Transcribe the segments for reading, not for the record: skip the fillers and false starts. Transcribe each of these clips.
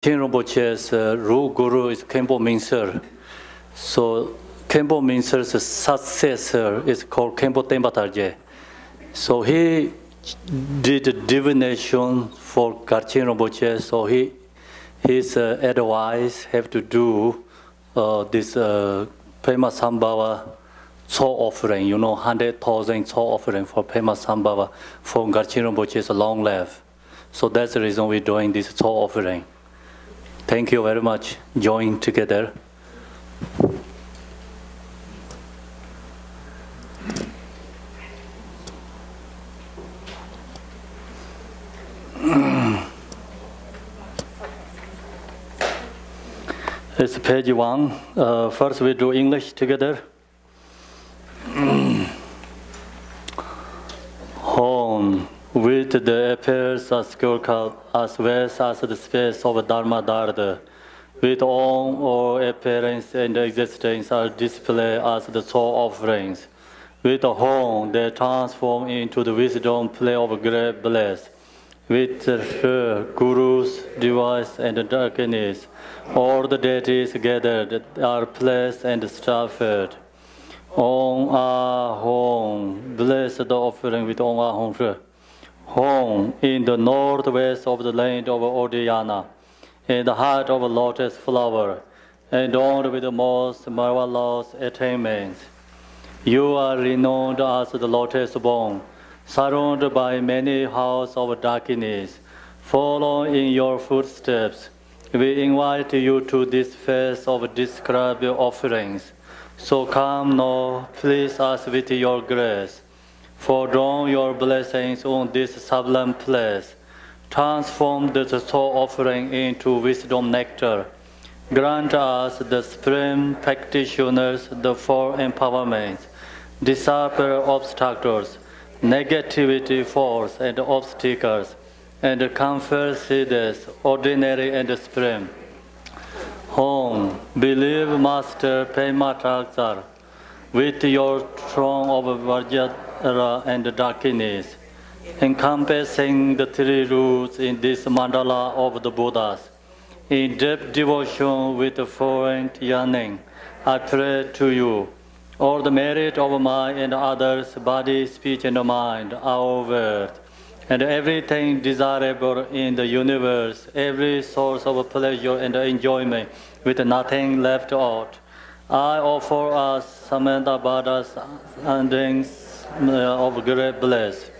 Rinpoche's root guru is Khenpo Minser. So Khenpo Minser's successor is called Khenpo Tenpa Tarje. So he did divination for Garchen Rinpoche. So his advice have to do this Pema Sambhava soul offering, 100,000 soul offering for Pema Sambhava for Garchen Rinpoche's long life. So that's the reason we're doing this soul offering. Thank you very much. Join together. It's page 1. First we do English together. Home with the appearance of Skulka as well as the space of Dharma Darda, with all appearance and existence are displayed as the soul offerings. With the home, they transform into the wisdom play of great bliss. With the gurus, device, and darkness, all the deities gathered are placed and stratified. Om Ah Home, bless the offering with Om Ah Home. Home in the northwest of the land of Odhyana, in the heart of a lotus flower, adorned with the most marvelous attainments. You are renowned as the lotus bone, surrounded by many houses of darkness. Follow in your footsteps. We invite you to this phase of described offerings. So come now, please us with your grace. For draw your blessings on this sublime place. Transform the soul offering into wisdom nectar. Grant us, the supreme practitioners, the four empowerments, disappear obstacles, negativity force and obstacles, and confer siddhis, ordinary and supreme. Home, believe Master Pema Traksar, with your throne of Vajra and darkness, encompassing the three roots in this mandala of the Buddhas. In deep devotion with a fervent yearning, I pray to you. All the merit of mine and others, body, speech, and mind, our word, and everything desirable in the universe, every source of pleasure and enjoyment, with nothing left out. I offer us Samantha Buddha's endings of great bliss.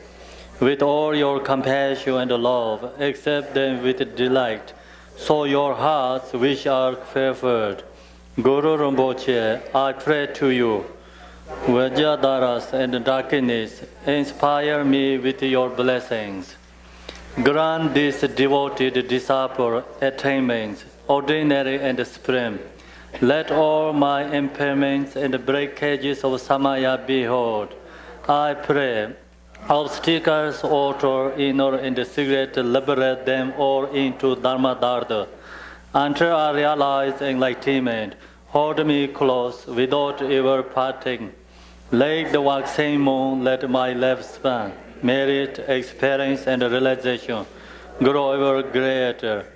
With all your compassion and love, accept them with delight, so your hearts which are fearful. Guru Rinpoche, I pray to you. Vajradaras and darkness, inspire me with your blessings. Grant this devoted disciple attainments, ordinary and supreme. Let all my impairments and breakages of samaya be healed. I pray, obstacles, outer, inner, and secret, liberate them all into Dharma Darda. Until I realize enlightenment, hold me close without ever parting. Like the waxing moon, let my lifespan, merit, experience, and realization grow ever greater.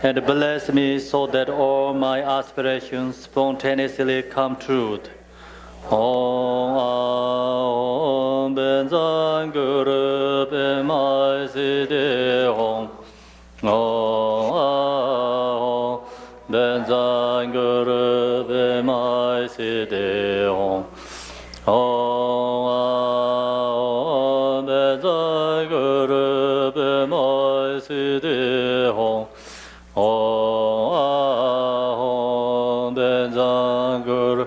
And bless me so that all my aspirations spontaneously come true. Om Benzang Guru Bemai Siddhi Om. Om Benzang Guru Bemai Siddhi Om. Om Benzang Guru Bemai Siddhi Om. Om Benzang Guru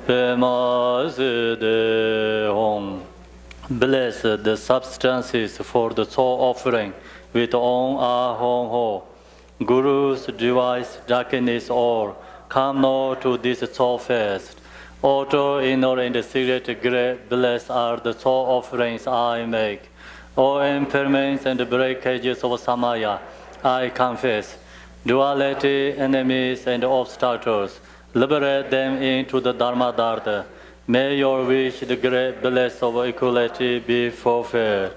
Bemai Siddhi Om. Bless the substances for the soul offering with Om Ah Hong Ho. Gurus, device, darkness, all, come now to this soul fest. Outer, inner, and secret great bless are the soul offerings I make. All impairments and breakages of samaya, I confess. Duality, enemies, and obstacles, liberate them into the Dharma Darda. May your wish, the great bliss of equality, be fulfilled.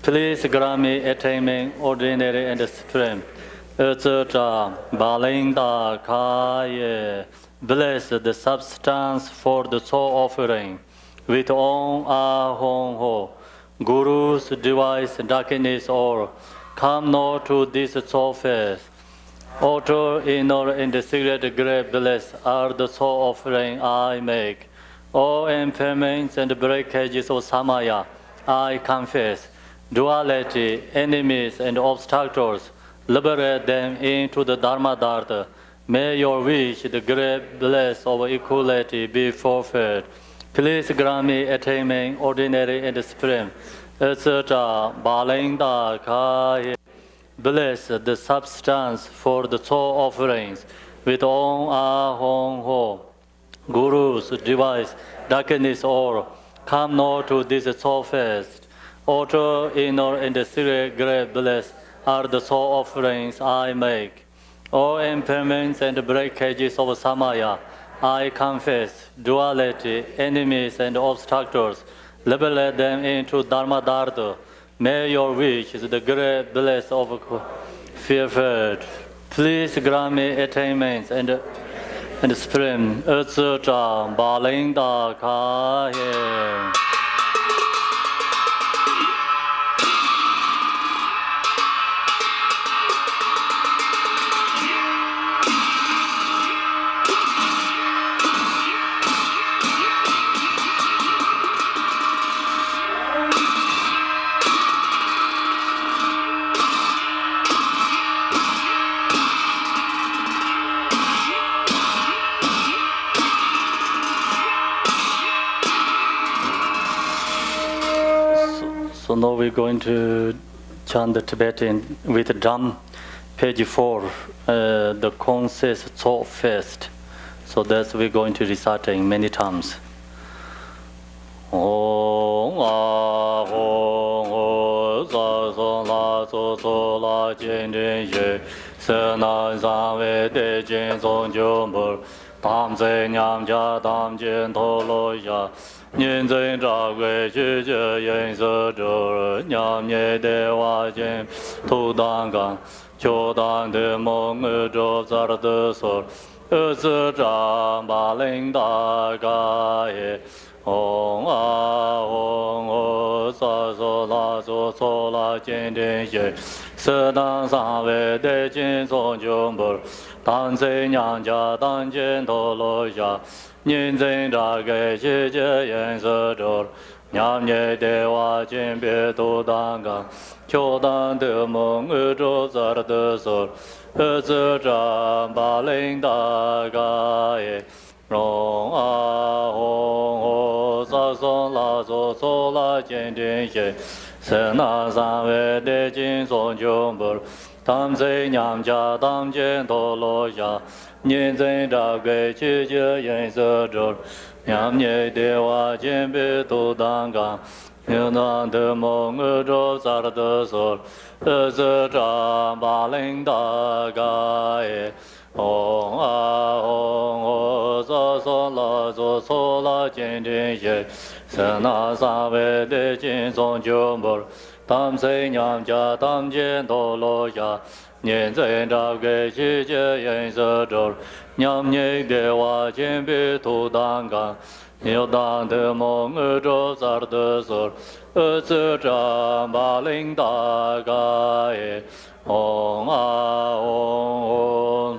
Please grant me attainment, ordinary and supreme. etc. Balinda Kaya. Bless the substance for the soul offering with Om Ahom Ho. Guru's device darkness all. Come not to this soul face. Outer, inner, and the secret great bless are the soul offering I make. All impairments and breakages of Samaya, I confess. Duality, enemies, and obstacles, liberate them into the Dharma Dharma. May your wish, the great bless of equality, be fulfilled. Please grant me attainment, ordinary and supreme, etc. Balinda Kaya. Bless the substance for the soul offerings with Om Ahom Ho. Guru's device, darkness all. Come not to this soul fest. Outer, inner, and the secret great bless are the soul offerings I make. All impairments and breakages of Samaya, I confess. Duality, enemies, and obstacles, liberate them into Dharma Dharma. May your wish, the great bless of fulfilled. Please grant me attainments and supreme, etc. Balinda Kaya. So now we're going to chant the Tibetan with drum, page 4, the Conscious Soul Fest. So that's we're going to reciting many times. Om Ahom Ho Sa So La So So La Jin Jin Ye Se Na San We De Jin Song Jo Mo Tam Se Nyam Ja Tam Jin To Lo Ya Nhân dân ra quê chư chư yên sơ trù nham nhẹ đề hoa chim thu đăng càng cho đăng đề mong ngư trô sát tư sổ ư sư trà bà linh đà ca ye Om Ahom Ho Sa So La So So La Jin Jin Ye Se Na San We De Jin Song Jo Mo Tam Se Nyam Ja Tam Jin To Lo Ya nhân dân ra gây chư chư yên sơ trù nham nhẹ đề hoa chim bế tu đăng càng cho đăng tự mong ư trô sát tư sổ ư sư trà bà linh đà ca ye Om Ahom Ho Sa So La So So La Jin Jin Ye Se Na San We De Jin Song Jo Mo Tam Se Nyam Ja Tam Jin To Lo Ya nhân dân ra gây chư chư yên sơ trù nham nhẹ đề hoa chim bế tu đăng càng yêu đăng tự mong ư trô sát tư sổ ư sư trà bà linh đà ca ye Om Ahom Ho Sa So La So So La Jin Jin Ye Se Na San We De Jin Song Jo Mo Tam Se Nyam Ja Tam Jin To Lo Ya nhân dân ra gây chư chư yên sơ trù nham nhẹ đề hoa chim bế tu đăng càng yêu đăng tự mong ư trô sát tư sổ ư sư trà bà linh đà ca ye Om Ahom Ho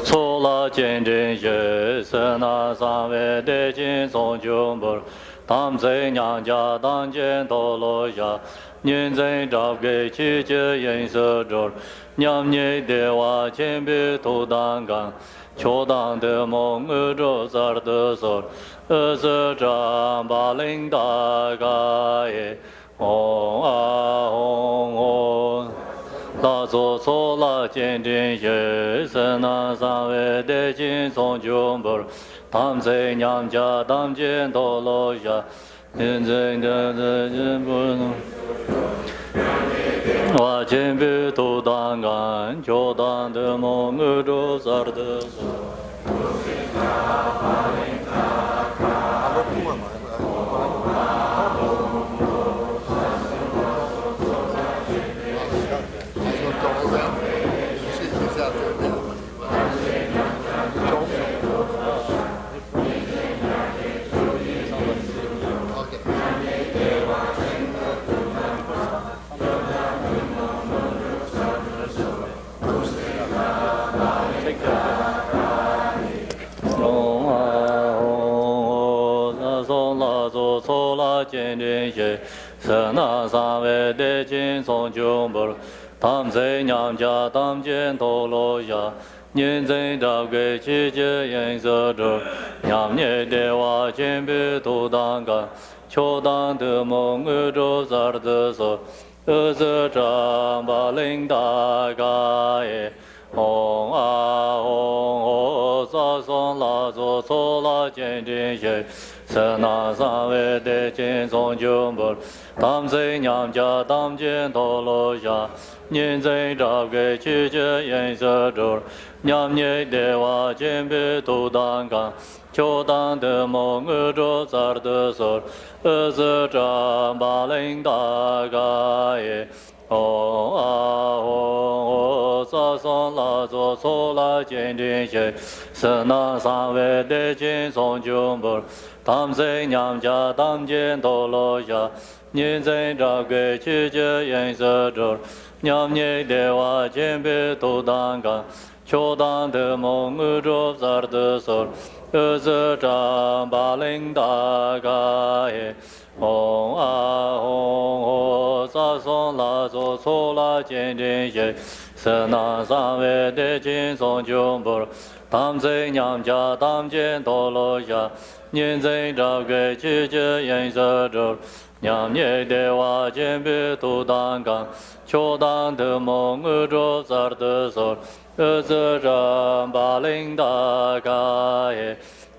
So La Jin Jin Ye Se Na San We De Jin Song Jo Mo Tam Se Nyam Ja Tam Jin To Lo Ya nhân dân ra gây chư chư yên sơ trù nham nhẹ đề hoa chim bế tu đăng càng cho đăng tự mong ư trô sát tư sổ ư sư trà bà linh đà ca ye Om Ahom Ho Sa So So La Jin Jin Ye Se Na San We De Jin Song Jo Mo Tam Se Nyam Ja Tam Jin To Lo Ya nhân dân ra gây hoa chim bế tu đăng càng cho đăng tự mong ư trô sát tư sổ 见真些，舍那三位的金松九不，tam se nham cha tam chen to lo ya, nhân dân đạo gây chi chế yên sơ trừ, nham nhẹ đề hòa chen bì tu đăng ca, cho đăng tự mong ngư trô sar tự sơ, ư sơ tràm bà linh đà ca ye, hong a hong ho sa son la so so la chen chen she, sa na sa ve de chen song chung bur, tam se nham cha tam chen to lo ya, nhân dân đạo gây chi chế yên sơ trừ, nham nhẹ đề hòa chen bì tu đăng ca, cho đăng tự mong ngư trô sar tự sơ, ư sơ tràm bà linh đà ca ye, hong a hong ho sa son la so so la chen chen she, sa na sa ve de chen song chung bur, tam se nham cha tam chen to lo ya, nhân dân đạo gây chi chế yên sơ trừ, nham nhẹ đề hòa chen bì tu đăng ca, cho đăng tự mong ngư trô sar tự sơ, ư sơ tràm bà linh đà ca ye, hong a hong ho sa son la so so la chen chen she, sa na sa ve de chen song chung bur, tam se nham cha tam chen to lo ya, nhân dân đạo gây chi chế yên sơ trừ, nham nhẹ đề hòa chen bì tu đăng ca, cho đăng tự mong ngư trô sar tự sơ, ư sơ tràm bà linh đà ca ye,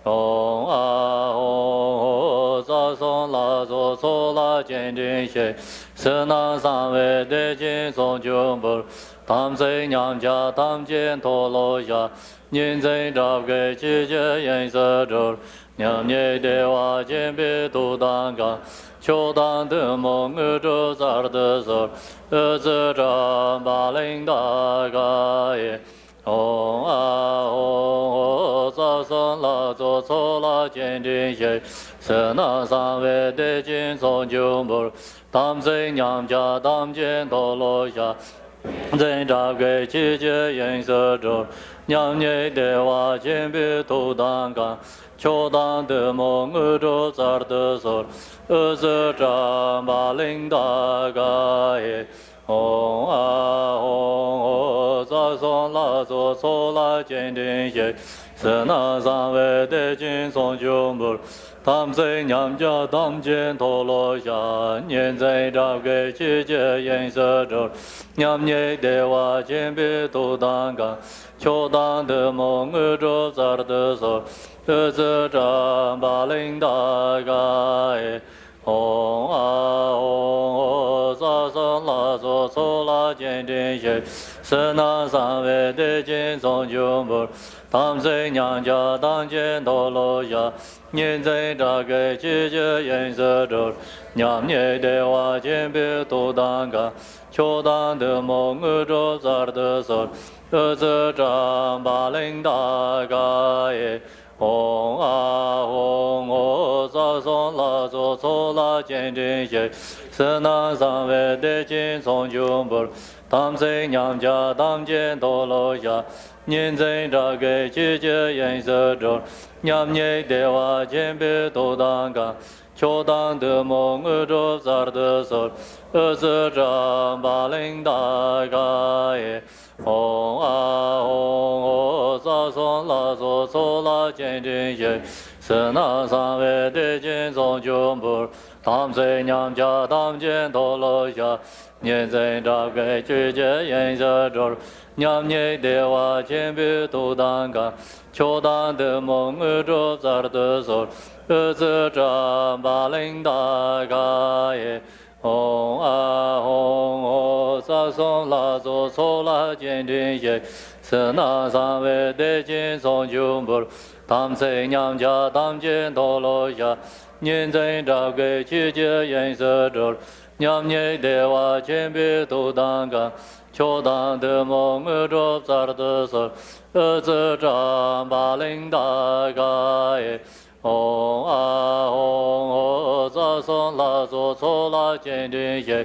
hong a hong ho sa son la so so la chen chen she, sa na sa ve de chen song chung bur, tam se nham cha tam chen to lo ya, nhân dân đạo gây chi chế yên sơ trừ, nham nhẹ đề hòa chen bì tu đăng ca, cho đăng tự mong ngư trô sar tự sơ, ư sơ tràm bà linh đà ca ye, hong a hong ho sa son la so so la chen chen she, sa na sa ve de chen song chung bur, tam se nham cha tam chen to lo ya, dân đạo gây chi chế yên sơ trừ, nham nhẹ đề hòa chen bì tu đăng ca, cho đăng tự mong ngư trô sar tự sơ, ư sơ tràm bà linh đà ca ye, hong a hong ho sa son la so so la chen chen she, sa na sa ve de chen song chung bur, tam se nham cha tam chen to lo ya, nhân dân đạo gây chi chế yên sơ trừ, nham nhẹ đề hòa chen bì tu đăng ca, cho đăng tự mong ngư trô sar tự sơ, ư sơ tràm bà linh đà ca ye, hong a hong ho sa son la so so la chen chen she, sa na sa ve de chen song chung bur, tam se nham cha tam chen to lo ya, nhân dân đạo gây chi chế yên sơ trừ, nham nhẹ đề hòa chen bì tu đăng ca, cho đăng tự mong ngư trô sar tự sơ, ư sơ tràm bà linh đà ca ye, hong a hong ho sa son la so so la chen chen she, sa na sa ve de chen song chung bur, tam se nham cha tam chen to lo ya, nhân dân đạo gây chi chế yên sơ trừ, nham nhẹ đề hòa chen bì tu đăng ca, cho đăng tự mong ngư trô sar tự sơ, ư sơ tràm bà linh đà ca ye, hong a hong ho sa son la so so la chen chen she, sa na sa ve de chen song chung bur, tam se nham cha tam chen to lo ya, nhân dân đạo gây chi chế yên sơ trừ, nham nhẹ đề hòa chen bì tu đăng ca, cho đăng tự mong ngư trô sar tự sơ, ư sơ tràm bà linh đà ca ye, hong a hong ho sa son la so so la chen chen she, sa na sa ve de chen song chung bur, tam se nham cha tam chen to lo ya, nhân dân đạo gây chi chế yên sơ trừ, nham nhẹ đề hòa chen bì tu đăng ca, cho đăng tự mong ngư trô sar tự sơ, ư sơ tràm bà linh đà ca ye, hong a hong ho sa son la so so la chen chen she,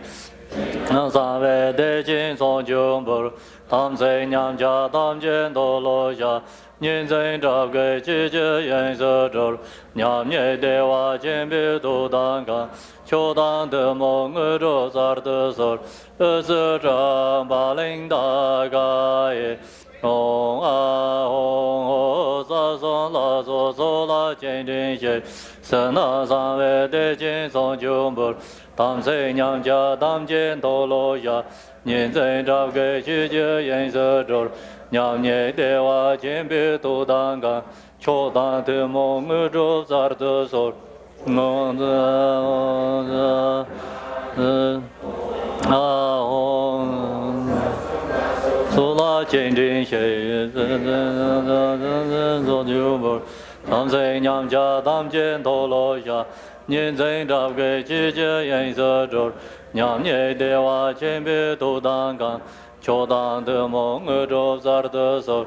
能三位得金松九不，tam say nham cha tam chen do lo ya, nhân danh trao cái chi chi yên sơ trâu, nham nhẹ đề hoa chen bi tu đan ca, cho đan de mo ngư trô sar de sor, sư trang ba linh đa ca ye, hong a hong ho sa son la so la chen chen she, sa na san ve de chen song chung bu, tam say nham cha tam chen do lo ya, nhân danh trao cái chi chi yên sơ trâu, nham nhẹ đề hoa chen bi tu đan ca, cho đan de mo ngư trô sar de sor, ngô a hong su la chen chen she so ju bu tam say nham cha tam chen do lo ya, nhân danh trao cái chi chi yên sơ trâu, nham nhẹ đề hoa chen bi tu đan ca, cho đan de mo ngư trô sar de sor,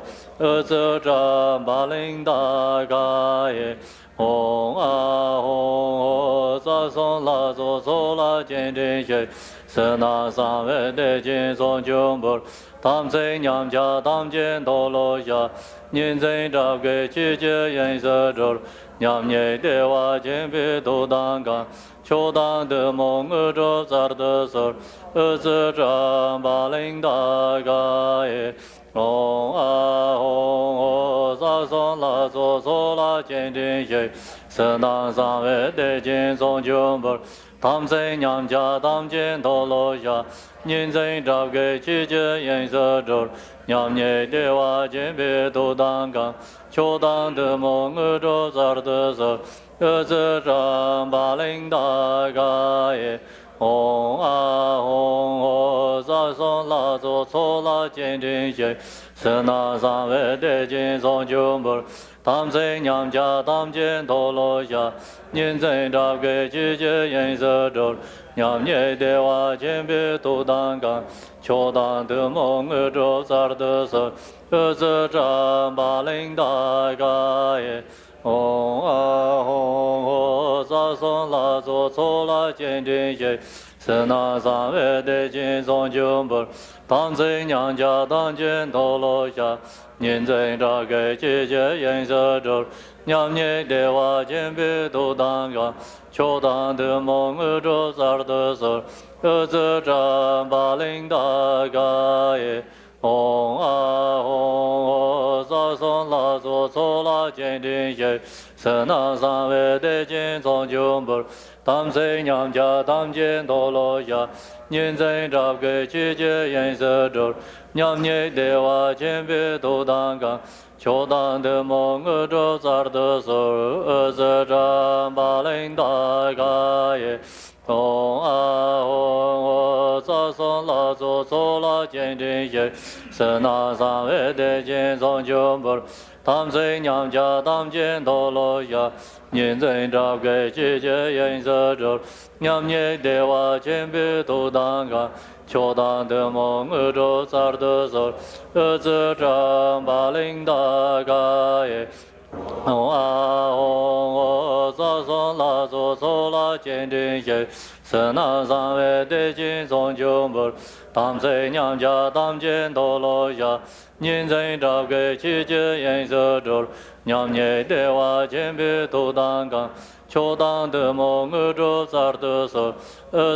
sư trang ba linh đa ca ye, hong a hong ho sa son la so la chen chen she, sa na san ve de chen song chung bu, tam say nham cha tam chen do lo ya, nhân danh trao cái chi chi yên sơ trâu, nham nhẹ đề hoa chen bi tu đan ca, cho đan de mo ngư trô sar de sor, sư trang ba linh đa ca ye, hong a hong ho sa son la so la chen chen she, sa na san ve de chen song chung bu, tam say nham cha tam chen do lo ya, nhân danh trao cái chi chi yên sơ trâu, nham nhẹ đề hoa chen bi tu đan ca, cho đan de mo ngư trô sar de sor, sư trang ba linh đa ca ye, hong a hong ho sa son la so la chen chen she, sa na san ve de chen song chung bu, tam say nham cha tam chen do lo ya, nhân danh trao cái chi chi yên sơ trâu, nham nhẹ đề hoa chen bi tu đan ca, cho đan de mo ngư trô sar de sor, sư trang ba linh đa ca ye, hong a hong ho sa son la so la chen chen she, sa na san ve de chen song chung bu, tam say nham cha tam chen do lo ya, nhân danh trao cái chi chi yên sơ trâu, nham nhẹ đề hoa chen bi tu đan ca, cho đan de mo ngư trô sar de sor, sư trang ba linh đa ca ye, hong a hong ho sa son la so la chen chen she, sa na san ve de chen song chung bu, tam say nham cha tam chen do lo ya, nhân danh trao cái chi chi yên sơ trâu, nham nhẹ đề hoa chen bi tu đan ca, cho đan de mo ngư trô sar de sor, sư trang ba linh đa ca ye, hong a hong ho sa son la so la chen chen she, sa na san ve de chen song chung bu, tam say nham cha tam chen do lo ya, nhân danh trao cái chi chi yên sơ trâu, nham nhẹ đề hoa chen bi tu đan ca, cho đan de mo ngư trô sar de sor, sư trang ba linh đa ca ye, hong a hong ho sa son la so la chen chen she, sa na san ve de chen song chung bu, tam say nham cha tam chen do lo ya, nhân danh trao cái chi chi yên sơ trâu, nham nhẹ đề hoa chen bi tu đan ca, cho đan de mo ngư trô sar de sor,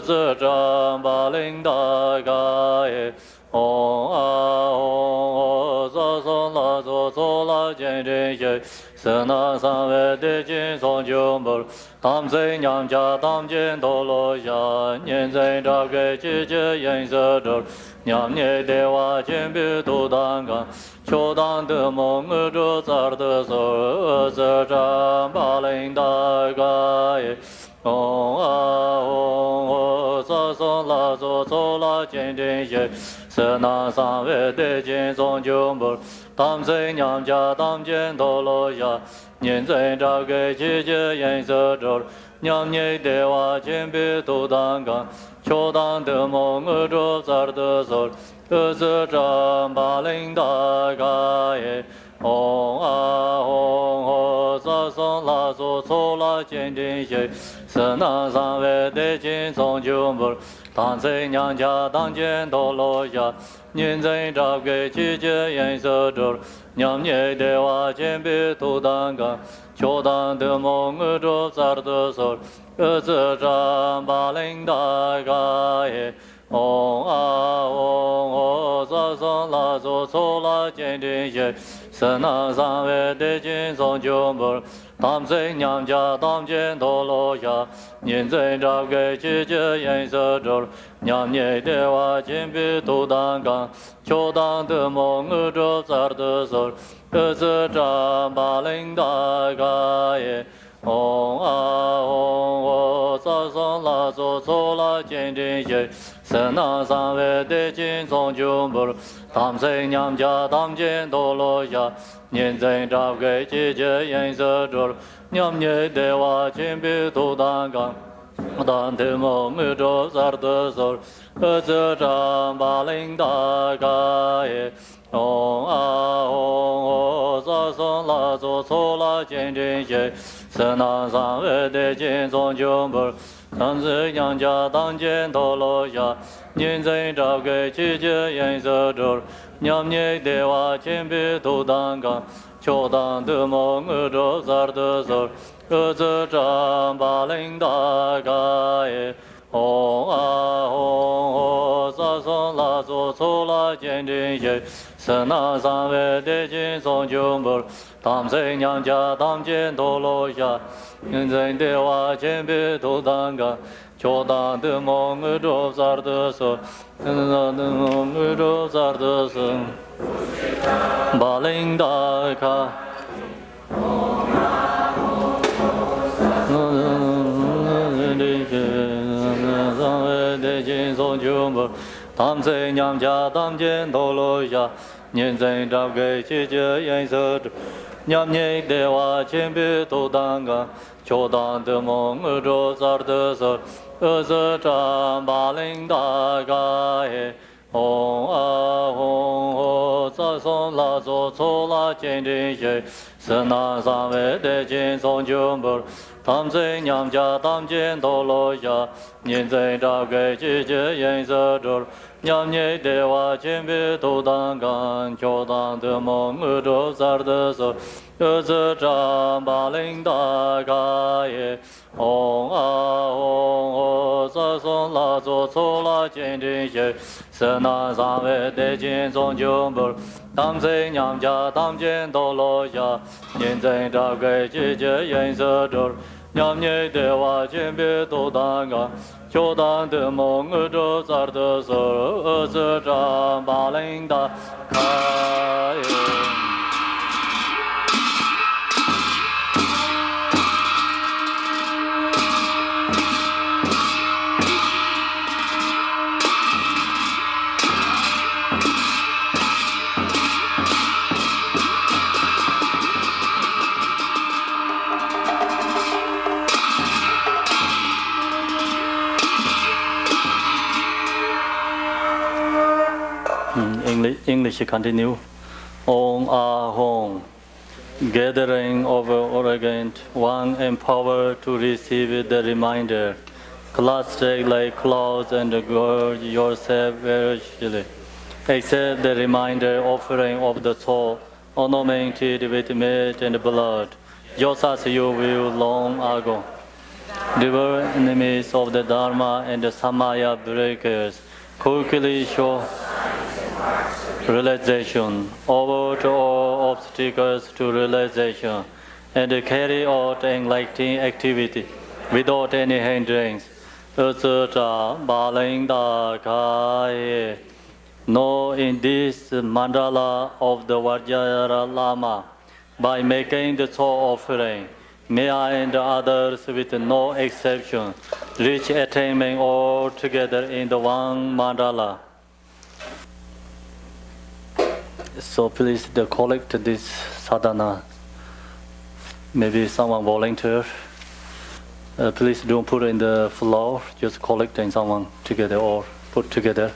sư trang ba linh đa ca ye, hong a hong ho sa son la so la chen chen she, sa na san ve de chen song chung bu, tam say nham cha tam chen do lo ya, nhân danh trao cái chi chi yên sơ trâu, nham nhẹ đề hoa chen bi tu đan ca, cho đan de mo ngư trô sar de sor, sư trang ba linh đa ca ye, hong a hong ho sa son la so la chen chen she, sa na san ve de chen song chung bu, tam say nham cha tam chen do lo ya, nhân danh trao cái chi chi yên sơ trâu, nham nhẹ đề hoa chen bi tu đan ca, cho đan de mo ngư trô sar de sor, sư trang ba linh đa ca ye, hong a hong ho sa son la so la chen chen she, sa na san ve de chen song chung bu, 当在娘家当间到落下，人在这个季节颜色着，娘捏的话前边都当个，就当的梦儿着咋的说，儿子长把领大个耶。嗡啊嗡哦，萨桑拉佐措拉坚定些，神那三位的金松九门，他们在娘家当间都落下，人在这个季节颜色着，娘捏的话金币都当岗，就当的梦儿着咋的说，儿子长把领大个耶。嗡啊嗡哦，萨桑拉佐措拉坚定些。神那三位的金松九门，他们在娘家当间都落下，人在这个季节颜色着，娘捏的话金币都当岗，当的梦儿着咋的说，儿子长把领大个耶。嗡啊嗡哦，萨桑拉佐措拉坚定些，神那三位的金松九门。他们在娘家当间都落下，人在这个季节颜色着，娘捏的话金币都当岗，就当的梦儿着咋的说，儿子长把领大个耶。嗡啊嗡哦，萨桑拉佐措拉坚定些，神那三位的金松九门，他们在娘家当间都落下，人在的话金币都当岗，就当的梦儿着咋的说，当的梦儿着咋的说，把领大个。他们在娘家当间都落下，人在这个季节颜色着，娘捏的话金币都当岗，就当的梦儿着咋的说，儿子长把领大个耶。嗡啊嗡哦，萨桑拉佐措拉坚定些，是那三位的金松九门，他们在娘家当间都落下，人在这个季节颜色着，娘捏的话金币都当岗，就当的梦儿着咋的说，儿子长把领大个耶。嗡啊嗡哦，萨桑拉佐措拉坚定些，是那三位的金松九门，他们在娘家当间都落下，人在这个季节颜色着，娘捏的话金币都当岗，就当的梦儿着咋的说，儿子长把领大个耶。English continue. Om Ahom. Gathering of Oregon, one empowered to receive the reminder. Cluster like clouds and gorge yourself virtually. Accept the reminder offering of the soul, ornamented with meat and blood, just as you will long ago. River enemies of the Dharma and the Samaya breakers quickly show realization, overcome all obstacles to realization, and carry out enlightening activity without any hindrance. Know in this mandala of the Vajrayana Lama, by making the soul offering, may I and others with no exception reach attainment all together in the one mandala. So please collect this sadhana. Maybe someone volunteer. Please don't put it in the floor. Just collect and someone together or put together.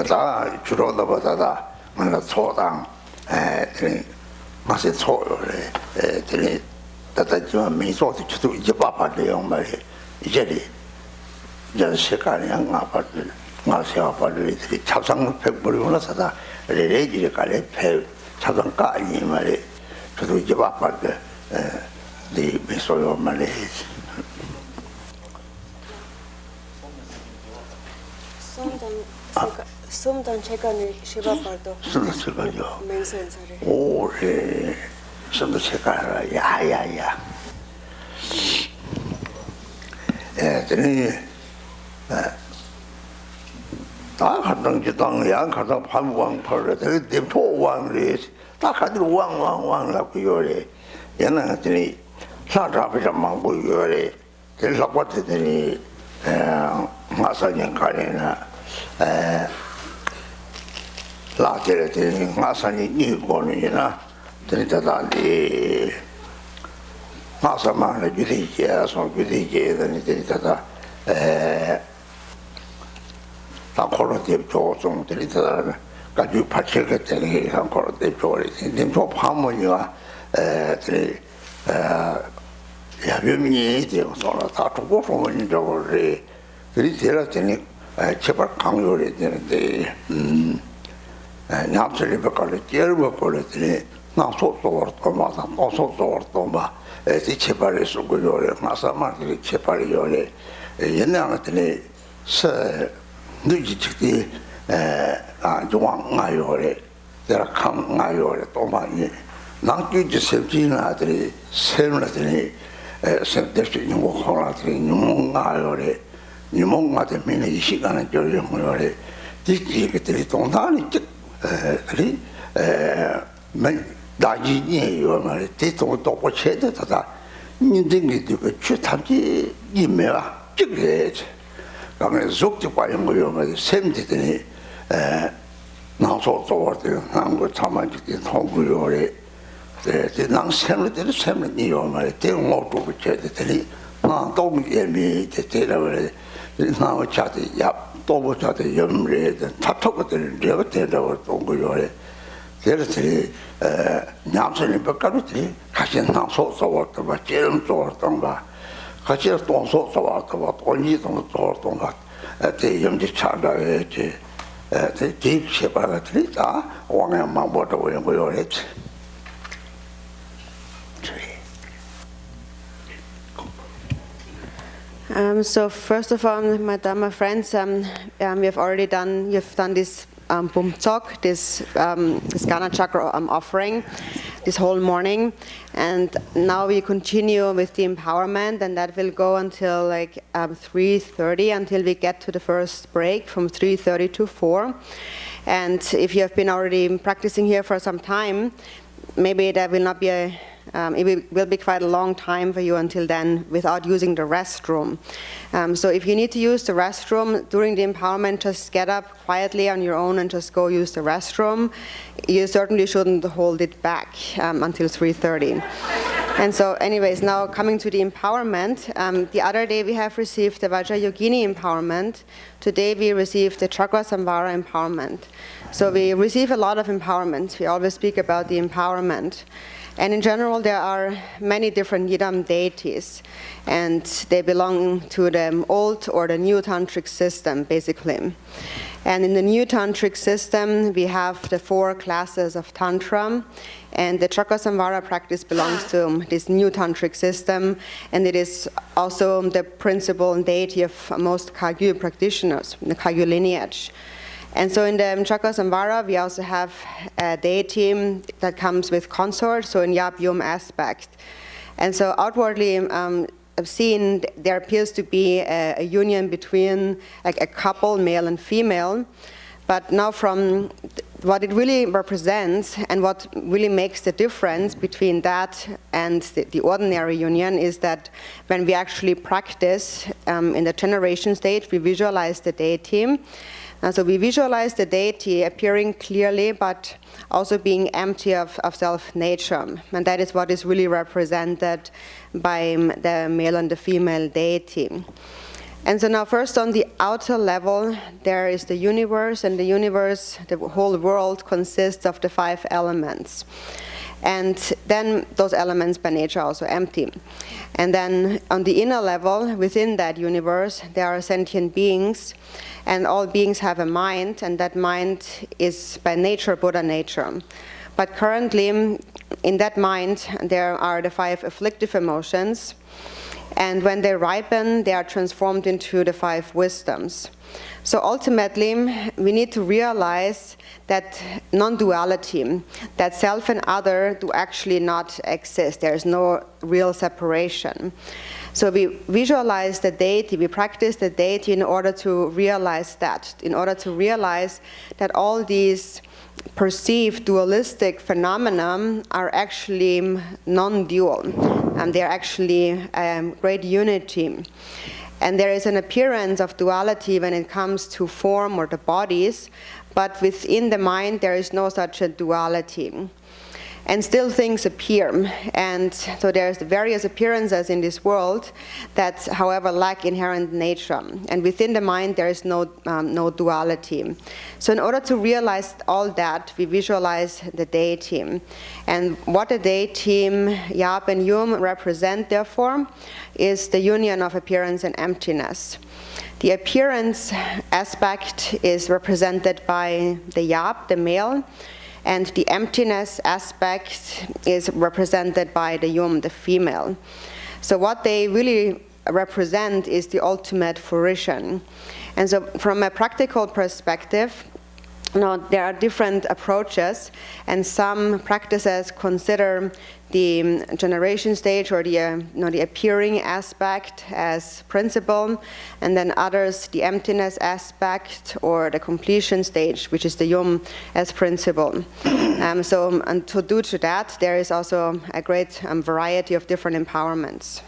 다 주로도 보다다 뭔가 초당 맛이 초요래 들이 다다지만 미소도 주도 이제 바빠요 말이 이제리 이제 시간이 안 아파들 마세 아파들 들이 차상 백불이 나서다 레레지를 갈래 배 차상가 아니 말이 저도 이제 바빠들 네 미소요 말이 Sumdan chekani shiva pardo. Sumdan chekani요. 맹센사래. 오래 sumdan chekara 야야야. 저는 다 갔던 지당 양 가다 반왕 벌을 그 대포 왕리 다 가들 왕라고 요래. 얘는 저기 사자비자 망고 요래. 그래서 같더니 마사년 가래나 라테를 되는 마산이 일본이나 되다다니 마사만의 규칙이야서 규칙이는 되다다 한콜로티 조성 되다다 가지고 받칠 때는 한콜로티 조리 님도 파문이와 들 야변이 되어서 다 두고 소문이 저거를 들이 되었더니 제발 강요를 되는데 냠슬이 버걸이 제르버 걸었더니 나 소소르도 마사 소소르도 마 제발이 쓰고 요래 마사마들이 제발이 요래 옛날에 서 누지직이 중앙가요래 내가 강가요래 또 많이 남규지 셈지나들이 셈나들이 셈될수 있는 거 하나들이 중앙가요래 니몽마데 미네 이 시간에 저려고요래 디기들이 동단이 그리 맨 나지니요 말에 대통도 고쳐도다 인생이 그 추탐지 임매와 그래 그러면 속지 과연 거요 말에 샘들이 나서 저거들 한거 참아지게 통구요래 난 샘들이 샘이요 말에 대응도 고쳐도들이 나 너무 예미 되더라고요 나와 자기 야 또부터도 염려해도 다투거든 내가 된다고 또 그거래 그래서 냠선이 벗가듯이 같이 나서서 왔던 제일 좋았던 거 같이 또 소서 왔던 돈이 또 좋았던 거 대염지 찾아야지 대입 세바가 들이다 왕야만 보다 오는 거요래 So first of all, my Dharma friends, you've done this Bum Tsok, this Ghana Chakra offering, this whole morning, and now we continue with the empowerment, and that will go until like 3:30 until we get to the first break from 3:30 to 4. And if you have been already practicing here for some time, maybe that will not be it will be quite a long time for you until then without using the restroom. So if you need to use the restroom during the empowerment, just get up quietly on your own and just go use the restroom. You certainly shouldn't hold it back until 3:30. And so anyways, now coming to the empowerment, the other day we have received the Vajrayogini empowerment. Today we received the Chakrasamvara empowerment. So we receive a lot of empowerments. We always speak about the empowerment. And in general, there are many different Yidam deities, and they belong to the old or the new tantric system, basically. And in the new tantric system, we have the 4 classes of tantra, and the Chakrasamvara practice belongs to this new tantric system, and it is also the principal deity of most Kagyu practitioners, the Kagyu lineage. And so in the Chakrasamvara, we also have a deity that comes with consort, so in Yab-Yum aspect. And so outwardly seen, there appears to be a union between like a couple, male and female. But now from what it really represents and what really makes the difference between that and the ordinary union is that when we actually practice in the generation stage, we visualize the deity. So we visualize the deity appearing clearly, but also being empty of self-nature. And that is what is really represented by the male and the female deity. And so now first on the outer level, there is the universe, and the universe, the whole world, consists of the 5 elements. And then those elements by nature are also empty. And then on the inner level, within that universe, there are sentient beings, and all beings have a mind, and that mind is by nature Buddha nature. But currently, in that mind, there are the 5 afflictive emotions, and when they ripen, they are transformed into the 5 wisdoms. So ultimately, we need to realize that non-duality, that self and other do actually not exist. There is no real separation. So we visualize the deity, we practice the deity in order to realize that, in order to realize that all these perceived dualistic phenomena are actually non-dual, and they are actually great unity. And there is an appearance of duality when it comes to form or the bodies, but within the mind there is no such a duality. And still things appear, and so there's various appearances in this world that, however, lack inherent nature. And within the mind there is no duality. So in order to realize all that, we visualize the deity. And what the deity, Yap and Yum, represent, therefore, is the union of appearance and emptiness. The appearance aspect is represented by the Yap, the male, and the emptiness aspect is represented by the Yum, the female. So what they really represent is the ultimate fruition. And so from a practical perspective, there are different approaches, and some practices consider the generation stage or the appearing aspect as principle, and then others the emptiness aspect or the completion stage, which is the Yum, as principle. So due to that, there is also a great variety of different empowerments.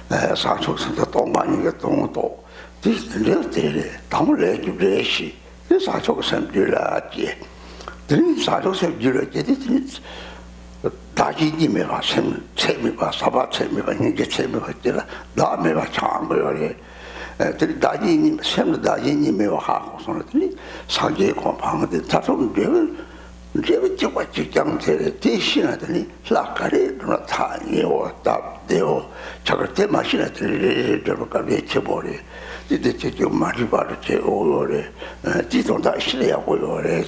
사촉선도 동반이가 동도 디스들이 담을 주례시 그 사촉선들아지 들 사촉선들이 되지 다지님이가 셈이가 사바셈이가 이제 셈이가 있더라 다음에가 장거래 들 다지님 셈도 다지님이와 하고서는 사제 공방한테 사촉들 제가 저거 직장들에 대신하더니 라카리 나타니오 답대오 저걸 때 마시나들이 저렇게 외쳐버리 이제 저 말이 바로 제 오래 뒤돈다 실내하고 요래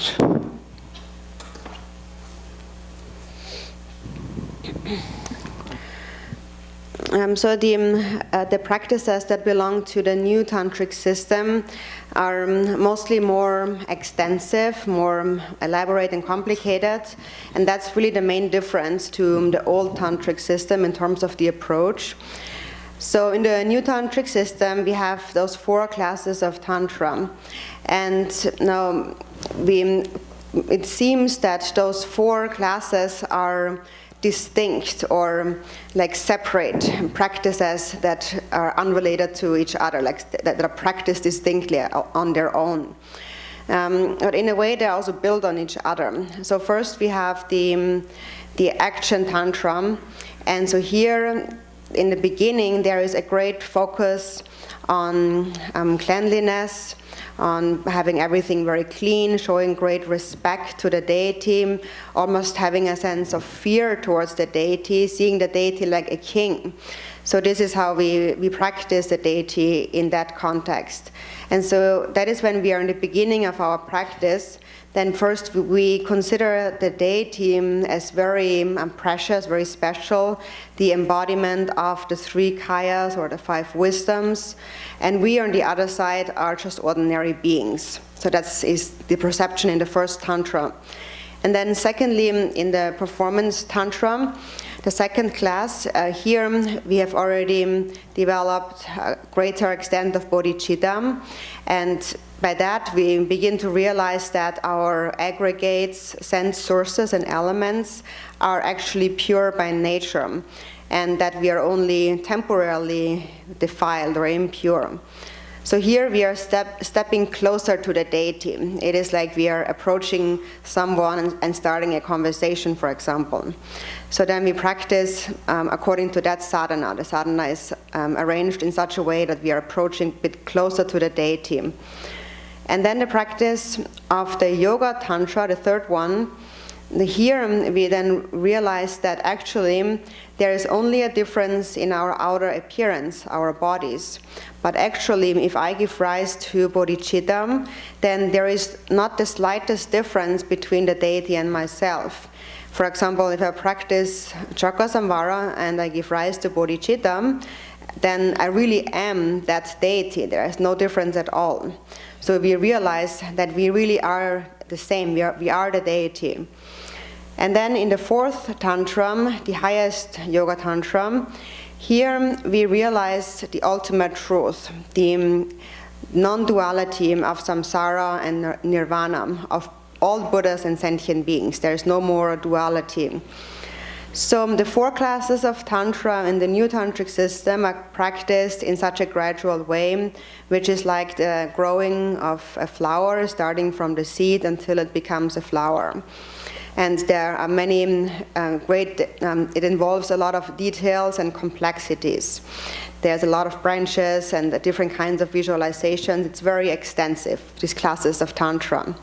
So the practices that belong to the new tantric system are mostly more extensive, more elaborate and complicated, and that's really the main difference to the old tantric system in terms of the approach. So in the new tantric system, we have those 4 classes of tantra, and now it seems that those 4 classes are distinct or like separate practices that are unrelated to each other, like that are practiced distinctly on their own. But in a way, they also build on each other. So first we have the action tantra, and so here in the beginning there is a great focus on cleanliness, on having everything very clean, showing great respect to the deity, almost having a sense of fear towards the deity, seeing the deity like a king. So this is how we practice the deity in that context. And so that is when we are in the beginning of our practice. Then first we consider the deity as very precious, very special, the embodiment of the 3 kayas or the 5 wisdoms, and we on the other side are just ordinary beings. So that is the perception in the first tantra. And then secondly, in the performance tantra, the second class, here we have already developed a greater extent of bodhicitta, and by that we begin to realize that our aggregates, sense sources and elements are actually pure by nature, and that we are only temporarily defiled or impure. So here we are stepping closer to the deity. It is like we are approaching someone and starting a conversation, for example. So then we practice according to that sadhana. The sadhana is arranged in such a way that we are approaching a bit closer to the deity. And then the practice of the yoga tantra, the third one, here we then realize that actually there is only a difference in our outer appearance, our bodies. But actually, if I give rise to bodhicitta, then there is not the slightest difference between the deity and myself. For example, if I practice Chakrasamvara and I give rise to bodhicitta, then I really am that deity. There is no difference at all. So we realize that we really are the same. We are the deity. And then in the fourth tantra, the highest yoga tantra, here we realize the ultimate truth, the non-duality of samsara and nirvana, of all Buddhas and sentient beings. There is no more duality. So the 4 classes of tantra in the new tantric system are practiced in such a gradual way, which is like the growing of a flower, starting from the seed until it becomes a flower. And there are many it involves a lot of details and complexities. There's a lot of branches and different kinds of visualizations. It's very extensive, these classes of tantra.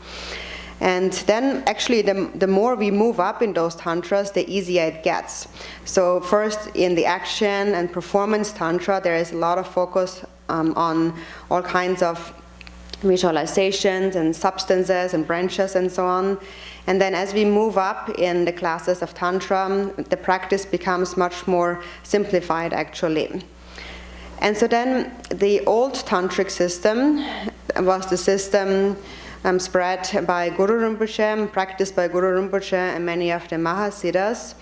And then actually the more we move up in those tantras, the easier it gets. So first in the action and performance tantra, there is a lot of focus on all kinds of visualizations and substances and branches and so on. And then as we move up in the classes of tantra, the practice becomes much more simplified actually. And so then the old tantric system was the system spread by Guru Rinpoche, practiced by Guru Rinpoche and many of the Mahasiddhas.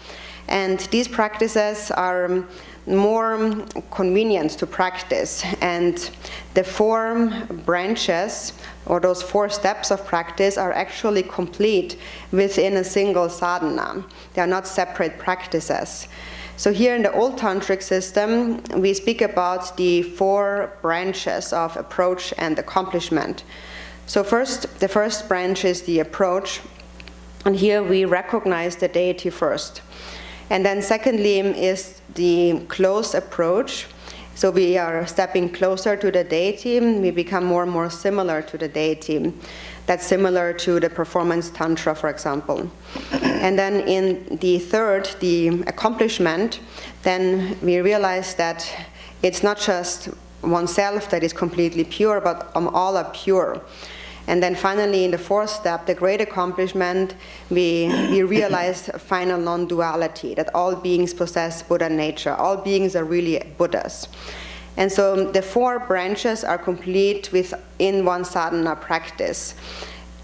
And these practices are more convenient to practice, and the 4 branches or those 4 steps of practice are actually complete within a single sadhana. They are not separate practices. So here in the old tantric system, we speak about the 4 branches of approach and accomplishment. So the first branch is the approach, and here we recognize the deity first. And then secondly is the close approach. So we are stepping closer to the deity, we become more and more similar to the deity. That's similar to the performance tantra, for example. And then in the third, the accomplishment, then we realize that it's not just oneself that is completely pure, but all are pure. And then finally, in the fourth step, the great accomplishment, we realize final non-duality, that all beings possess Buddha nature. All beings are really Buddhas. And so the 4 branches are complete within one sadhana practice.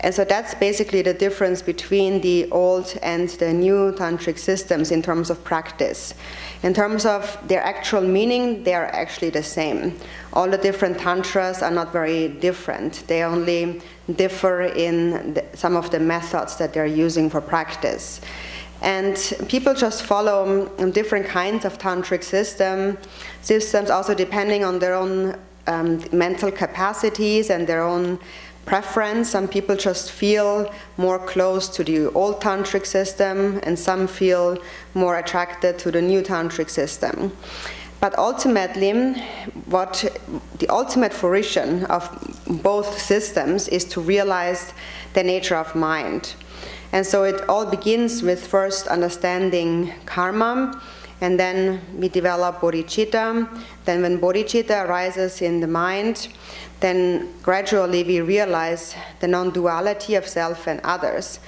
And so that's basically the difference between the old and the new tantric systems in terms of practice. In terms of their actual meaning, they are actually the same. All the different tantras are not very different. They only differ in some of the methods that they're using for practice. And people just follow different kinds of tantric systems, also depending on their own mental capacities and their own preference. Some people just feel more close to the old tantric system, and some feel more attracted to the new tantric system. But ultimately, what the ultimate fruition of both systems is to realize the nature of mind. And so it all begins with first understanding karma, and then we develop bodhicitta. Then when bodhicitta arises in the mind, then gradually we realize the non-duality of self and others.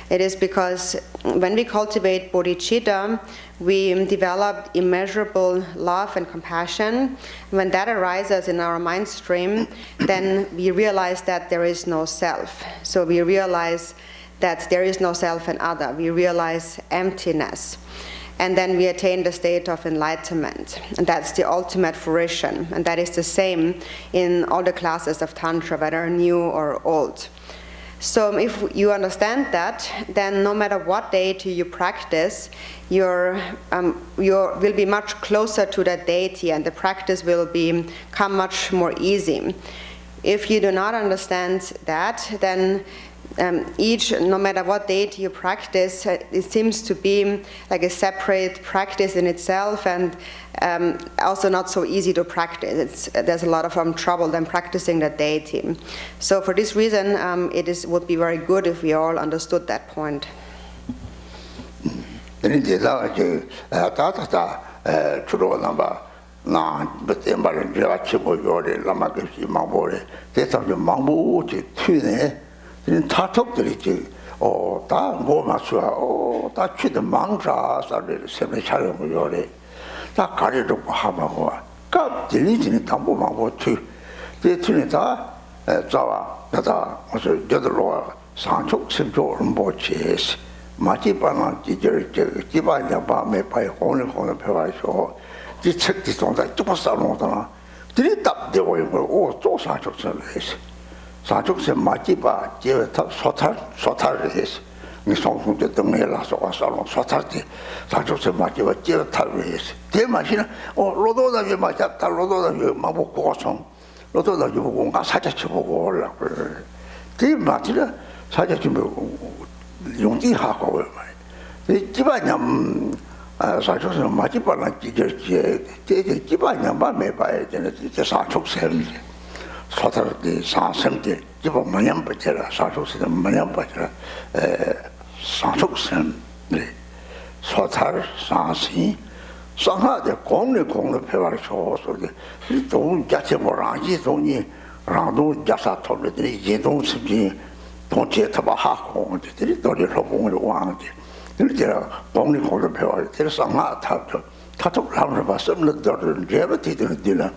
It is because when we cultivate bodhicitta, we develop immeasurable love and compassion. When that arises in our mind stream, then we realize that there is no self. So we realize that there is no self and other. We realize emptiness. And then we attain the state of enlightenment. And that's the ultimate fruition. And that is the same in all the classes of Tantra, whether new or old. So if you understand that, then no matter what deity you practice, you will be much closer to that deity, and the practice will become much more easy. If you do not understand that, then no matter what deity you practice, it seems to be like a separate practice in itself, and also not so easy to practice. There's a lot of trouble then practicing that deity. So for this reason, would be very good if we all understood that point. 타톡들이 다 고마수아 다 취도 망자 사를 세배 차려고 요래 다 가리도 하고 갑들이지 담보하고 취 대춘이다 자와 다다 무슨 저들로 상촉 심조 rinpoche 마지바나 지절 지바냐 밤에 파이 오늘 배워서 이 책이 동다 쭉 쌓아놓잖아 들이 답되고 이거 또 상촉선을 했어 사족세 마지바 제타 소탈을 했어. 이 성공도 등해라서 와서 소탈때 사족세 마지바 제타를 했어. 대마시는 로도다게 맞았다. 로도다게 마보 고성. 로도다게 보고 가 사자치 보고 올라 그래. 대마치는 사자치 보고 용기하고 말이야. 이 집안냠 사족세 마지바나 지절지 대대 집안냠만 매봐야 되는 진짜 사족세인데. 소탈의 사성대 기본 만년부터라 사족스는 만년부터라 사족선 소탈 사시 상하대 공리 배워를 줘서게 동 자체 뭐라지 동이 라도 자사 돌들이 이동 습기 동체 타바하고 들이 돌이로 공을 왕데 들이라 공리 배워를 들 상하 타도 타톡 라면 봤으면 들을 제베티들 들라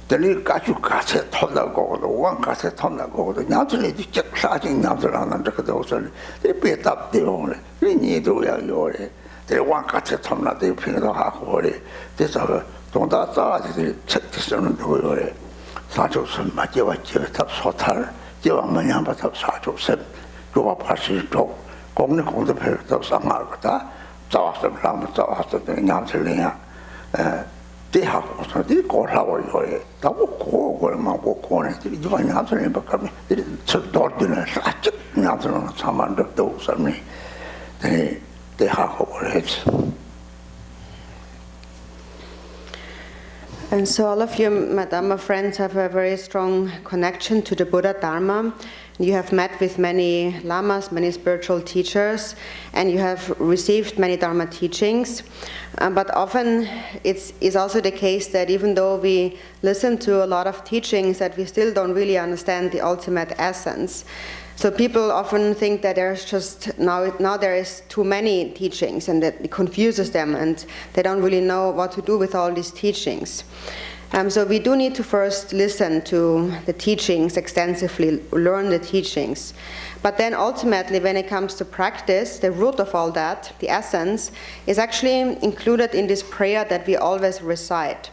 들이 가주 가세 턴다고 왕 가세 턴다고 나중에 직접 사진 나들 안 한다 그도 없을 때 배답되고 니도야 요래 대왕 가세 턴나도 필요도 하고 그래 그래서 동다 싸가지고 책 쓰는 거요래 사족선 맞게와 제탑 소탈 제왕만이 한바탑 사족선 그와 파시도 공리 배웠다 상할 거다 zawasta brahma zawasta nyamselnya dia kosa di kola yo tawo ko ma ko ne di jwa nyamselnya bakam di sodordina sach nyamselnya samanda do samni dia ko And so all of you, my Dhamma friends, have a very strong connection to the Buddha Dharma. You have met with many lamas, many spiritual teachers, and you have received many Dharma teachings. But often it's also the case that even though we listen to a lot of teachings, that we still don't really understand the ultimate essence. So people often think that there's just now there is too many teachings, and that it confuses them, and they don't really know what to do with all these teachings. So we do need to first listen to the teachings extensively, learn the teachings. But then ultimately, when it comes to practice, the root of all that, the essence, is actually included in this prayer that we always recite.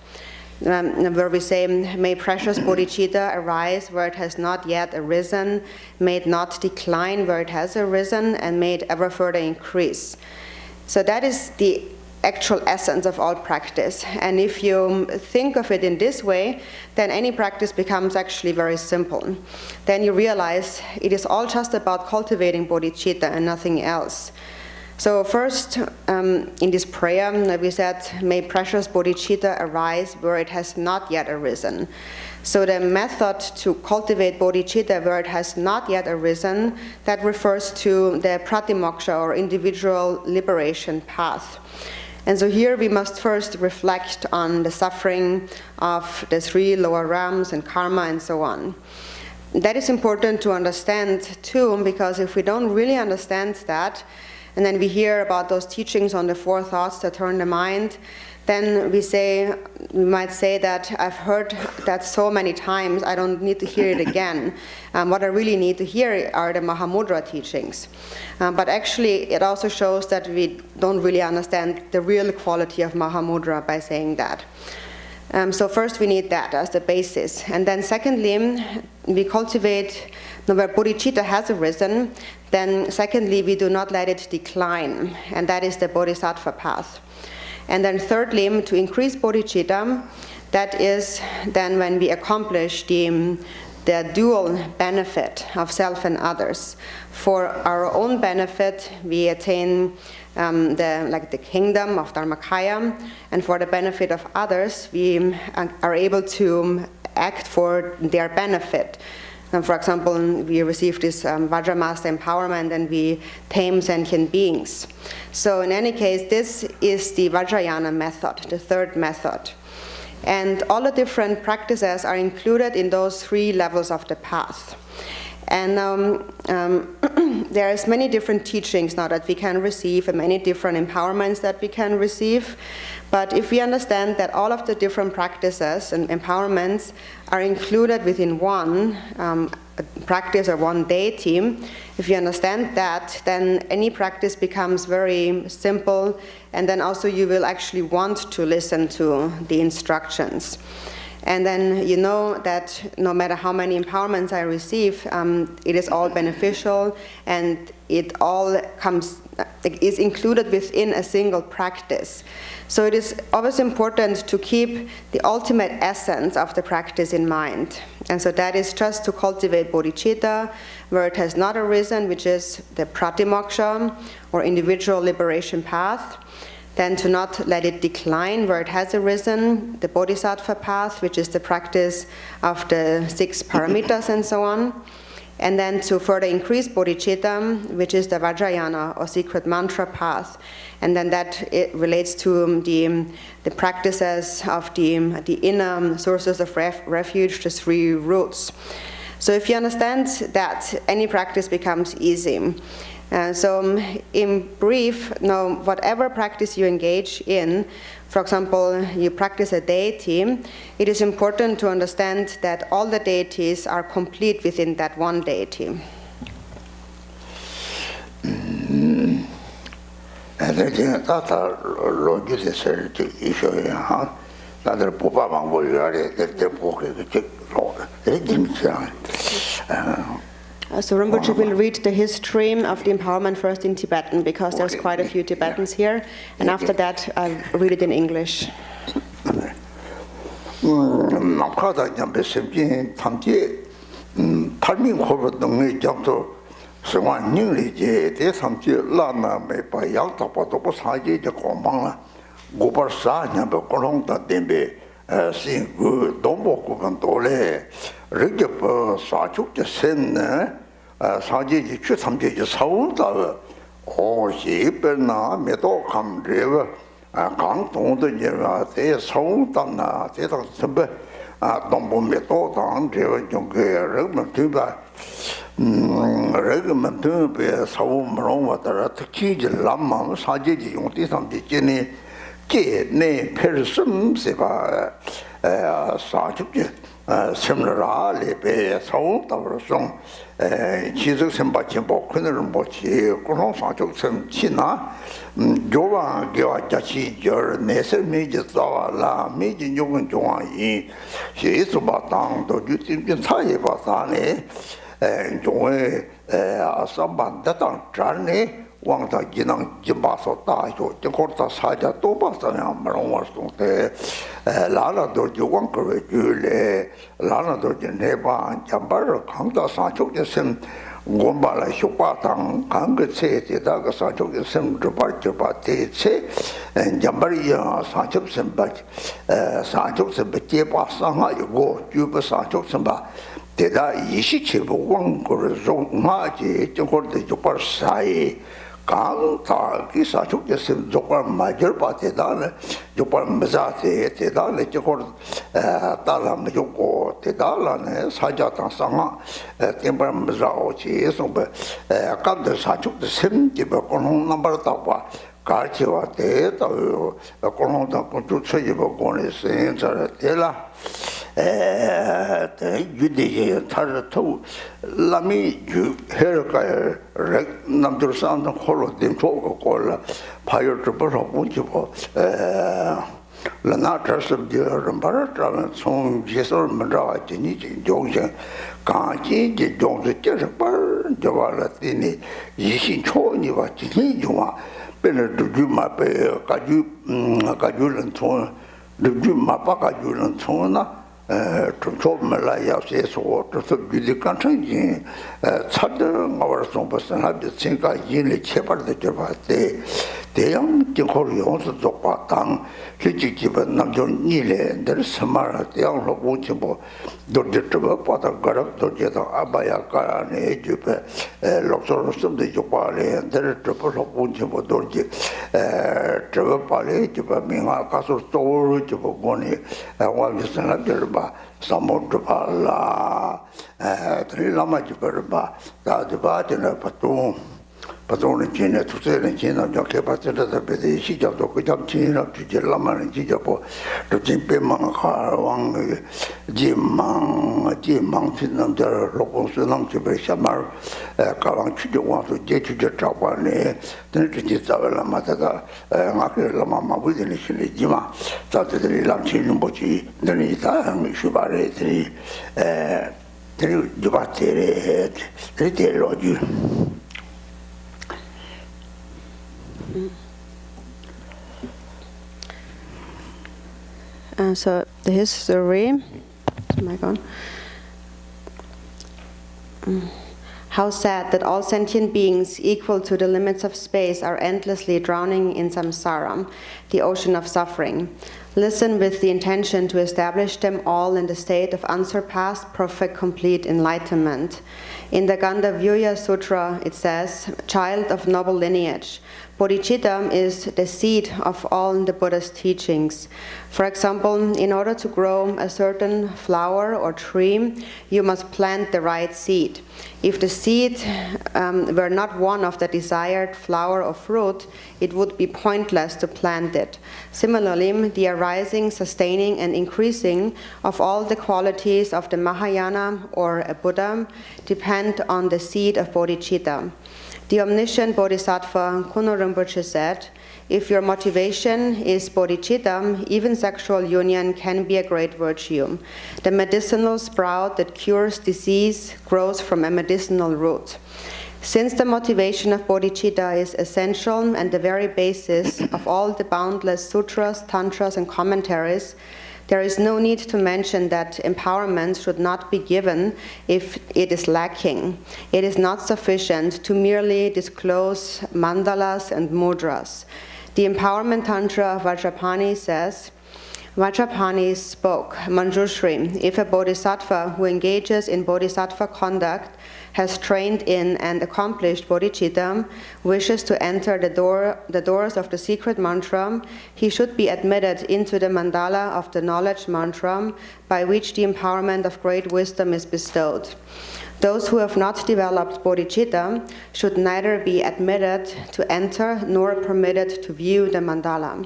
Where we say, may precious bodhicitta arise where it has not yet arisen, may it not decline where it has arisen, and may it ever further increase. So that is the actual essence of all practice. And if you think of it in this way, then any practice becomes actually very simple. Then you realize it is all just about cultivating bodhicitta and nothing else. So first, in this prayer, we said, may precious bodhicitta arise where it has not yet arisen. So the method to cultivate bodhicitta where it has not yet arisen, that refers to the pratimoksha, or individual liberation path. And so here we must first reflect on the suffering of the three lower realms and karma and so on. That is important to understand too, because if we don't really understand that, and then we hear about those teachings on the four thoughts that turn the mind, then we might say that I've heard that so many times, I don't need to hear it again. What I really need to hear are the Mahamudra teachings. But actually, it also shows that we don't really understand the real quality of Mahamudra by saying that. So first we need that as the basis. And then secondly, we cultivate, where bodhicitta has arisen, then secondly, we do not let it decline. And that is the bodhisattva path. And then thirdly, to increase bodhicitta, that is then when we accomplish the dual benefit of self and others. For our own benefit, we attain the kingdom of Dharmakaya, and for the benefit of others, we are able to act for their benefit. For example, we receive this Vajramaster empowerment, and we tame sentient beings. So in any case, this is the Vajrayana method, the third method. And all the different practices are included in those three levels of the path. And there is many different teachings now that we can receive, and many different empowerments that we can receive. But if we understand that all of the different practices and empowerments are included within one practice or one deity, if you understand that, then any practice becomes very simple, and then also you will actually want to listen to the instructions. And then you know that no matter how many empowerments I receive, it is all beneficial, and it all is included within a single practice. So it is always important to keep the ultimate essence of the practice in mind. And so that is just to cultivate bodhicitta where it has not arisen, which is the pratimoksha, or individual liberation path. Then to not let it decline where it has arisen, the bodhisattva path, which is the practice of the 6 paramitas and so on. And then to further increase bodhicitta, which is the Vajrayana, or secret mantra path. And then it relates to the practices of the inner sources of refuge, the 3 roots. So if you understand that, any practice becomes easy. So in brief, whatever practice you engage in, for example, you practice a deity, it is important to understand that all the deities are complete within that one deity. So Rinpoche will read the history of the empowerment first in Tibetan, because there's quite a few Tibetans here, and after that I'll read it in English. 남카다 냠베 심진 탐지 팔민 코로 동의 장도 성원 능리제 대삼지 라나메 바양 tapado po 사제 저 공방라 고버사 냠베 고롱다 덴베 싱구 동보고 간도레 르게버 사축제 센네 사제지 최삼제지 사운다 오시베나 메도 감레버 강동도 제가 대 사운다나 대당 선배 동보메도 당 제가 좀그 르면 되바 르면 되베 사운으로 왔다 특히 람마 사제지 용디 삼제지니 네 페르슴세바 사축제 semlerale saung tavrasong chizuk semba chimbo kunir mochi kurong sachuk sem china jowa gyewa jachi jor neser meji zawa la meji nyugun jongwa yin shi suba tang do ju timjin caye ba zane jongwe asamba datang charne 왕다 기능 집바서 다죠 저거다 사자 또 봤어요 말롱 왔을 라라도 조건 그래 줄래 라라도 내봐 잠바를 강다 사쪽에선 곰발아 쇼파당 강그체 대다가 사쪽에선 저발저바 대체 잠바리야 사쪽선 바 사쪽선 베제바 상하고 주부 사쪽선 바 대다 27보 왕거를 좀마지 저거도 저발 사이 강타 기사 죽겠음 조건 마저 바테다네 조건 마자테 테다네 저거 달람 조고 테달라네 사자당 상하 템버 마자오치 소베 간데 사죽데 셈지베 고농 넘버 타바 가치와 테다 고농다 고추체지베 고네 센서 테라 유대에 타르토 라미 주 헤르카에 남들산도 홀로 된 조고 콜라 파이어트 버서 본지고 라나트스 디어름 바라트라는 송 제설 만다와 지니지 종생 강지 종도 제서 버 저발라티니 이신 초니와 지니 중아 베르도 주마베 가주는 총 주마 바가주는 총나 좀좀말라야 세소 또 비디 간청이 차들 나와서 벗어나지 생각 일이 제발도 저봤대 대형 정거리 용서 족바당 실직집은 남존 일에 늘 스마라 대형로 보지고 도저저 바다 가락 도저다 아바야 가라네 주베 록소로 숨도 족바래 늘 저보로 보지고 도지 저 발에 저 민가 가서 또 저거 보니 와비스나 들바 사모드발라 트릴라마지버바 다드바드나 patrone cine tutte cine già che passata da vedere si già dopo già cine tutti la mano ci già po tutti per manca wang jimang fin da lo so non ci per chiamare calang ci già so je ci già trovare tutti stava la matata anche la mamma vuole ne ci jima state delle lancine un po' ci dell'ita mi subare tri dibattere tri oggi. So the history, how sad that all sentient beings equal to the limits of space are endlessly drowning in samsara, the ocean of suffering. Listen with the intention to establish them all in the state of unsurpassed, perfect, complete enlightenment. In the Gandhavyuya Sutra, it says, child of noble lineage, bodhicitta is the seed of all the Buddha's teachings. For example, in order to grow a certain flower or tree, you must plant the right seed. If the seed were not one of the desired flower or fruit, it would be pointless to plant it. Similarly, the arising, sustaining, and increasing of all the qualities of the Mahayana or a Buddha depend on the seed of bodhicitta. The omniscient Bodhisattva Kuno Rinpoche said, "If your motivation is bodhicitta, even sexual union can be a great virtue. The medicinal sprout that cures disease grows from a medicinal root." Since the motivation of bodhicitta is essential and the very basis of all the boundless sutras, tantras, and commentaries, there is no need to mention that empowerment should not be given if it is lacking. It is not sufficient to merely disclose mandalas and mudras. The Empowerment Tantra of Vajrapani says, Vajrapani spoke, Manjushri, if a bodhisattva who engages in bodhisattva conduct has trained in and accomplished bodhicitta, wishes to enter the doors of the secret mantra, he should be admitted into the mandala of the knowledge mantra by which the empowerment of great wisdom is bestowed. Those who have not developed bodhicitta should neither be admitted to enter nor permitted to view the mandala.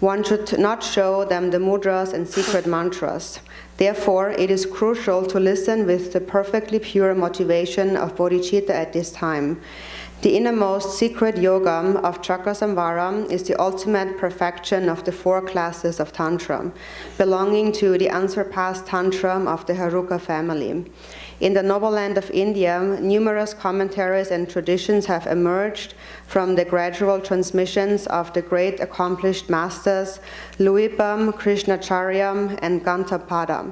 One should not show them the mudras and secret mantras. Therefore, it is crucial to listen with the perfectly pure motivation of bodhicitta at this time. The innermost secret yoga of Chakrasamvara is the ultimate perfection of the four classes of Tantra, belonging to the unsurpassed Tantra of the Haruka family. In the noble land of India, numerous commentaries and traditions have emerged from the gradual transmissions of the great accomplished masters Luipam, Krishnacharya, and Gantapada.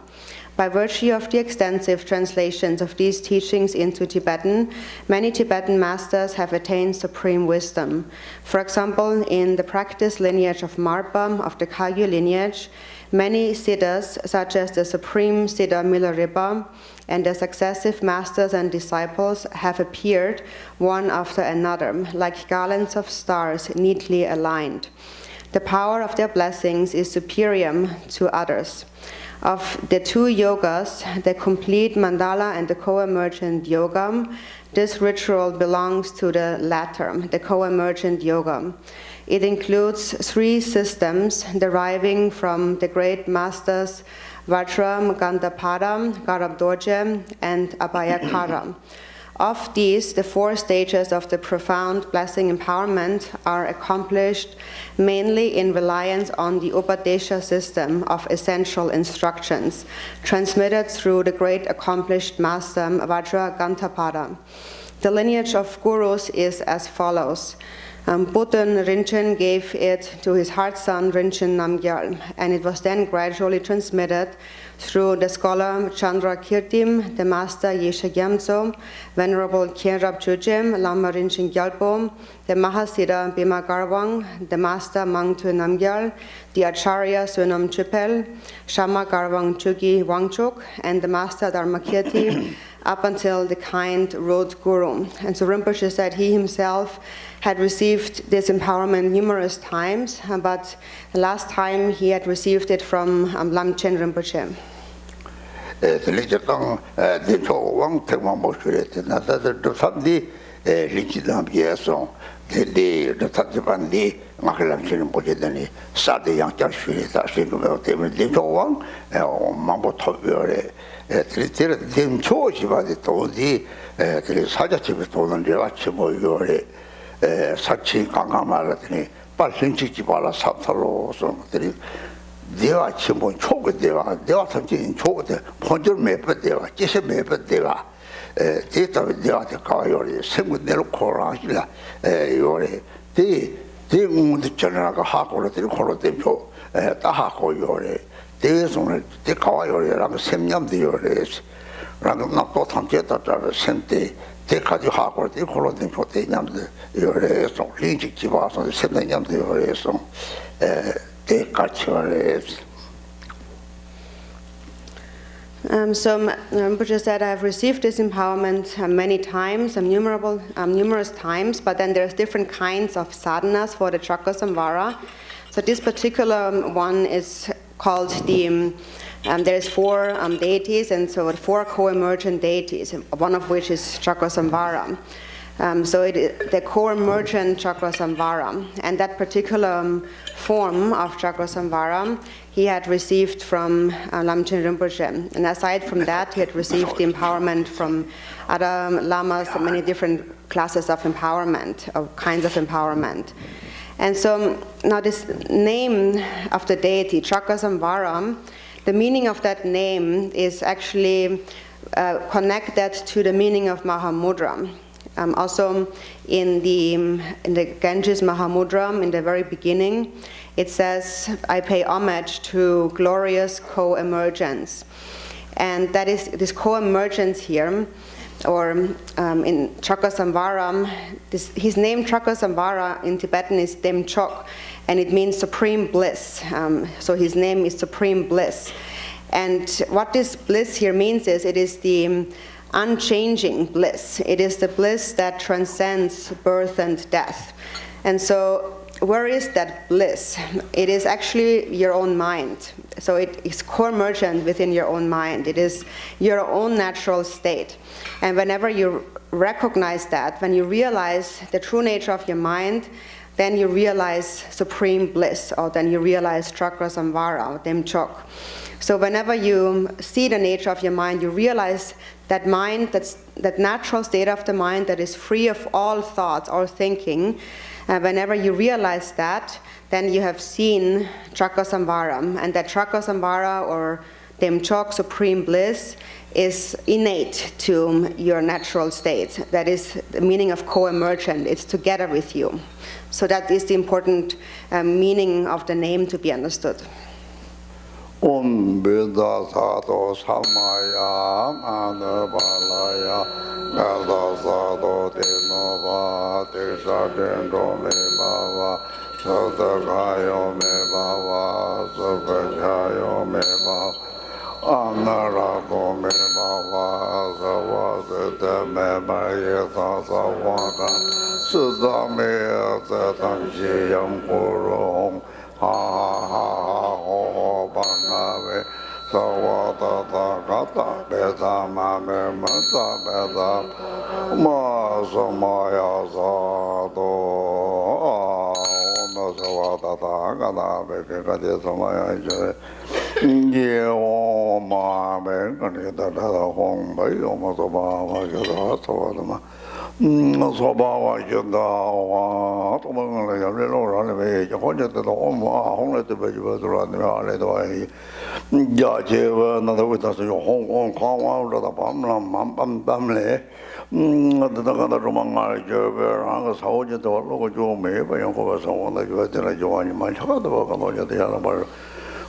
By virtue of the extensive translations of these teachings into Tibetan, many Tibetan masters have attained supreme wisdom. For example, in the practice lineage of Marpa, of the Kagyu lineage, many siddhas, such as the Supreme Siddha Milarepa, and their successive masters and disciples have appeared one after another, like garlands of stars neatly aligned. The power of their blessings is superior to others. Of the two yogas, the complete mandala and the co-emergent yoga, this ritual belongs to the latter, the co-emergent yoga. It includes three systems deriving from the great masters Vajra, Gandapada, Garabdorje, and Abhayakara. Of these, the four stages of the profound blessing empowerment are accomplished mainly in reliance on the Upadesha system of essential instructions, transmitted through the great accomplished master Vajra Gantapada. The lineage of gurus is as follows. Bhutan Rinchen gave it to his heart son Rinchen Namgyal, and it was then gradually transmitted through the scholar Chandra Kirtim, the master Yeshe Gyamtso, Venerable Khenrab Chögyam, Lama Rinchen Gyalpo, the Mahasiddha Bima Garwang, the master Mangtu Namgyal, the Acharya Sunam Chupel, Shama Garwang Chugi Wangchuk, and the master Dharmakirti, up until the kind road guru. And so Rinpoche said he himself had received this empowerment numerous times, but the last time he had received it from Lamchen Rinpoche. 사치 강강말하더니 빨신치지 말라 삽살로서 대화 치고 초고 대화 던진 초고 본절 몇번 대화 기세 몇번 대화 데이터 대화에 가요리 생군대로 코라실라 요래 대대문도 전화가 하고를 코로 대표 다 하고 요래 대송을 대 가요리라고 sem념도 요래 라고 나또 탐제다 생때 대까지 하고 때 콜로딘 포테 냠들 요래서 린직 집어서 세는 냠들 요래서 대까지 요래서. So Rinpoche said, I have received this empowerment many times, numerous times, but then there's different kinds of sadhanas for the Chakrasamvara. So this particular one is called the there's four deities, and so four co-emergent deities, one of which is Chakrasamvara. The co-emergent Chakrasamvara, and that particular form of Chakrasamvara he had received from Lamchen Rinpoche. And aside from that, he had received the empowerment from other lamas, many different classes of empowerment, or kinds of empowerment. And so now this name of the deity, Chakrasamvara, the meaning of that name is actually connected to the meaning of Mahamudra. Also in the Ganges Mahamudra, in the very beginning, it says, I pay homage to glorious co-emergence. And that is this co-emergence here, or in Chakrasamvara, his name Chakrasamvara in Tibetan is Demchok, and it means supreme bliss. So his name is supreme bliss. And what this bliss here means is it is the unchanging bliss. It is the bliss that transcends birth and death. And so where is that bliss? It is actually your own mind. So it is co-emergent within your own mind. It is your own natural state. And whenever you recognize that, when you realize the true nature of your mind, then you realize supreme bliss, or then you realize Chakrasamvara, or Demchok. So whenever you see the nature of your mind, you realize that mind, that natural state of the mind that is free of all thoughts or thinking. Whenever you realize that, then you have seen Chakrasamvara, and that Chakrasamvara or Demchok, supreme bliss, is innate to your natural state. That is the meaning of co-emergent. It's together with you. So that is the important meaning of the name to be understood. Om Buddha Sato Samaya Manabalaya Gada Sato Tinova Tisha Tendo Me Bava Satakayo Me Bava Sakachayo Me Bava Anarato Me Bava Savasita Me Mayeta Savaka Sudame Satam Shiyam Kurong Ha ha ha ho banave sawata gata beta mame mata beta ma samaya sato ma sawata gata beta gata samaya je ye o ma me kani da da hong bai o ma so ba ma je da so da ma so ba wa je da wa to ma le ya le lo ra le be je ho je da o ma hong le de be je do ra ne ma le do ai ya je wa na da wi da so hong hong ka wa da bam la bam bam le da ga da ro ma nga je be ra ga sa ho je do lo ko jo me ba yo ko ba so na je de la jo wa ni ma cha da ba ka no je de ya la ba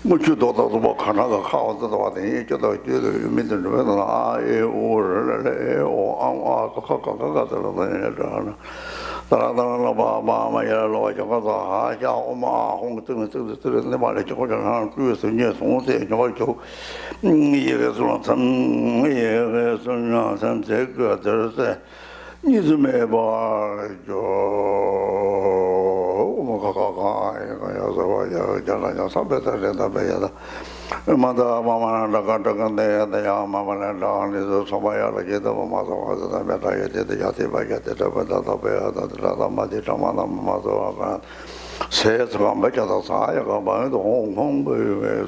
mucho todo lo canada cao的话等于就到觉得民众这边的啊也我人嘞我啊的了那这样当然了吧也老讲个啥叫我们红这那把来就好像就是你从这就一个说一个说像这个就是你是没吧就我们要是我要将来要上辈子来的辈子妈的妈妈那个这个的呀妈妈那让你说什么呀了觉得我妈说我在那边大爷的家庭吧也的这边的辈子的他妈的什么那妈说个谁说没叫到啥呀个朋友都红被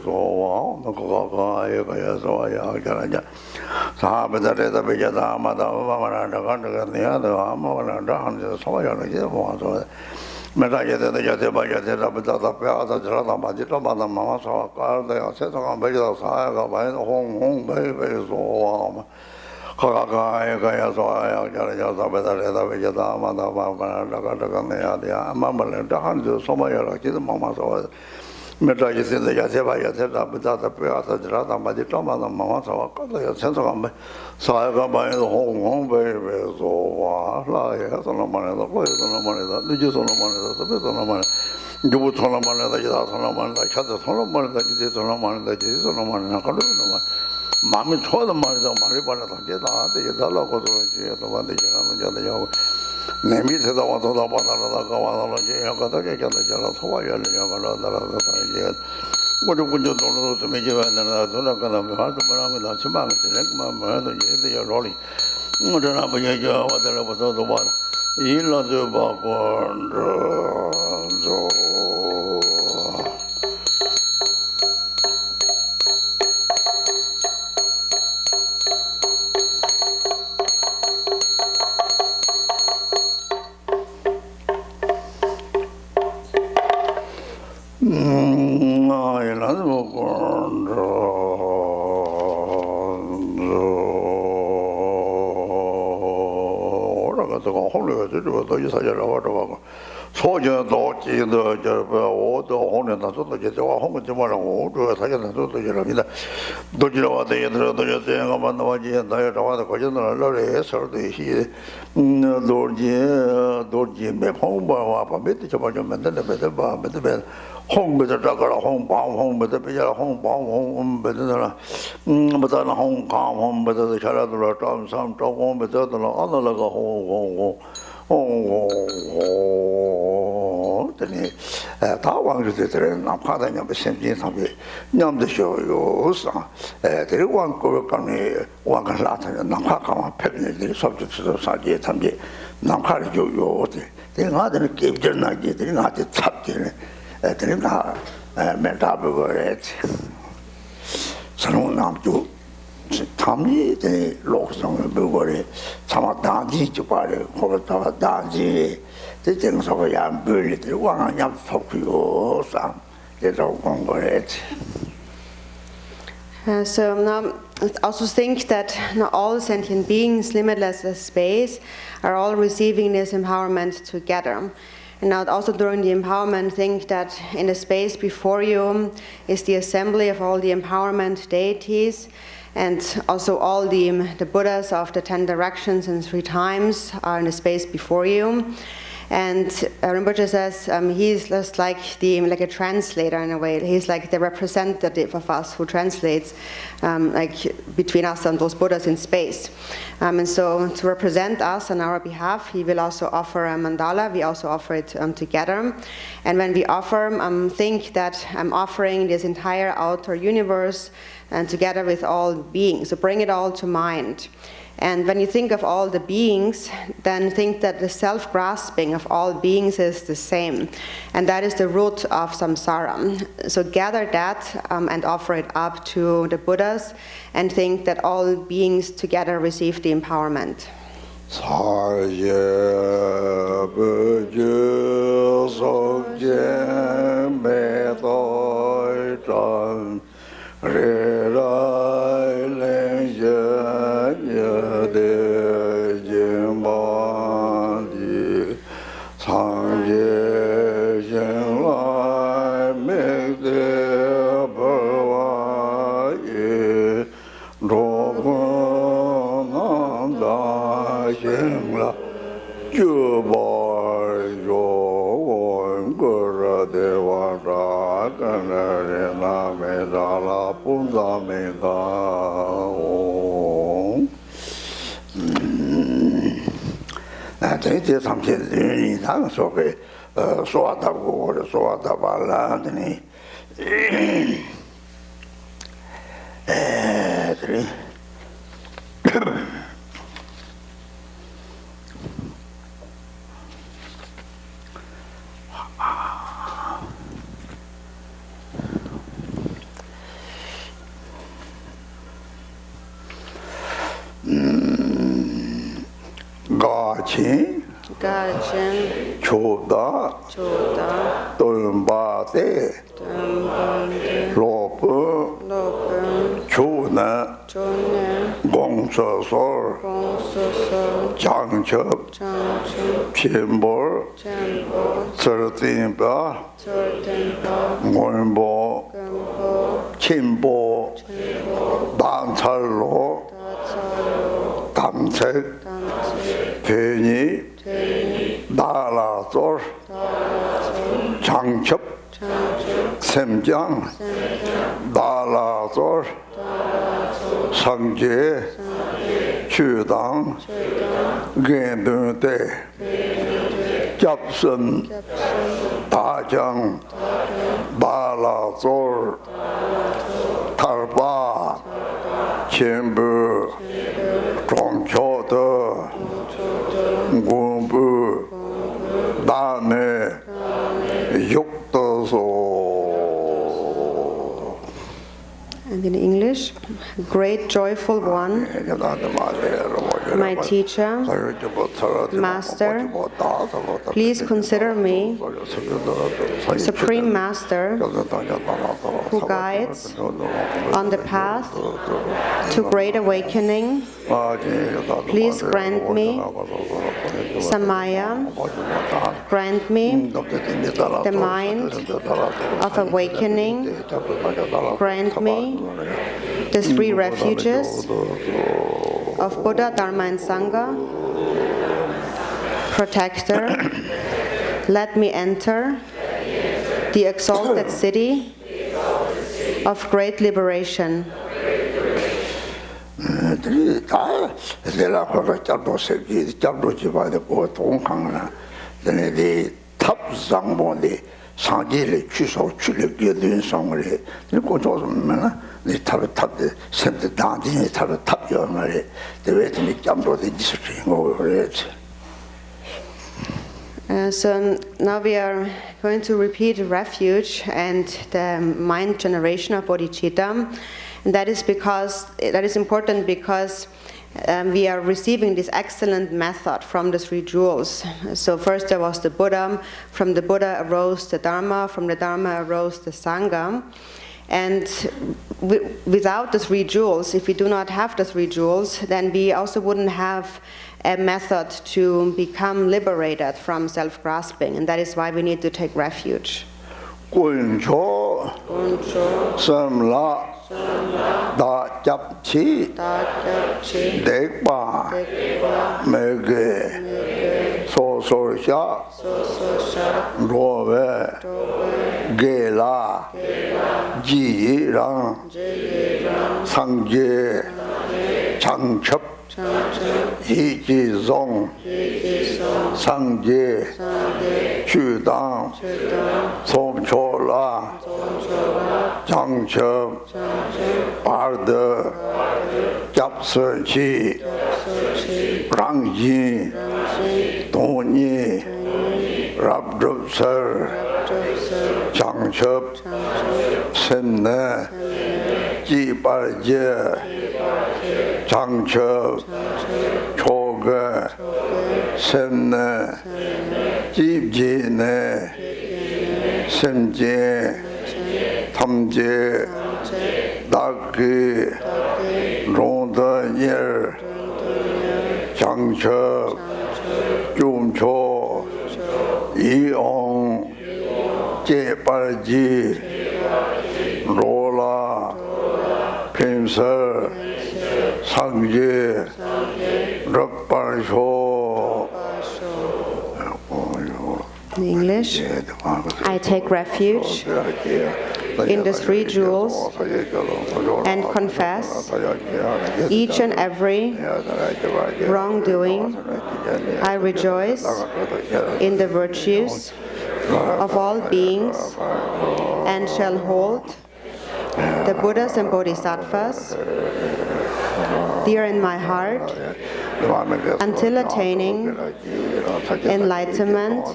说我那个也说呀叫人家啥辈子的辈子的妈的妈妈那个的妈妈那让你什么呀了觉得我说没啥也的也吧也的不知道不要的知道他妈的他妈的妈妈说搞的呀谁说没叫到啥呀个朋友红被说我嘛也说呀叫人家啥辈子的辈子的妈的妈妈那个那样的呀妈妈那这样就什么呀了记得妈妈说没啥意思的也吧也的不知道不要的知道他妈的他妈的妈妈说搞的呀谁说没啥个朋友红被说哇那也说那么的我也说那么的你就说那么的特别说那么的就不说那么的就他说那么的看着说那么的就说那么的就说那么的搞的那么妈咪错的嘛就妈里把那东西拿的也到了过头去都把那些那么叫的要那米吃到我做到把那个完了就要个大家叫了错话原来要个那个我就不就走路准备去那走了跟他们反正不让他吃饭去那嘛嘛都也得要着力我这那不也就我这了不走走吧 일라도 바꿔 hong beda takara hong bang hong beda beja hong bang hong beda na beda na hong kam hong beda chara dura tam sam to hong beda na ana laga hong tani ta wang ju de tere na kha da nyam sem jin sa be nyam de sho yo sa tere wang ko ka ni wang ka la ta na kha ka ma phe ni de sob ju sa je tham je na kha ju yo de te nga de ke je na je de nga de chap je Trina metaboret. Sono nato tammi dei loksong bugore sama danji jupare ko ta danji de jeng so ya buli de wang ya tokyo sa de do kongoret. So now I also think that now all sentient beings, limitless as space, are all receiving this empowerment together. And now also during the empowerment, think that in the space before you is the assembly of all the empowerment deities, and also all the Buddhas of the 10 directions and 3 times are in the space before you. And Rinpoche says he's just like a translator in a way. He's like the representative of us who translates like between us and those Buddhas in space. And so to represent us on our behalf, he will also offer a mandala. We also offer it together. And when we offer, think that I'm offering this entire outer universe and together with all beings. So bring it all to mind. And when you think of all the beings, then think that the self-grasping of all beings is the same. And that is the root of samsara. So gather that and offer it up to the Buddhas and think that all beings together receive the empowerment. Tenete samse ni so che so ata balla ni Garchen, Choda, Dolmbate, Lope, Chona, Gongsosor, Changchup, Chimbor, Sertimba, Ngombo, Chimbo, Danchalo, Damchek, Peni, Dalazor, Changchup, Semjang, Dalazor, Sangje, Chudang, Gendunte, Japsun, Dajang, Dalazor, Tarba, Chimbu, Zhongchote, 공부 다음에 욕도소 And in English, great joyful one, my teacher, master, please consider me supreme master who guides on the path to great awakening. Please grant me Samaya, grant me the mind of awakening, grant me the three refuges of Buddha, Dharma, and Sangha. Protector, let me enter the exalted city of great liberation. 상지를 주소 출력 여든 성을 고조면 이 탑에 탑에 센터 단디니 탑에 탑여 말에 대외에 잠도돼 있을 거 그래지. So now we are going to repeat refuge and the mind generation of bodhicitta, and that is important because we are receiving this excellent method from the three jewels. So first there was the Buddha, from the Buddha arose the Dharma, from the Dharma arose the Sangha. And without the three jewels, if we do not have the three jewels, then we also wouldn't have a method to become liberated from self-grasping. And that is why we need to take refuge. 군초 삼라 다잡치 대바 매게 소소샤 로베 게라 지랑 상제 장첩 이지종 상제 주당 솜초라 장첩 바르드 잡선치 랑지 돈이 랍접설 장첩 셋네 지발제 장첩 초계 셋네 집지네 선제 탐제 낙기 론더열 장첩 중초 이옹 제발지 로라 펜서 상제 럭발쇼. In English, I take refuge in the three jewels and confess each and every wrongdoing. I rejoice in the virtues of all beings and shall hold the Buddhas and Bodhisattvas dear in my heart until attaining enlightenment.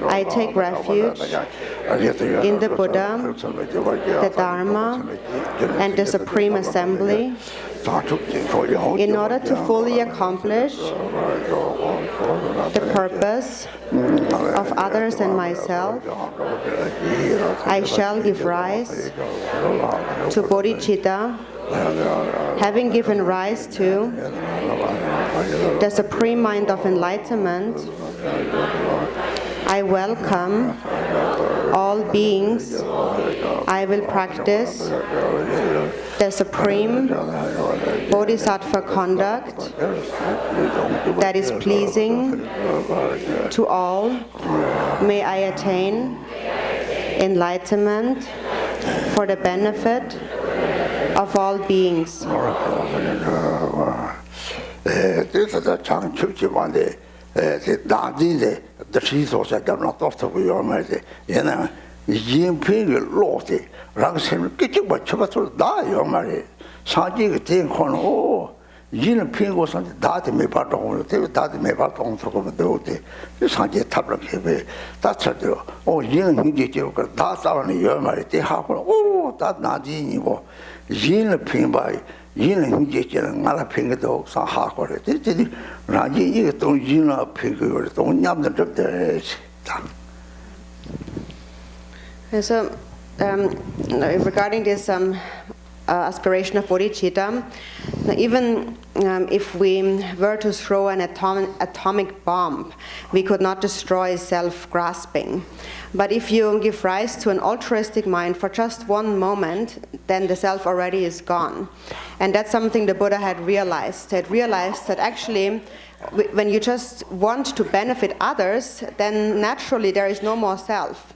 I take refuge in the Buddha, the Dharma, and the Supreme Assembly in order to fully accomplish the purpose of others and myself. I shall give rise to bodhicitta, having given rise to the Supreme Mind of Enlightenment. I welcome all beings. I will practice the Supreme Bodhisattva conduct that is pleasing to all. May I attain enlightenment for the benefit of all beings. 이는 핑고 산지 다들 매발동 되고 다들 매발동 저거면 되고대 산지 탑락해 왜 다쳐도 이는 이제 저거 다 싸우는 열 말이 때 하고 다 나지니고 이는 핑바이 이는 이제 저는 나라 핑도 상하고 되지 나지 이게 또 이는 핑고 또 냠들 접대 So, regarding this aspiration of bodhicitta, even if we were to throw an atomic bomb, we could not destroy self-grasping. But if you give rise to an altruistic mind for just one moment, then the self already is gone. And that's something the Buddha had realized. He had realized that actually, when you just want to benefit others, then naturally there is no more self.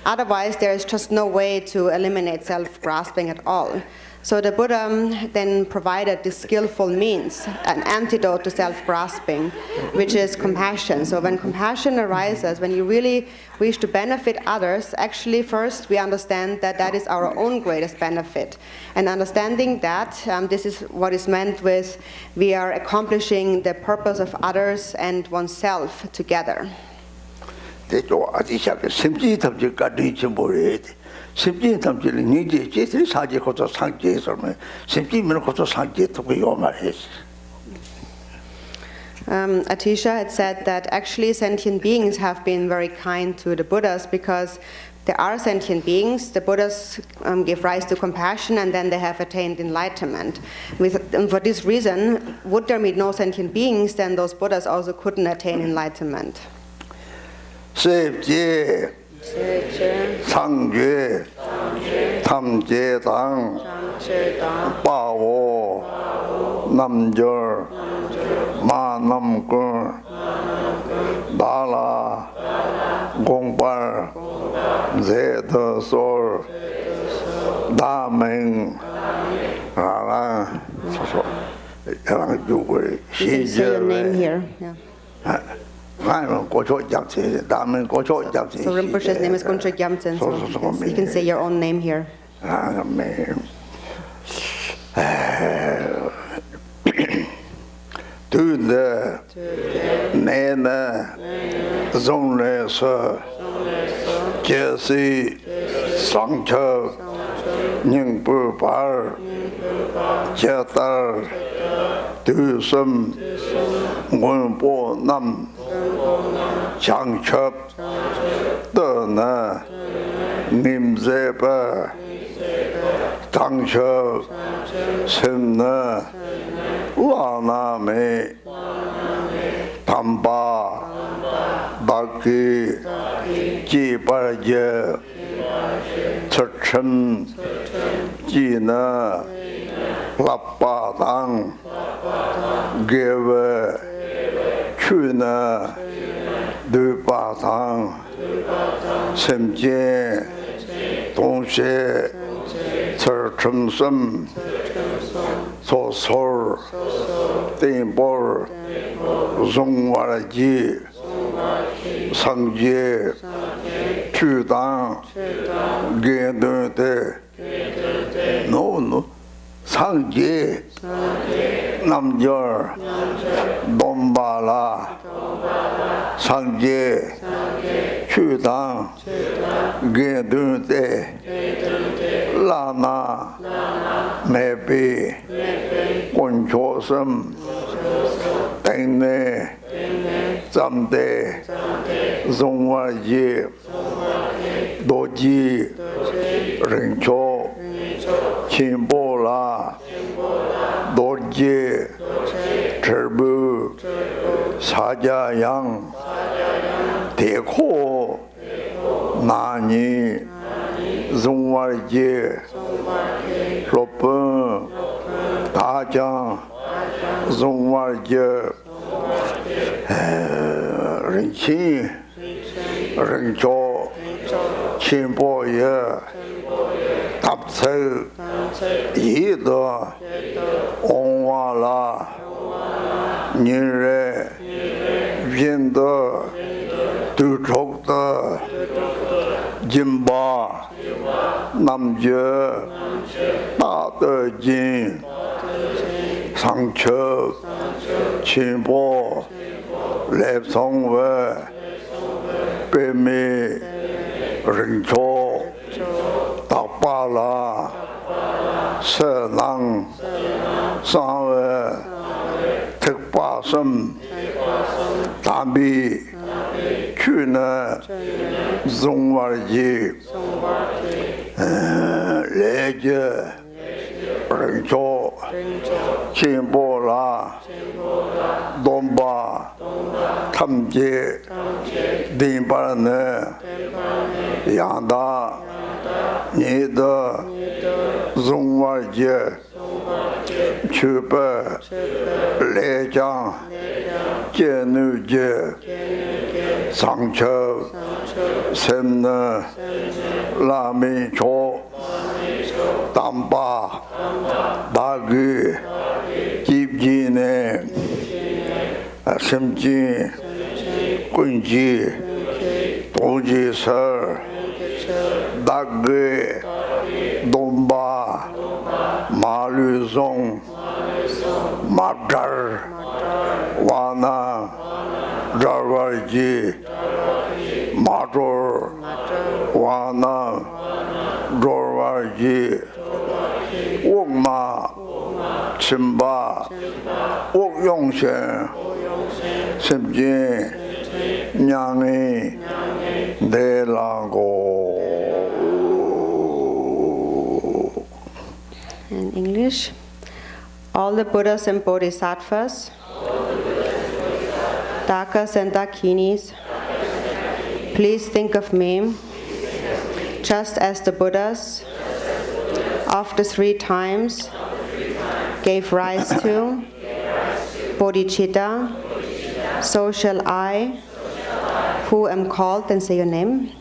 Otherwise, there is just no way to eliminate self-grasping at all. So the Buddha then provided this skillful means, an antidote to self-grasping, which is compassion. So when compassion arises, when you really wish to benefit others, actually first we understand that that is our own greatest benefit. And understanding that, this is what is meant with we are accomplishing the purpose of others and oneself together. 대조 아디샤게 심지 탑지까지 전부래 심지 탑지를 니제 제들이 사제 고조 상제에서면 심지면 고조 상제 두고 요 말했어. Atisha had said that actually sentient beings have been very kind to the Buddhas because there are sentient beings. The Buddhas gave rise to compassion and then they have attained enlightenment. And for this reason, would there be no sentient beings, then those Buddhas also couldn't attain enlightenment. 세제 상죄 탐제당 바오 남절 마남걸 나라 공발 제더솔 다맹 라라 소소 야랑 주고 You can say your name here. Yeah. So Rinpoche's name is Kunche Gyamtsen, so you can say your own name here. Tude, Nene, Zonglese, Jesse, Sangche, Ningpu Bar, Jetar, Tusum, Wenpo Nam, Changchep, Dene, Nimzepe, Tangchep, Simne, Lana Me, Tamba, Baki, Jibarje, Churchen, Jina, Lappadang, Give, Chuna, Dubatang, Semje, Dongshe, Churchensum, Sosor, Timbor, Zongwaraji, Sangje, Chudang, Gendute, no, Sangje, Namjor, Dombala, Sangje, Chudang, Gendute, Lana, Mebi, Conchosum, Tene, Zamde, Zongwaji, Doji, Rincho, Chimbola, Doji, Terbu, Sajayang, Teko, Nani, Zongwaji, Lopun, Tajang, Zongwaji, Rinchi, Rincho, Chimboye, Tapse, Yida, Onwala, Nire, Vinda, Tuchokta, Jimba, Namje, Tata Jin, 상처, 진보, 랩성회, 빼미, rincho, 딱바라, 서낭, 상회, 특바섬, 담비, 큐네, 종war지, 레제, rincho, 진보라, 돈바, 탐지, 딘바네, 양다, 니더, 종war지, 추베, 레장, 제누제, 상처, 샘네, 라미초, 담바, 바기, 집지네, 심지, 꾼지, 도지설, 다기, 돈바, 마류송, 마달, 와나, 자왈지, 마돌, 와나, 자왈지, 옥마, 침바, 옥용신, 심지, 냥이, 내라고. In English, all the Buddhas and Bodhisattvas, Dakas and Dakinis, please think of me just as the Buddhas of the 3 times gave rise to bodhicitta, so shall I, who am called, and say your name,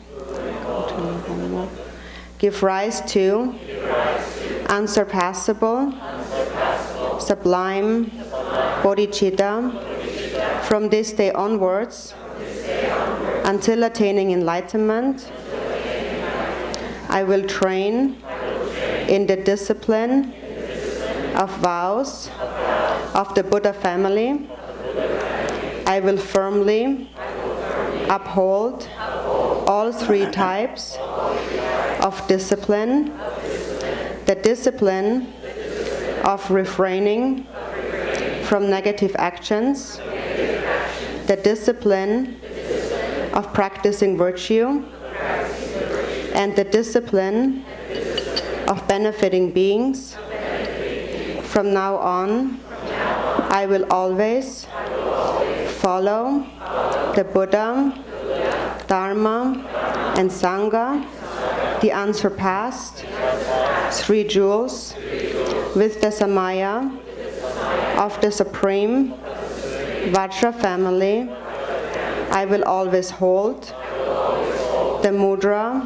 give rise to unsurpassable, sublime bodhicitta from this day onwards until attaining enlightenment. I will train in the discipline of vows of the Buddha family. I will firmly uphold all 3 types of discipline: the discipline of refraining from negative actions, the discipline of practicing virtue, and the discipline of benefiting beings. From now on, I will always follow the Buddha, Dharma, and Sangha, the unsurpassed 3 jewels, with the Samaya of the Supreme Vajra family. I will always hold the mudra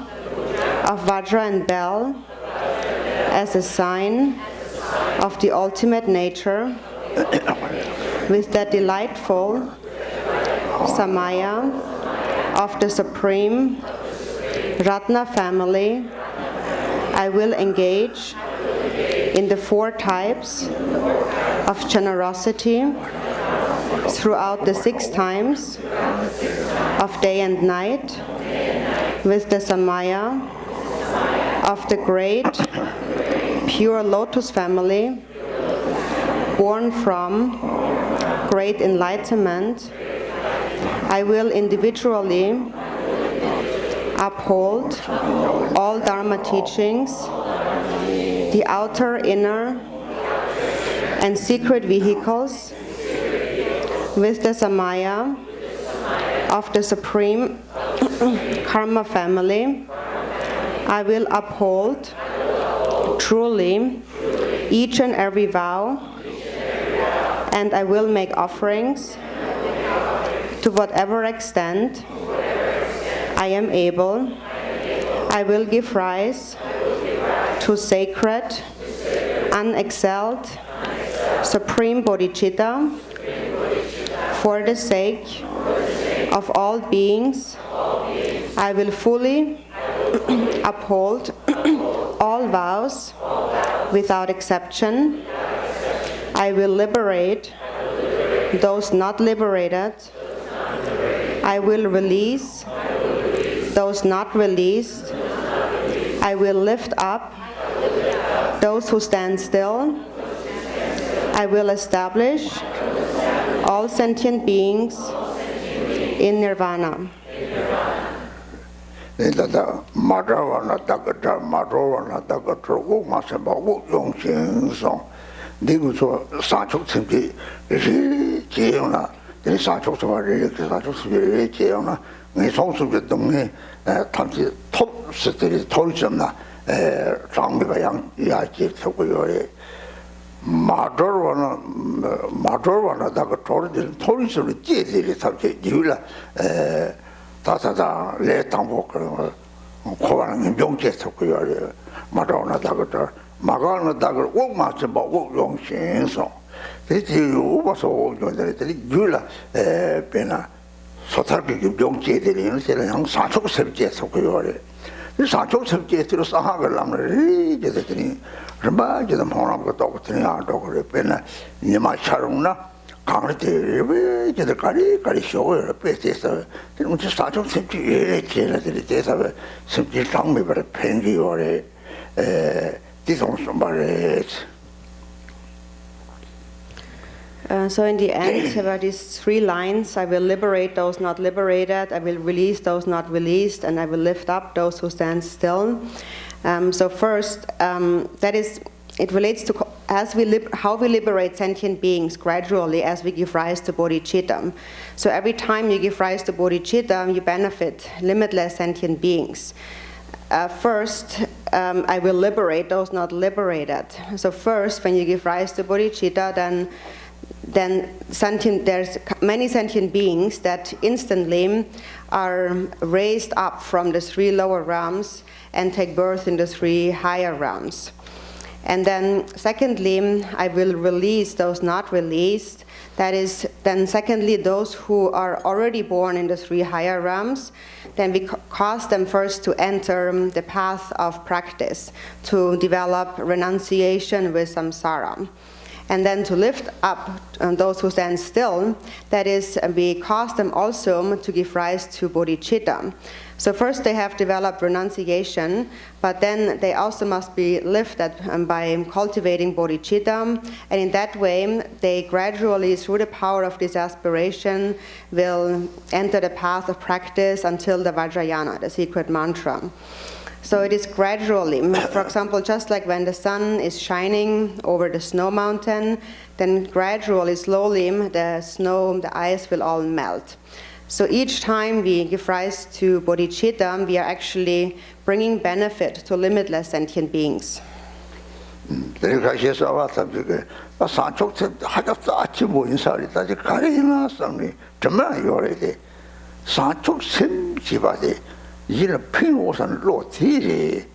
of Vajra and Bell as a sign of the ultimate nature, with the delightful Samaya of the Supreme Ratna family. I will engage in the 4 types of generosity throughout the 6 times of day and night, with the Samaya of the great pure lotus family, born from great enlightenment. I will individually uphold all Dharma teachings, the outer, inner, and secret vehicles, with the Samaya of the Supreme Karma family. I will uphold truly each and every vow, and I will make offerings to whatever extent I am able. I will give rise to sacred, unexcelled, supreme bodhicitta for the sake of all beings. I will fully uphold all vows without exception. I will liberate those not liberated. I will release those not released. I will lift up those who stand still. I will establish all sentient beings in nirvana. Nidada madhawana takata madhawana takata ukmasamba ukyongshing song. Diguso sanchuk simpi jeona. Deni sanchuk samari sanchuk simpi jeona. Ngi songsubi dongi tamsi top sitiri torishamna 장미가 야지 되고요. 마더와나다가 토리스를 찌들이 sabje jiula 다다다 레탕보 그런 고관은 명제했고요. 마더와나다가 마가나다가 옥마스 보고 용신소. 대지 오버서 오전들이 jiula 배나 소탈비 명제들이 세상 사촉 섭제했고요. 이 사촉 섭제들을 사학을 남을 이제들이 르바지도 모나고 또 그랬더니 아도 그래 배나 니마 차롱나 강르테 이제들 가리 쇼를 빼서 지금 사촉 섭제 제라들이 돼서 섭제 장미를 팽기요래 디송선발에 So in the end, there are these three lines. I will liberate those not liberated, I will release those not released, and I will lift up those who stand still. So first, that is, it relates to how we liberate sentient beings gradually as we give rise to bodhicitta. So every time you give rise to bodhicitta, you benefit limitless sentient beings. First, I will liberate those not liberated. So first, when you give rise to bodhicitta, then there's many sentient beings that instantly are raised up from the three lower realms and take birth in the three higher realms. And then secondly, I will release those not released. That is, then secondly, those who are already born in the three higher realms, then we cause them first to enter the path of practice, to develop renunciation with samsara. And then to lift up those who stand still, that is, we cause them also to give rise to bodhicitta. So first they have developed renunciation, but then they also must be lifted by cultivating bodhicitta, and in that way they gradually, through the power of this aspiration, will enter the path of practice until the Vajrayana, the secret mantra. So it is gradually, for example, just like when the sun is shining over the snow mountain, then gradually, slowly, the snow, the ice will all melt. So each time we give rise to bodhicitta, we are actually bringing benefit to limitless sentient beings. 이는 핑오선 로티리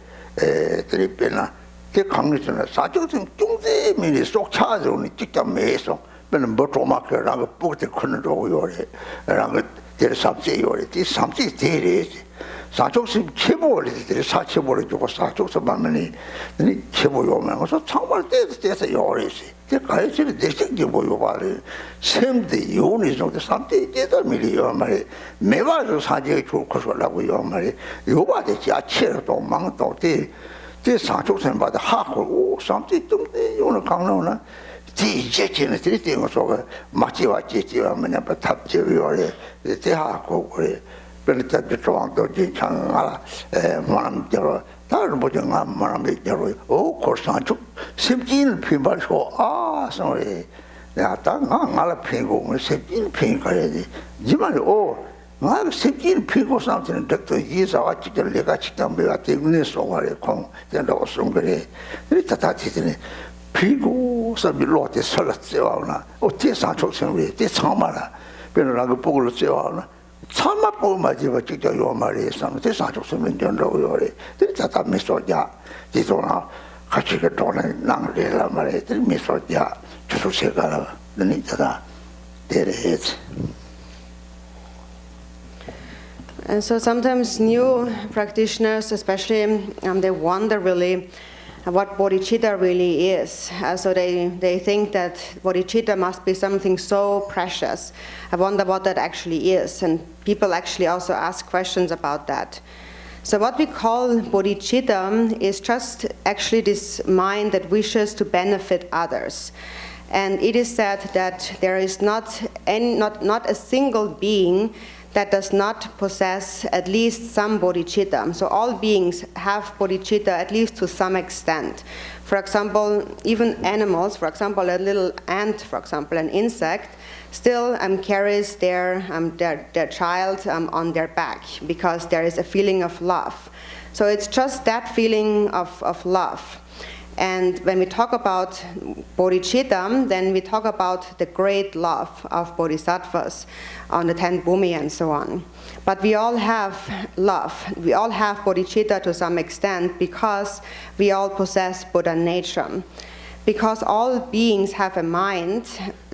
드리페나 그 강리전에 사적은 중대민이 속 차서는 직접 매서 맨은 뭐 조마크라고 뿌듯 크는 거요래 라고 될 삼지 요래 이 삼지 대리 사적심 체보를 사체보를 주고 사적서 만면이 이 체보 요면 그래서 정말 때에서 요래시 그 가이치를 대식이 보여 봐래 샘데 요니 정도 삼지 때도 밀이요 말이 매바로 사지에 좋고서라고 요 말이 요바데 지아체도 망도 때 사적선 받아 하고 삼지 좀데 요는 강로나 지제체는 들이대는 거서 맞지와 지지와 뭐냐 답지 요래 대하고 그래 그러니까 저왕도 진창아 마음대로 다른 보정아 마음대로 고산축 심진 피발쇼 소리 내가 딱 나라 피고 심진 피가야지 지만 나 심진 피고 삼는 덕도 이사와 직접 내가 직접 내가 때문에 소화를 공 된다고 쓴 거래 이렇게 다 되더니 피고 서빌로테 설었어요나 어떻게 산축 생활이 대참마라 변하고 보고를 째와나 참마 보마지가 직접 요 말이 있으면 대사적 쓰면 된다고 요래 대다 미소자 지도나 같이 그 돈에 낭래라 말이 들 미소자 주소세가 너니다가 데레스. And so sometimes new practitioners, especially, they wonder really what bodhicitta really is. So they think that bodhicitta must be something so precious. I wonder what that actually is, and people actually also ask questions about that. So what we call bodhicitta is just actually this mind that wishes to benefit others. And it is said that there is not a single being that does not possess at least some bodhicitta. So all beings have bodhicitta at least to some extent. For example, even animals, for example, a little ant, for example, an insect, still carries their child on their back because there is a feeling of love. So it's just that feeling of love. And when we talk about bodhicitta, then we talk about the great love of bodhisattvas on the 10 bhumi and so on. But we all have love. We all have bodhicitta to some extent because we all possess Buddha nature. Because all beings have a mind,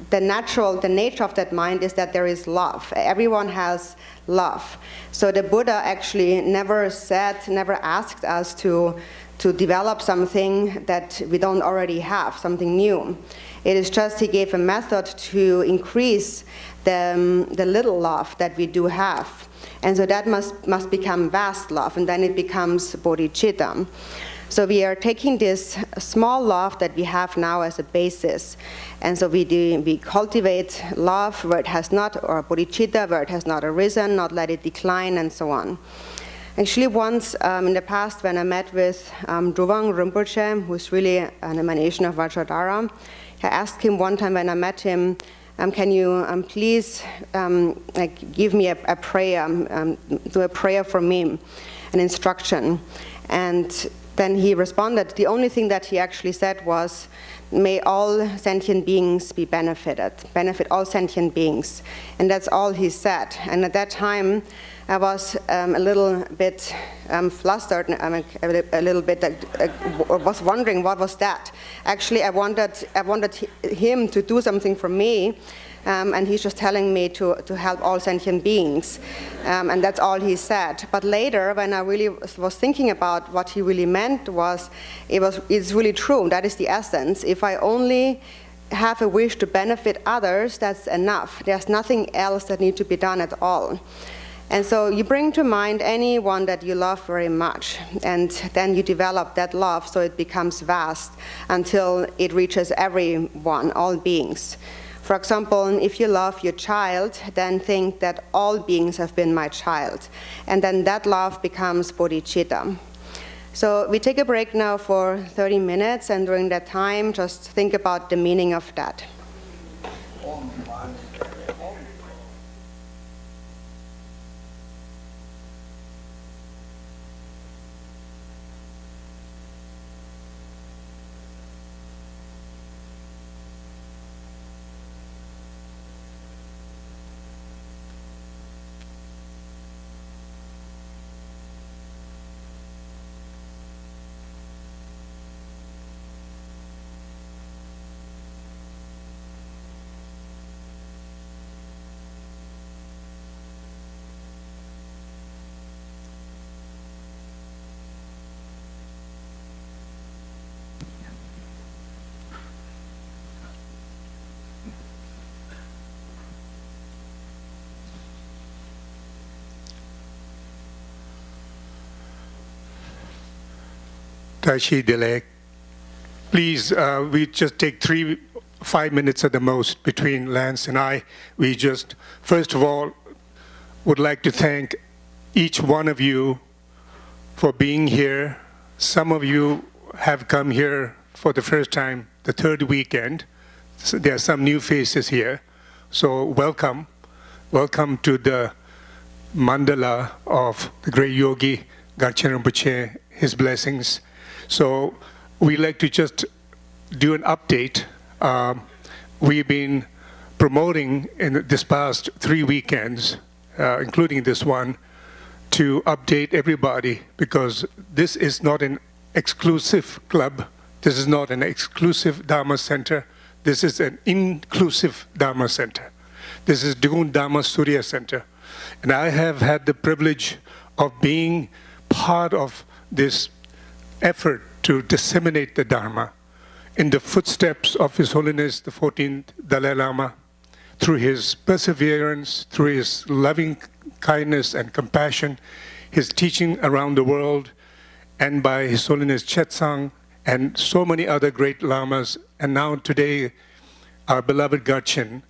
the nature of that mind is that there is love. Everyone has love. So the Buddha actually never asked us to develop something that we don't already have, something new. It is just he gave a method to increase the little love that we do have. And so that must become vast love, and then it becomes bodhicitta. So we are taking this small love that we have now as a basis. And so we cultivate love where it has not, or bodhicitta where it has not arisen, not let it decline, and so on. Actually, once in the past, when I met with Druvang Rinpoche, who's really an emanation of Vajradhara, I asked him one time when I met him, can you please give me a prayer, do a prayer for me, an instruction. And then he responded, the only thing that he actually said was, may all sentient beings be benefited, benefit all sentient beings. And that's all he said. And at that time, I was a little bit flustered, a little bit, was wondering what was that. Actually, I wanted him to do something for me, and he's just telling me to help all sentient beings, and that's all he said. But later, when I really was thinking about what he really meant, it's really true. That is the essence. If I only have a wish to benefit others, that's enough. There's nothing else that needs to be done at all. And so you bring to mind anyone that you love very much, and then you develop that love so it becomes vast until it reaches everyone, all beings. For example, if you love your child, then think that all beings have been my child. And then that love becomes bodhicitta. So we take a break now for 30 minutes, and during that time, just think about the meaning of that. Tashi Dilek, please, we just take 5 minutes at the most between Lance and I. We just, first of all, would like to thank each one of you for being here. Some of you have come here for the first time, the third weekend. So there are some new faces here. So welcome. Welcome to the mandala of the great yogi, Garchen Rinpoche, his blessings. So we like to just do an update. We've been promoting in this past 3 weekends, including this one, to update everybody, because this is not an exclusive club. This is not an exclusive Dharma center. This is an inclusive Dharma center. This is Dugun Dharma Surya Center. And I have had the privilege of being part of this effort to disseminate the Dharma in the footsteps of His Holiness the 14th Dalai Lama, through his perseverance, through his loving kindness and compassion, his teaching around the world, and by His Holiness Chetsang and so many other great lamas. And now today, our beloved Garchen,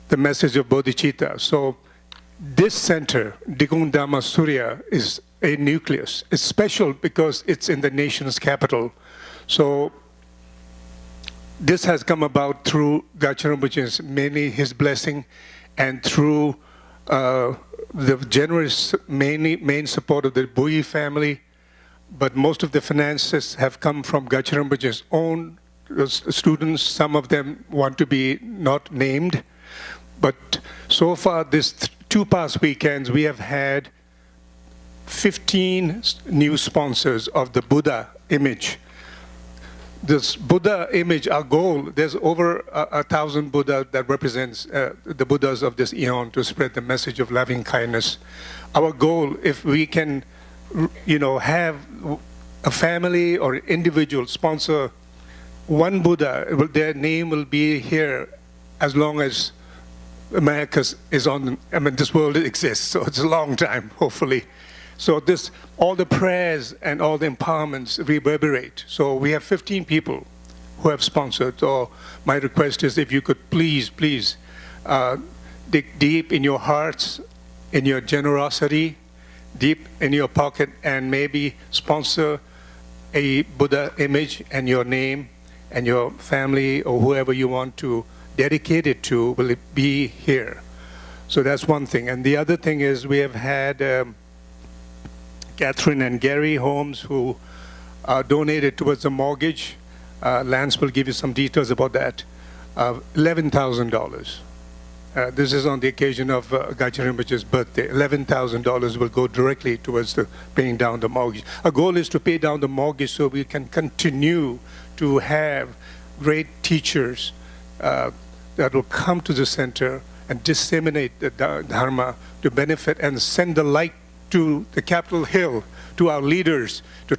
the message of bodhicitta. So this center, Digung Dhamma Surya, is a nucleus. It's special because it's in the nation's capital. So this has come about through Garchen Rinpoche's, mainly his blessing, and through the generous main support of the Bui family. But most of the finances have come from Garchen Rinpoche's own students. Some of them want to be not named. But so far, this 2 past weekends, we have had 15 new sponsors of the Buddha image. This Buddha image, our goal, there's over 1,000 Buddha that represents the Buddhas of this eon to spread the message of loving kindness. Our goal, if we can, have a family or individual sponsor one Buddha, their name will be here as long as America is on, this world exists, so it's a long time, hopefully. So all the prayers and all the empowerments reverberate. So we have 15 people who have sponsored. So my request is if you could please dig deep in your hearts, in your generosity, deep in your pocket, and maybe sponsor a Buddha image and your name and your family or whoever you want to dedicate it to will it be here. So that's one thing. And the other thing is we have had Catherine and Gary Holmes who donated towards the mortgage. Lance will give you some details about that. $11,000. This is on the occasion of Garchen Rinpoche's birthday. $11,000 will go directly towards the paying down the mortgage. Our goal is to pay down the mortgage so we can continue to have great teachers that will come to the center and disseminate the Dharma to benefit and send the light to the Capitol Hill, to our leaders, to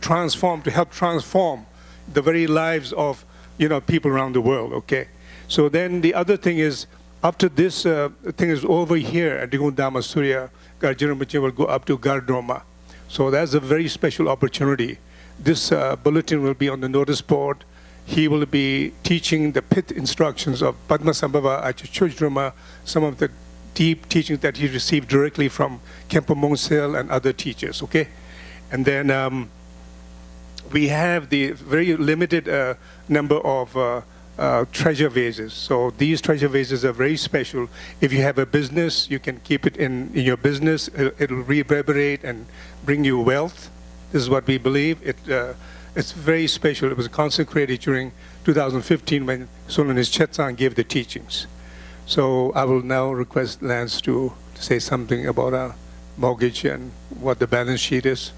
help transform the very lives of people around the world, okay? So then the other thing is, after this thing is over here at Digung Dhamma Surya, Garchen Rinpoche will go up to Gardoma. So that's a very special opportunity. This bulletin will be on the notice board. He will be teaching the pith instructions of Padmasambhava Achachujrama, some of the deep teachings that he received directly from Khenpo Mongsel and other teachers, okay? And then we have the very limited number of treasure vases. So these treasure vases are very special. If you have a business, you can keep it in your business. It'll reverberate and bring you wealth. This is what we believe. It's very special. It was consecrated during 2015 when Holiness Chetsang gave the teachings. So I will now request Lance to say something about our mortgage and what the balance sheet is.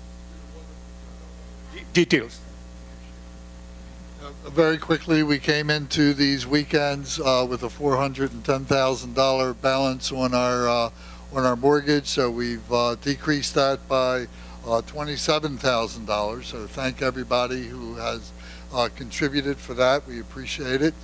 Details. Very quickly, we came into these weekends with a $410,000 balance on our mortgage, so we've decreased that by $27,000. So thank everybody who has contributed for that. We appreciate it.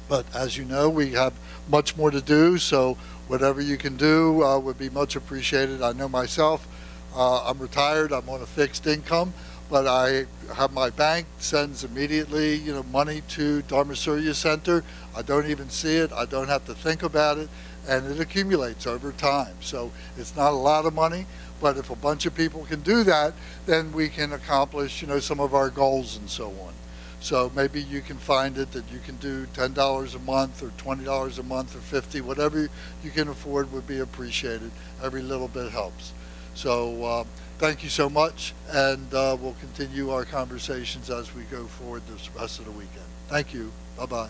But as you know, we have much more to do, so whatever you can do would be much appreciated. I know myself, I'm retired, I'm on a fixed income, but I have my bank sends immediately, money to Dharma Surya Center. I don't even see it, I don't have to think about it, and it accumulates over time. So it's not a lot of money, but if a bunch of people can do that, then we can accomplish, some of our goals and so on. So maybe you can find it that you can do $10 a month or $20 a month or $50, whatever you can afford would be appreciated. Every little bit helps. So thank you so much, and we'll continue our conversations as we go forward this rest of the weekend. Thank you. Bye-bye.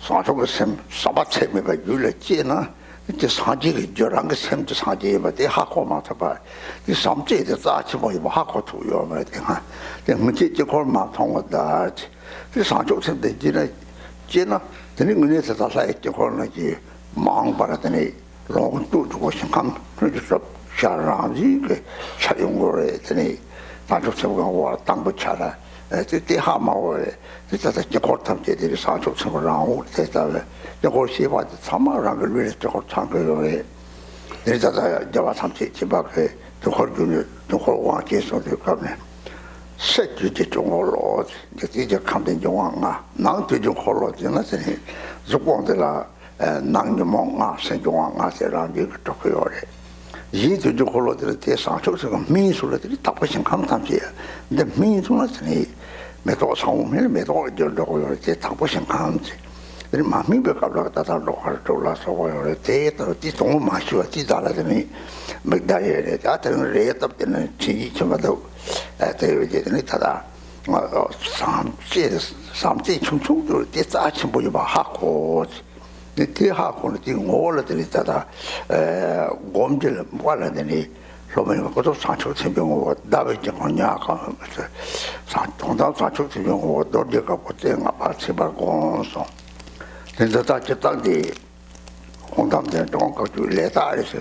상속의 셈 사바체미가 유래지나 이제 사지가 저랑의 셈도 사지가 대 하고 맞아봐 이 삼제에 자치 뭐 하고 두요 말이야 문제 걸만 통하다 이 상속 셈도 지나 되는 거에서 다 사이트 걸나지 망바라더니 롱도 주고 생각 그래서 샤라지 그 샤용거에 되니 상속 셈가 와 땅부 차라 그때 하마오에 그때 저 고탐제들이 상속 셈을 나오고 됐다래 저걸 시바도 참아라는 걸 저걸 참고에 내자다 저와 삼체 집앞에 저걸 주는 저걸 와께서도 가면 세주지 종으로 이제 감된 종왕아 나한테 좀 홀로지나 세니 저번들아 낭님몽아 생종왕아 세라는 게 그렇고요 이제 좀 홀로들 대상적으로 민수들이 답하신 감탄지야 근데 민수는 매도 상품을 매도 저러고요 이제 답하신 감지 그 마음이 별거다 달로할 돌아서 거요 대도 뒤동 마시와 뒤달아더니 맥다리에 같은 레탑되는 지지처마도 대외제는 다다 삼지 충충도 대자치 보여 봐 하고 대하고는 지금 올라들이 다다 곰질 뭐라더니 로맨 것도 상처 생병고 나베지 거냐가 동당 상처 생병고 도저가 보태가 파치바고서 근데 다 저딴디 공담된 동까지 레다리서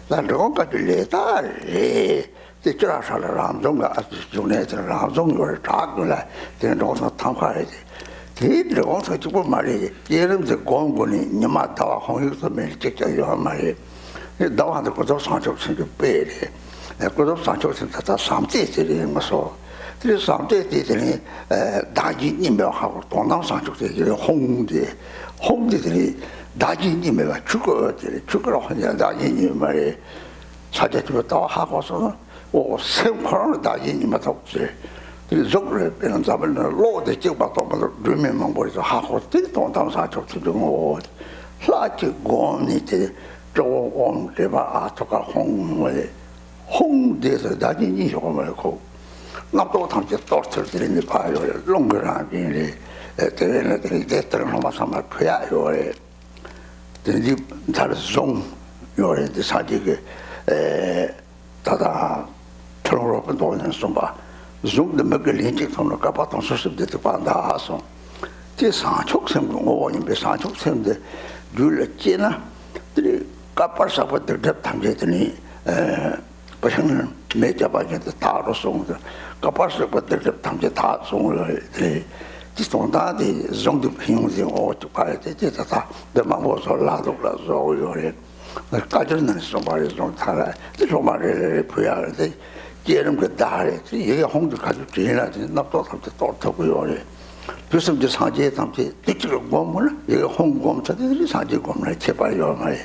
난 동까지 레다리 대처라살을 함정가 중에서 함정을 작을라 되는 동서 탐파해지 대들 어서 지금 말이지 예름서 공군이 니마다와 홍역서 매직적이야 말이 나한테 그저 상처 생겨 빼래 그저 상처 생겼다 삼대들이 뭐서 그래서 삼대들이 다지님하고 동당 상처들이 홍대들이 다지님가 죽으러 하냐 다지님 말이 사제주로 또 하고서는 오 생활을 다지님한테 없지 그래서 저를 빼는 잡을 로데 찍어봤던 걸 루면만 버리서 하고 동당 상처들이 뭐 라지 곰니들 조금 대바 아토가 홍대에서 다지니 조금을고 나도 당시 tortur들이 봐요. 롱그라기니 때에는 대들은 넘어서만 표야요. 근데 잘 좀 요래 사지게 다다 트로로 돈은 좀 봐. 좀도 먹을 인식 손을 까봤던 수습도 반다 하소. 제 상촉생도 오인배 상촉생데 줄지나 들이 까빠사부터 답탐제더니 버형은 매자바지도 다로 송도 까빠사부터 답탐제 다 송을 해 디스톤다디 정도 힘이 오고 가야 되다 대마고서 라도라서 요래 까지는 소바리 좀 타라 소바리를 부야는데 얘는 그 다래 이게 홍도 가지고 지나지 납도 또 타고 요래 그래서 이제 사지에 담지 뒤로 보면 이게 홍곰차들이 사지 검을 제발요 말이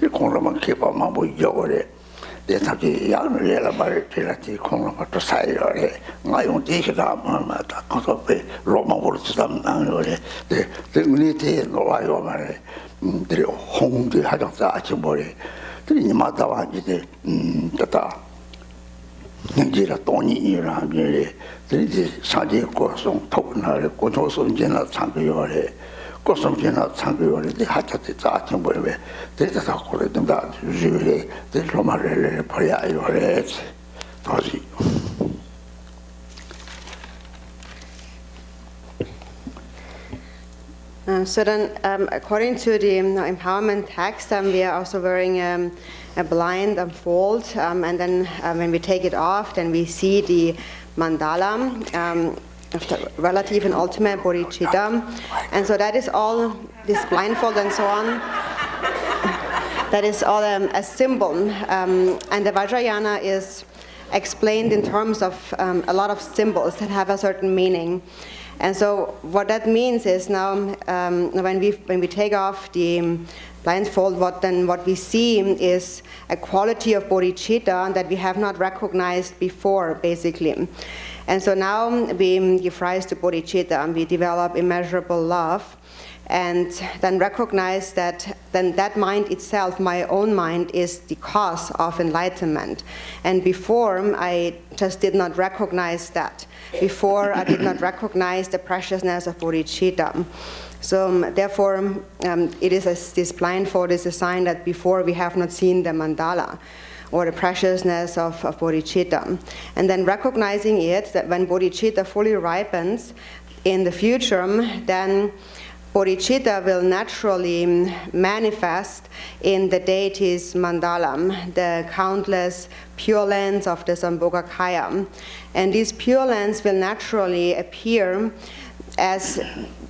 이 공로만 개발만 뭐 요래 내 사지 양을 내라 말이 지라지 공로만 또 사이요래 나용 대시가 뭐마다 가서 배 로마보로 쓰담난 요래 네 우리 대 놓아요 말이 들이 홍도 하정사 아침 머리 들이 마다와 이제 됐다 nenjira toni ira gere 들이 사지 고송 토나를 고조선 제나 상교열에 고송 제나 상교열에 하차때 자청 버에 데이터 고래 된다 주주에 데이터 말을 버려요래 다시 So then, according to the empowerment text, we are also wearing a blind fold, and then when we take it off, then we see the mandala of the relative and ultimate bodhicitta, and so that is all, this blindfold and so on, that is all a symbol, and the Vajrayana is explained in terms of a lot of symbols that have a certain meaning. And so what that means is now when we take off the blindfold, what we see is a quality of bodhicitta that we have not recognized before, basically. And so now we give rise to bodhicitta, and we develop immeasurable love, and then recognize that then that mind itself, my own mind, is the cause of enlightenment. And before, I just did not recognize that. Before, I did not recognize the preciousness of bodhicitta. So therefore, it is this blindfold is a sign that before we have not seen the mandala or the preciousness of bodhicitta. And then recognizing it, that when bodhicitta fully ripens in the future, then bodhicitta will naturally manifest in the deity's mandala, the countless pure lands of the Sambhogakaya. And these pure lands will naturally appear as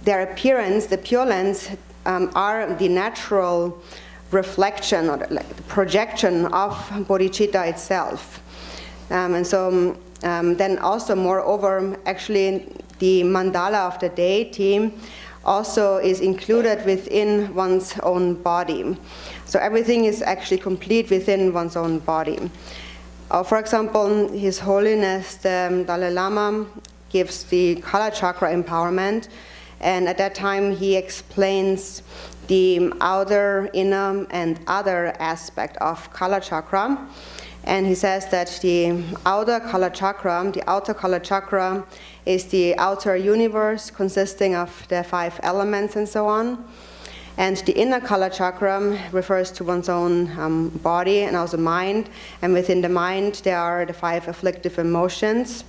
their appearance. The pure lands are the natural reflection or the projection of bodhicitta itself. And so then also moreover, actually the mandala of the deity also is included within one's own body. So everything is actually complete within one's own body. For example, His Holiness the Dalai Lama gives the Kala Chakra empowerment, and at that time he explains the outer, inner, and other aspect of Kala Chakra. And he says that the outer Kala Chakra is the outer universe consisting of the 5 elements and so on. And the inner Kala Chakra refers to one's own body and also mind. And within the mind there are the 5 afflictive emotions.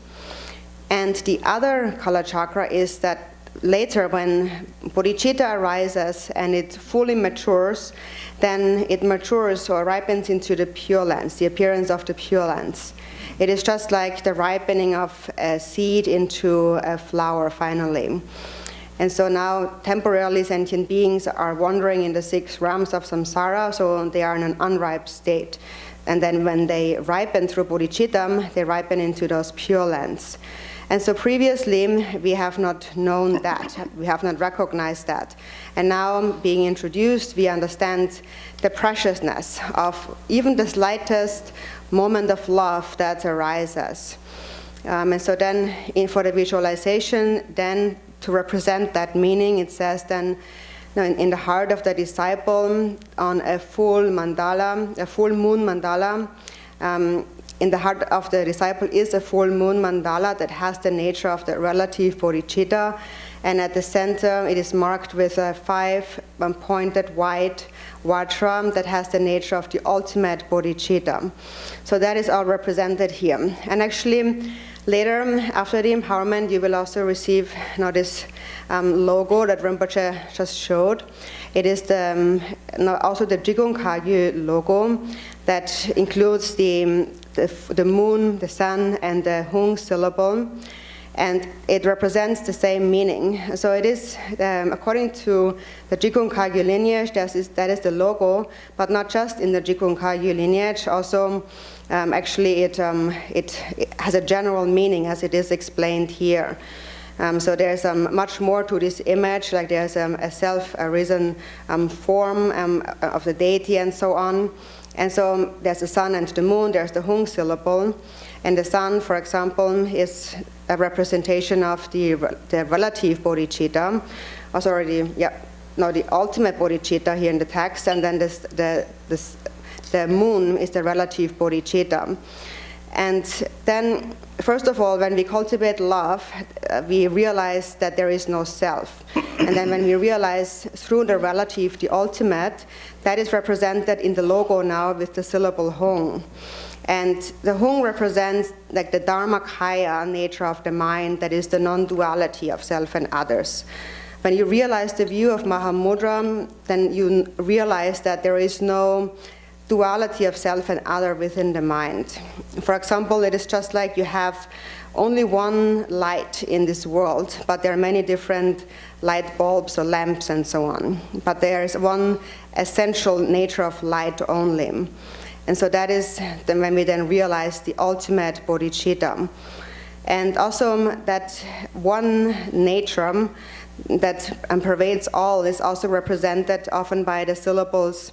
And the other Kala Chakra is that later when bodhicitta arises and it fully matures, then it matures or ripens into the Pure Lands, the appearance of the Pure Lands. It is just like the ripening of a seed into a flower finally. And so now temporarily sentient beings are wandering in the 6 realms of samsara, so they are in an unripe state. And then when they ripen through bodhicitta, they ripen into those Pure Lands. And so previously, we have not known that, we have not recognized that. And now, being introduced, we understand the preciousness of even the slightest moment of love that arises. And so then, for the visualization, then to represent that meaning, it says then, in the heart of the disciple, on a full mandala, a full moon mandala, in the heart of the disciple is a full moon mandala that has the nature of the relative bodhicitta, and at the center it is marked with a 5 pointed white vajra that has the nature of the ultimate bodhicitta. So that is all represented here. And actually later, after the empowerment, you will also receive this logo that Rinpoche just showed. It is also the Jigong Kagyu logo that includes the moon, the sun, and the Hung syllable, and it represents the same meaning. So it is, according to the Jigong Kagyu lineage, that is the logo, but not just in the Jigong Kagyu lineage, also actually it has a general meaning as it is explained here. So there's much more to this image, like there's a self-arisen form of the deity and so on. And so there's the sun and the moon, there's the Hung syllable. And the sun, for example, is a representation of the relative bodhicitta. The ultimate bodhicitta here in the text. And then the moon is the relative bodhicitta. And then, first of all, when we cultivate love, we realize that there is no self. And then when we realize through the relative, the ultimate, that is represented in the logo now with the syllable Hung. And the Hung represents like the Dharmakaya nature of the mind, that is the non-duality of self and others. When you realize the view of Mahamudra, then you realize that there is no duality of self and other within the mind. For example, it is just like you have only one light in this world, but there are many different light bulbs or lamps and so on. But there is one essential nature of light only. And so that is when we then realize the ultimate bodhicitta. And also that one nature that pervades all is also represented often by the syllables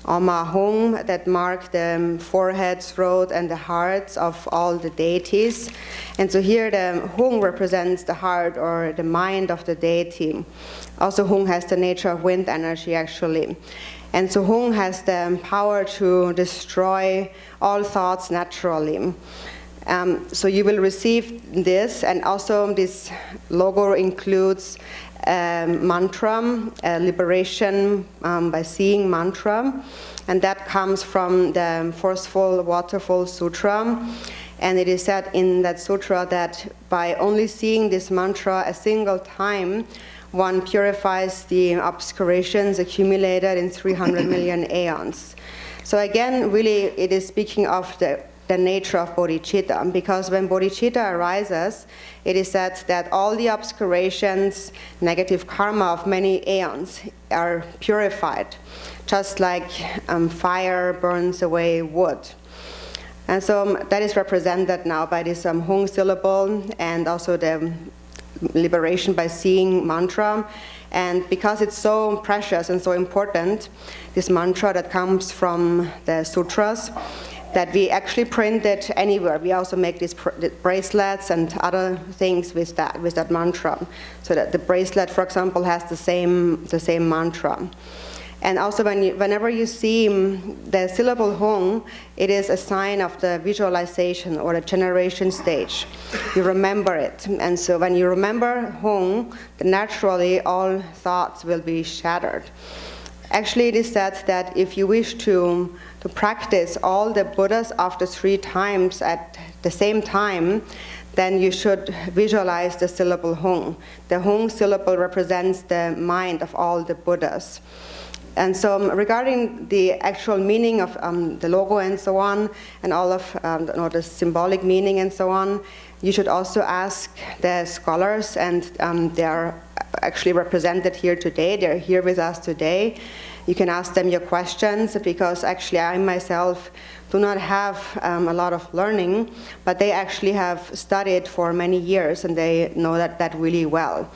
Oma Hung that mark the forehead, throat, and the hearts of all the deities. And so here the Hung represents the heart or the mind of the deity. Also Hung has the nature of wind energy actually. And so Hung has the power to destroy all thoughts naturally. So you will receive this, and also this logo includes mantra, liberation by seeing mantra, and that comes from the Forceful Waterfall Sutra. And it is said in that sutra that by only seeing this mantra a single time, one purifies the obscurations accumulated in 300 million aeons. So again, really, it is speaking of the nature of bodhicitta, because when bodhicitta arises, it is said that all the obscurations, negative karma of many aeons are purified, just like fire burns away wood. And so that is represented now by this Hung syllable and also the liberation by seeing mantra. And because it's so precious and so important, this mantra that comes from the sutras, that we actually print it anywhere. We also make these bracelets and other things with that mantra. So that the bracelet, for example, has the same mantra. And also whenever you see the syllable Hung, it is a sign of the visualization or the generation stage. You remember it. And so when you remember Hung, naturally all thoughts will be shattered. Actually, it is said that if you wish to practice all the Buddhas after 3 times at the same time, then you should visualize the syllable Hung. The Hung syllable represents the mind of all the Buddhas. And so regarding the actual meaning of the logo and so on, and all of the symbolic meaning and so on, you should also ask the scholars, and they are actually represented here today. They're here with us today. You can ask them your questions, because actually I myself do not have a lot of learning, but they actually have studied for many years and they know that really well.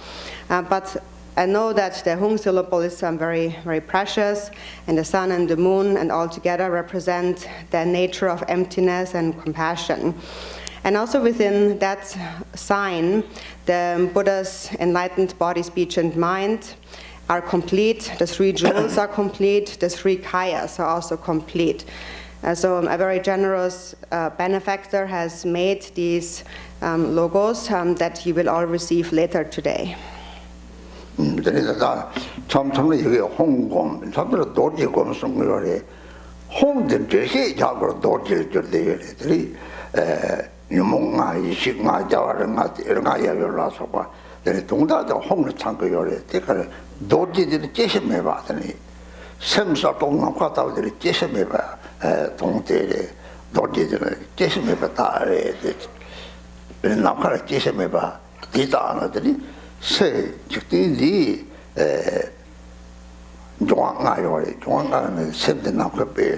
But I know that the Hung syllable is very, very precious, and the sun and the moon and all together represent the nature of emptiness and compassion. And also within that sign, the Buddha's enlightened body, speech, and mind are complete. The 3 jewels are complete. The 3 kayas are also complete. So a very generous benefactor has made these logos that you will all receive later today. 그래서 참참로 여기 홍곰 참으로 도지곰 성거래 홍된 제시 작으로 도지를 줄대들이 유몽아 이식마 자와르마 이런가 열라서 봐. 내 동다도 홍을 창거 요래 때가 도지들이 제시해 봐더니 semsa 동남 과다들이 제시해 봐. 동대에 도지들이 제시해 봐다래. 남카라 제시해 봐. 기타나들이 세 직들이 중앙가요래 중앙가는 샘대 남고 빼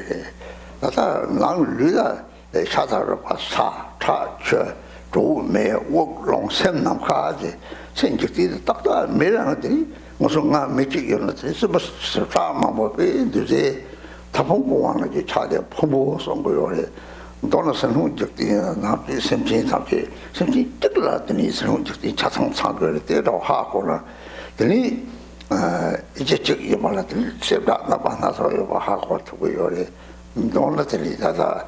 나타 나르다 샤다르 파사 차처 조메 워롱 샘남카지 생직들이 딱다 매랑들이 무슨 가 매직이었는데 스스라마 뭐에 이제 타봉공원에 차대 포보 선거요래 도나선 훈적들이 나비 샘진 나비 샘진 뜻라더니 선훈적들이 차상 상거를 때로 하고라 되니 이제 저기 말하더니 세다 나바나서 요 하고 두고요래 도나들이 다다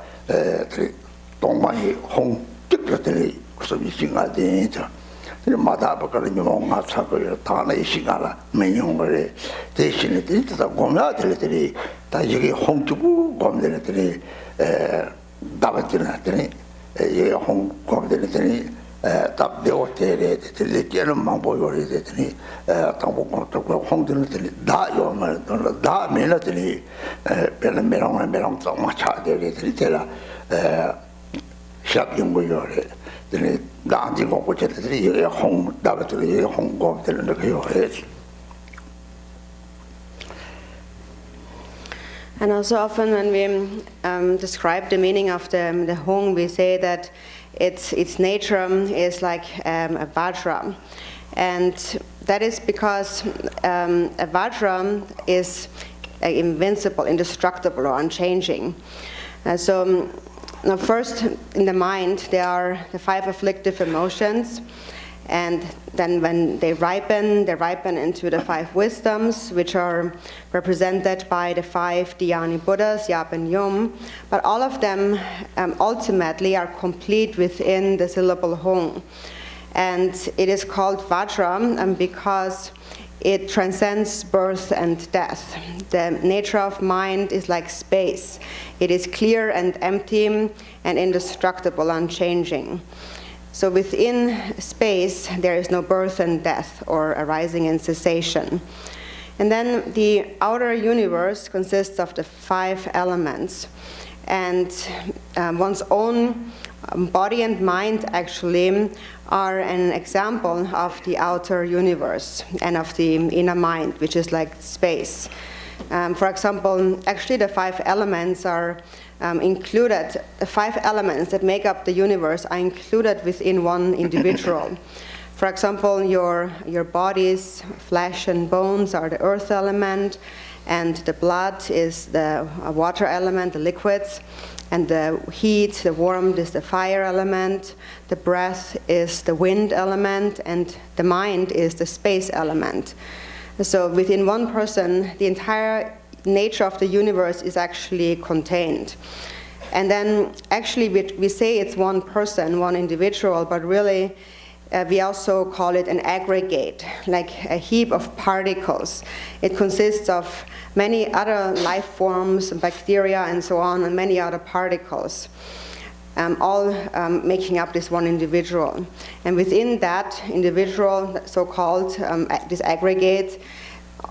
동만이 홍 뜻라더니 무슨 이신가데 저 마다바가는 용가 차고요 다네 시간라 매용거래 대신에 들다 고마들들이 다 여기 홍주고 고마들들이 다바티나더니 이 홍고들더니 답대오테레 들리게는 망보요리 되더니 당보고도 홍들들이 다 요말 다 메나들이 메랑 좀 맞춰들이 되라 샵용고요리 되니 나지고 고체들이 이 홍 다바들이 홍고들은 그요 해지. And also often when we describe the meaning of the Hung, we say that its nature is like a vajra. And that is because a vajra is invincible, indestructible, or unchanging. So now first in the mind there are the 5 afflictive emotions. And then when they ripen into the 5 wisdoms, which are represented by the 5 Dhyani Buddhas, Yap and Yum. But all of them ultimately are complete within the syllable Hung. And it is called Vajra because it transcends birth and death. The nature of mind is like space. It is clear and empty and indestructible, unchanging. So within space, there is no birth and death or arising and cessation. And then the outer universe consists of the 5 elements. And one's own body and mind actually are an example of the outer universe and of the inner mind, which is like space. For example, actually the 5 elements are included, the 5 elements that make up the universe are included within one individual. For example, your body's flesh and bones are the earth element, and the blood is the water element, the liquids, and the heat, the warmth is the fire element, the breath is the wind element, and the mind is the space element. So within one person, the entire nature of the universe is actually contained. And then actually we say it's one person, one individual, but really we also call it an aggregate, like a heap of particles. It consists of many other life forms, bacteria and so on, and many other particles, all making up this one individual. And within that individual, so-called this aggregate,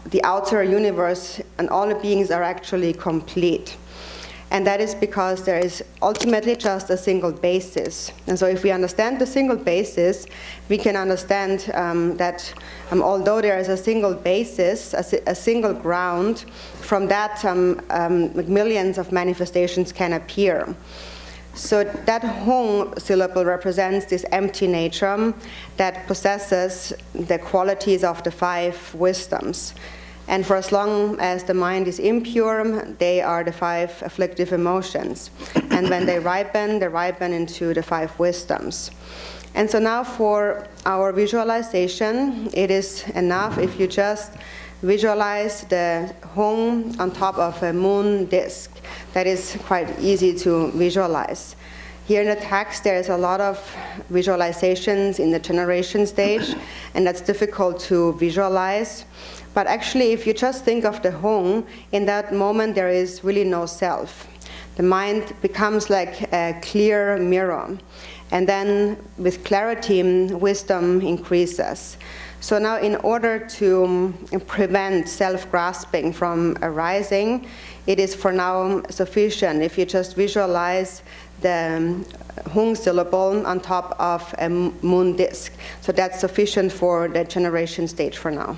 the outer universe and all the beings are actually complete. And that is because there is ultimately just a single basis. And so if we understand the single basis, we can understand that although there is a single basis, a single ground, from that millions of manifestations can appear. So that Hong syllable represents this empty nature that possesses the qualities of the 5 wisdoms. And for as long as the mind is impure, they are the 5 afflictive emotions. And when they ripen into the 5 wisdoms. And so now for our visualization, it is enough if you just visualize the Hong on top of a moon disk. That is quite easy to visualize. Here in the text, there is a lot of visualizations in the generation stage, and that's difficult to visualize. But actually, if you just think of the Hong, in that moment there is really no self. The mind becomes like a clear mirror. And then with clarity, wisdom increases. So now in order to prevent self-grasping from arising, it is for now sufficient if you just visualize the Hong syllable on top of a moon disk. So that's sufficient for the generation stage for now.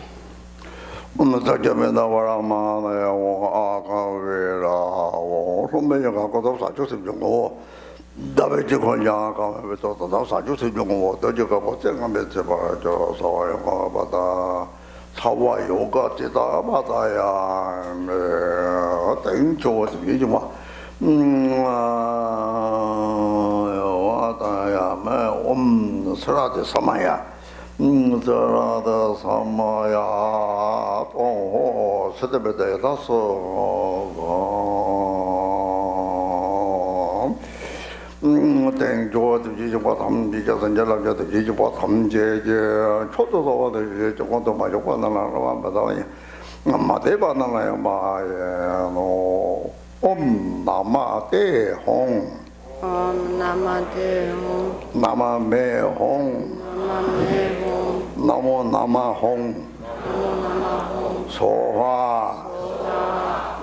Sarada Samaya Oh Sedabede Daso Thank George Jijabatam Bijasanjala Jijabatam J. Choto the Jacoto Majoana Badai Mateba Nana Namate Hong Om Namate Hong. Nama Me Hong. Namo Nama Hong. Soha.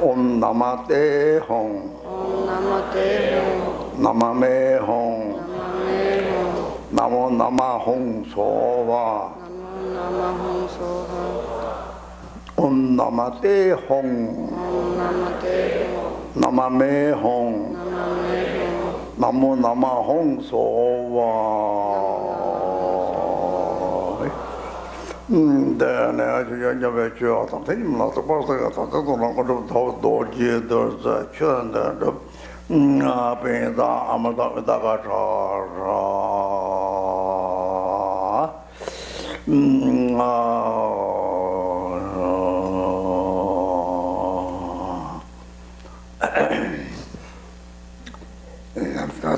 Om Namate Hong. Nama Me Hong. Namo Nama Hong Soha. Om Namate Hong. Nama Me Hong. Namo Nama Hong Soha. Then I have something not about the Doji, there's a churn that the Amada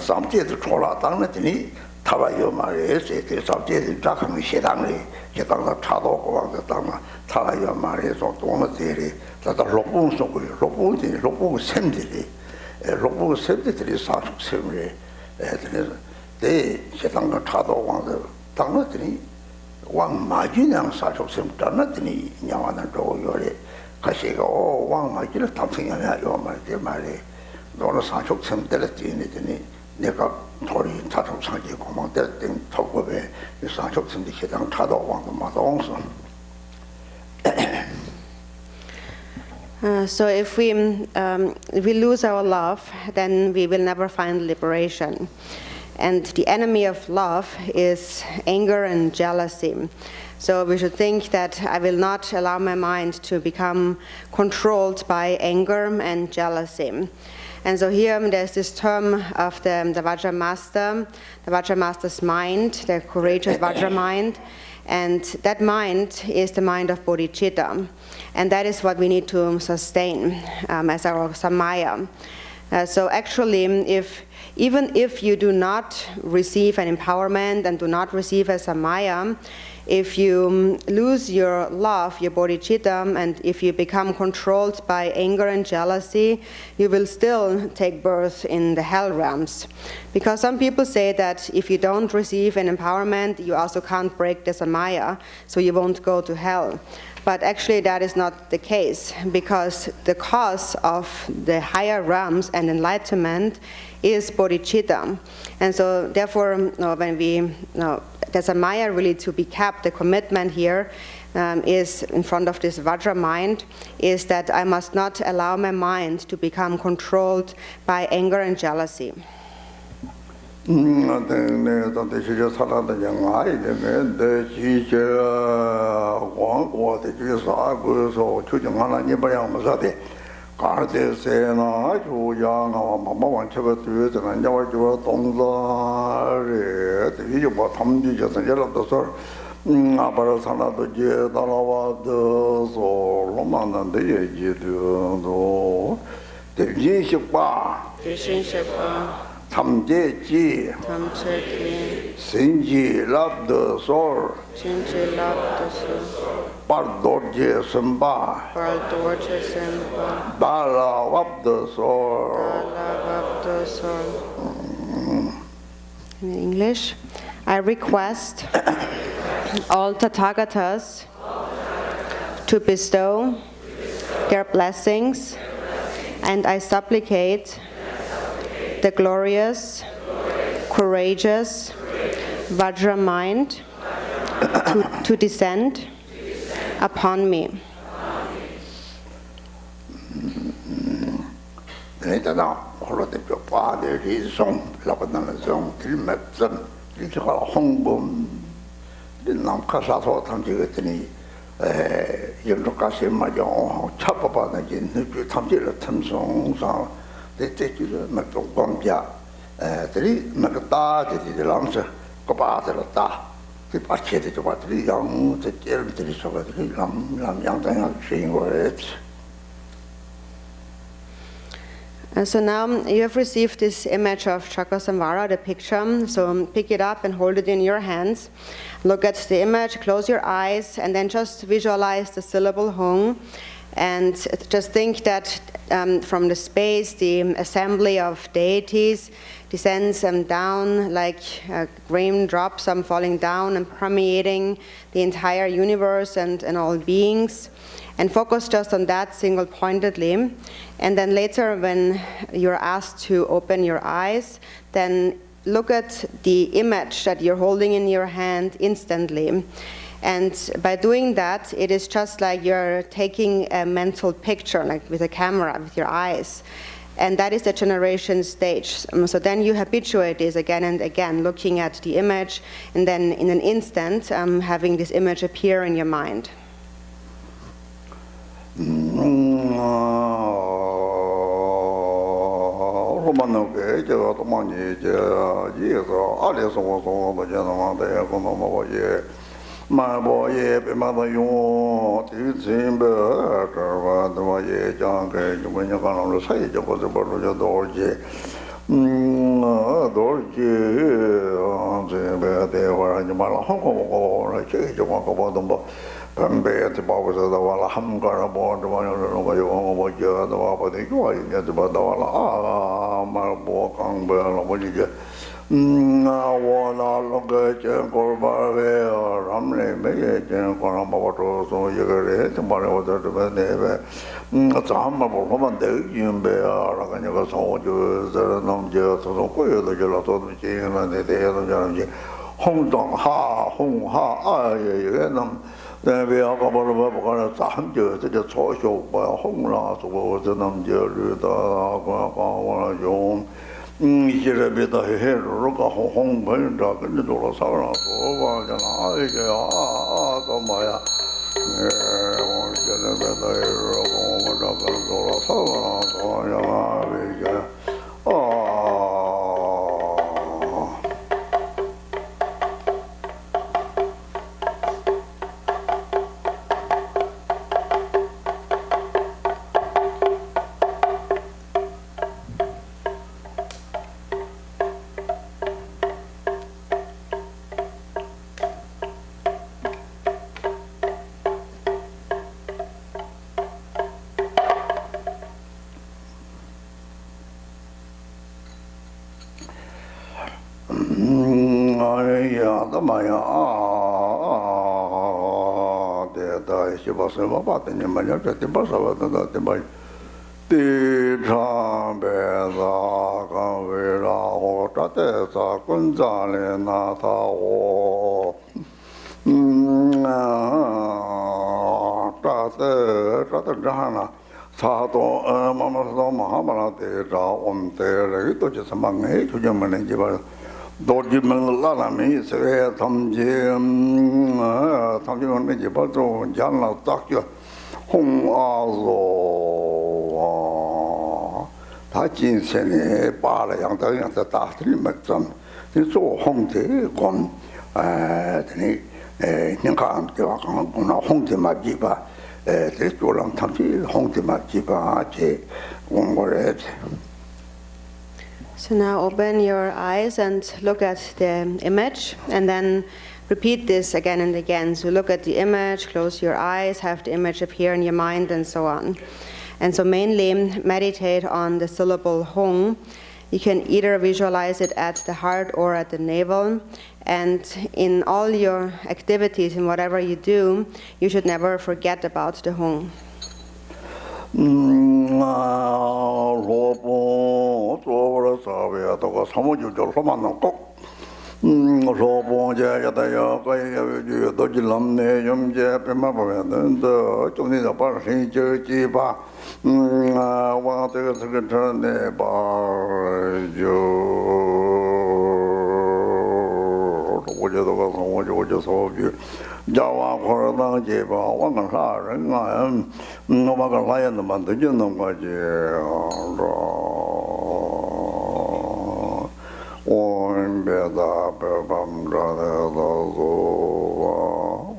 something to troll out on it. 타와요 말에서 대사제들 작은 시당이 제당도 차도고 왕도 당마 타와요 말에서 동네들이 다들 로봉 속을 로봉 샘들이 로봉 샘들이 사숙 샘을 애들이 대 제당도 차도 왕도 당나들이 왕 마주냥 사숙 샘 당나들이 냐와는 로요래 가시가 왕 마주를 탐생하냐 요 말에 너는 사숙 샘들 뛰는더니 내가 돌이 자동 상지 공망될 때 톱급에 사족 선지 해당 차도 왕도 마동선. So if we lose our love, then we will never find liberation. And the enemy of love is anger and jealousy. So we should think that I will not allow my mind to become controlled by anger and jealousy. And so here there's this term of the Vajra Master's mind, the courageous Vajra mind. And that mind is the mind of bodhicitta. And that is what we need to sustain as our samaya. So actually, even if you do not receive an empowerment and do not receive a samaya, if you lose your love, your bodhicitta, and if you become controlled by anger and jealousy, you will still take birth in the hell realms. Because some people say that if you don't receive an empowerment, you also can't break the samaya, so you won't go to hell. But actually that is not the case, because the cause of the higher realms and enlightenment is bodhicitta. And so therefore, when we, the samaya really to be kept, the commitment here is in front of this Vajra mind, is that I must not allow my mind to become controlled by anger and jealousy. 탐제지 신지 랍더솔 발도제 선바 발라왑더솔. In English, I request all Tathagatas to bestow their blessings, and I supplicate the glorious, courageous Vajra mind to descend upon me. So now you have received this image of Chakrasamvara, the picture. So pick it up and hold it in your hands. Look at the image, close your eyes, and then just visualize the syllable Hung. And just think that from the space, the assembly of deities descends down like raindrops falling down and permeating the entire universe and all beings. And focus just on that single-pointedly. And then later, when you're asked to open your eyes, then look at the image that you're holding in your hand instantly. And by doing that, it is just like you're taking a mental picture, like with a camera, with your eyes. And that is the generation stage. So then you habituate this again and again, looking at the image, and then in an instant, having this image appear in your mind. 돌지 제베데 와라니 말라 홍고고 저기 좀 하고 보던 뭐 담배한테 바보서 나와라 함가라 뭐 뭐는 거 영어 뭐 저도 바보도 이거 이제 뭐 나와라 아말뭐 강배라 뭐지 나와라 로게 골바베 ramle me jen kono babato so yegere te mare oda de nebe zamma bo roman de yimbe ara kanya ko so jo zara nam je so so ko yo de la to de na de de no ja ji hong dong ha hong ha a ye ye nam de be a ko bo bo ko na zam je de de cho shu ba hong la so bo de nam je lu da ko ko wa yong 一些人别到黑黑如果红本着跟着多了少了说吧，就哪一个干嘛呀？我现在别到黑我们这跟多了少了，说呀那个哎呀，他妈呀这的是把什么把的你们这这把什么的这把地长白沙刚为了我这的啥滚扎的那他我这的这样了。 사도 마마도 마하바라데 자 온데레 또 저 상황에 조정만에 지바 도지만 라라미 세 삼지 삼지만에 지바도 장라 딱죠 홍아로 다 진선에 빠라 양당에서 다 틀림점 저 홍대 건 되니 내가 내가 강구나 홍대 맞지바 So now open your eyes and look at the image and then repeat this again and again. So look at the image, close your eyes, have the image appear in your mind and so on. And so mainly meditate on the syllable Hong. You can either visualize it at the heart or at the navel. And in all your activities, in whatever you do, you should never forget about the Hong. 자와 고르당제바 왕사는 노마가 라이언도 만들는 거지 온베다 베밤라다도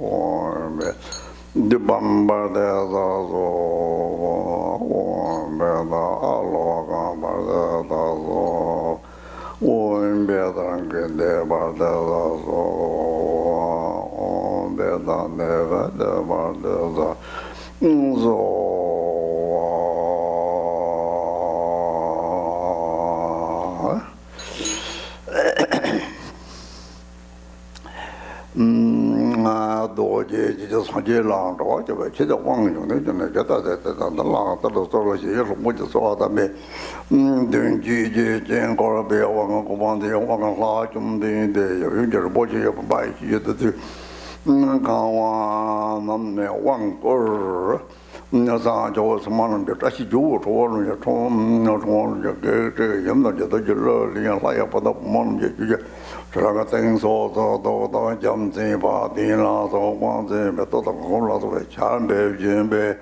온베 디밤바다도 온베다 알로가 바다도 온베다 게데바다도 da neva da barda zo doje ji sanje lang do je ba che de wang yong de ne ge da lang da lo so lo xie lu mo ji so da me dun ji ji jian go be wang go wang de wang la jum de yo yong de bo ji yo ba ji de 강화 남내 왕골 녀사 저 스마는 저 다시 주고 저는 저 총 저 염도저도 저러 리안 라야 보다 몸 저 주제 저가 땡소도 점지 바디라서 왕제 몇도 골라서 잘 배진배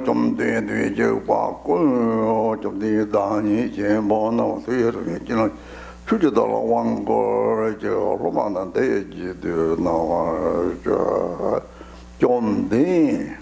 좀 되게 저 바고 좀 되다니 제 뭐는 되게 지는 주제도 왕고 저 로만한 대지도 나와 저 좀데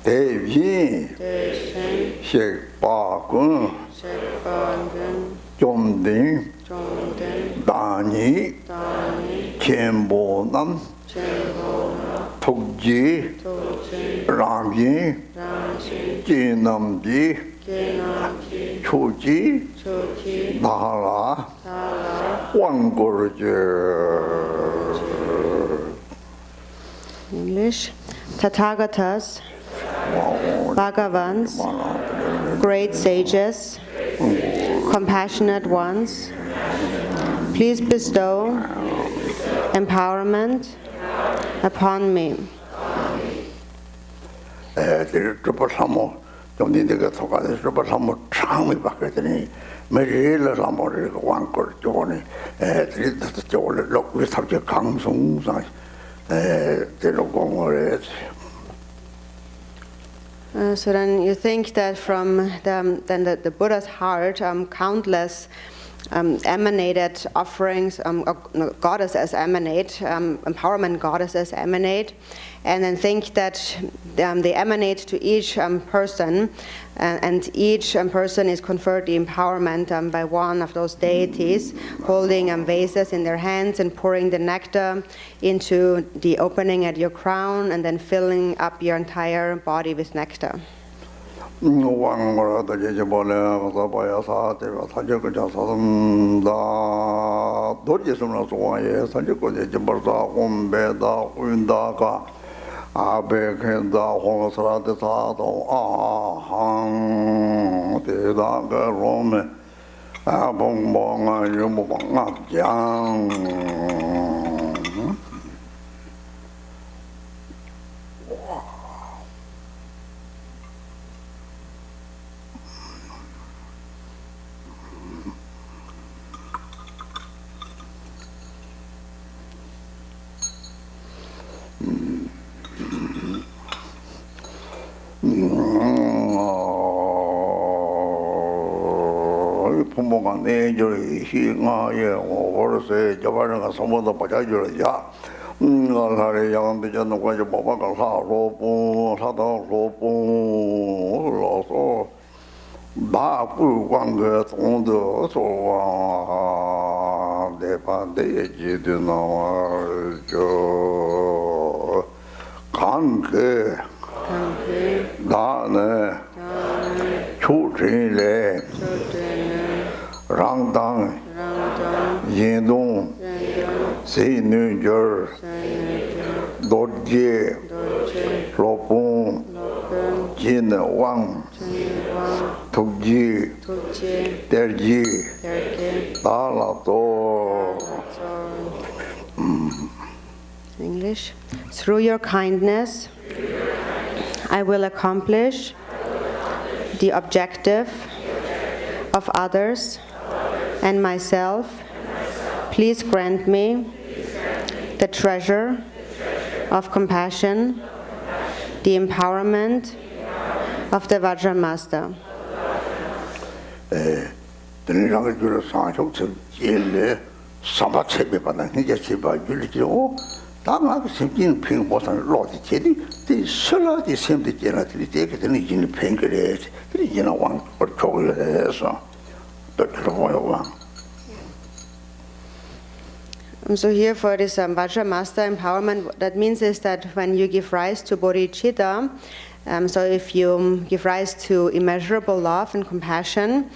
대비 대신 식박은 색박은 좀딩 종된 다니 단위 젠보남 전보나 톡지 도지 람지 랑시 찌남지 개나기 초지 조기 나라 달라 왕고르제 English Tathagatas Bhagavans great sages compassionate ones please bestow empowerment upon me. Triple Samo, don't need to get to the Triple Samo, Chami Bakatini, Merila Lamo, one court, Johnny, the Jolie, look with subject Kang Sung, they look on So then you think that from the Buddha's heart, countless emanated offerings, goddesses emanate, empowerment goddesses emanate, and then think that they emanate to each person, and each person is conferred the empowerment by one of those deities, holding vases in their hands and pouring the nectar into the opening at your crown, and then filling up your entire body with nectar. 왕거라도 제제벌레 가서봐야 사대가 사적을 사선다 도지스나 소와에 사적고 제제벌사 홈베다 운다가 아베켄다 홍스라데 사도 아항 대다가 로메 아봉봉아 유무봉악장 부모가 내절이 희망에 오버세 저번에 선보다 받아줘야 나라에 양한테 저는 거기 뭐가 사로부 사도로부 로서 나부 관계 동도 소와 내반대 지도 나와 저 관계 나네 초진래 랑당 인동 세누저 도제 로봉 진왕 독지 대지 달라도 English. Through your kindness, I will accomplish the objective of others and myself. Please grant me the treasure of compassion, the empowerment of the Vajra Master. 드니랑을 줄여 상속적 제일에 사바체비 받는 이제 제바 줄이죠. 당하고 심진 평보선 로디 제디 디 설라디 셈디 제라들이 되게는 이진 평그래. 그리 지나 왕 어쩌고래서 또 들어와요. So here for this Vajra Master empowerment, that means is that when you give rise to bodhicitta, so if you give rise to immeasurable love and compassion,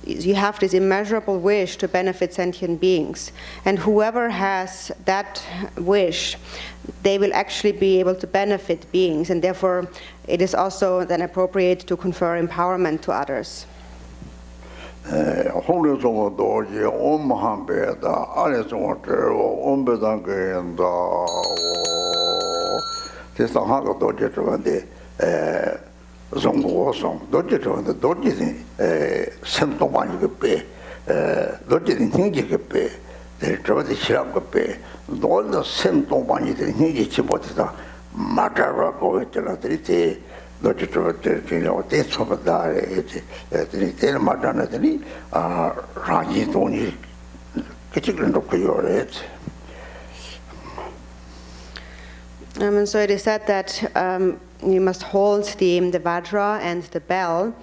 you have this immeasurable wish to benefit sentient beings. And whoever has that wish, they will actually be able to benefit beings, and therefore it is also then appropriate to confer empowerment to others. 홍련성은 도지 엄한배다 아래성을 엄배단계인다 대상하고 도지 들어간데 성고성 도지 들어간데 도지는 생동반이 그빼 도지는 hingi 그빼 들어가지 싫은 그빼 너도 생동반이들 hingi 집어서 맞아라고 했잖아들이 도지 들어가지 어때 처벌다래 애들이 때는 맞아나더니 라지 돈이 그치를 놓고 요래지. And so it is said that you must hold the Vajra and the bell.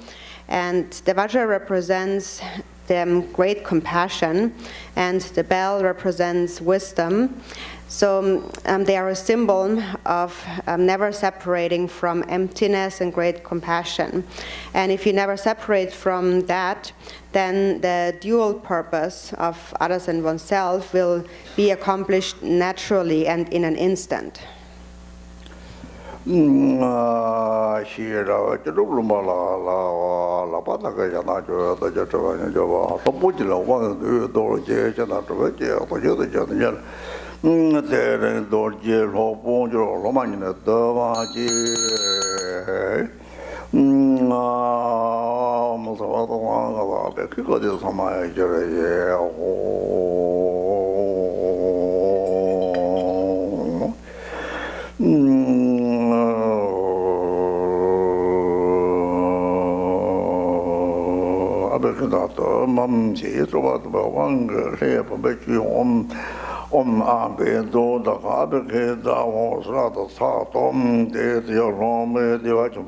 And the Vajra represents the great compassion, and the bell represents wisdom. So they are a symbol of never separating from emptiness and great compassion. And if you never separate from that, then the dual purpose of others and oneself will be accomplished naturally and in an instant. 시라 저루마라 라 바다가 나죠 저저 저와 또보지로 와도 도제 저나 저게 어저도 저냐 데는 도제 로봉저 로마니나 더와지 무서워도 와가 그거도 삼아야 저래 아베크다도 맘지 저와도 왕거 해봐 배지 아베도 아베크다 오스라도 사돔 데디오 로메 디와죠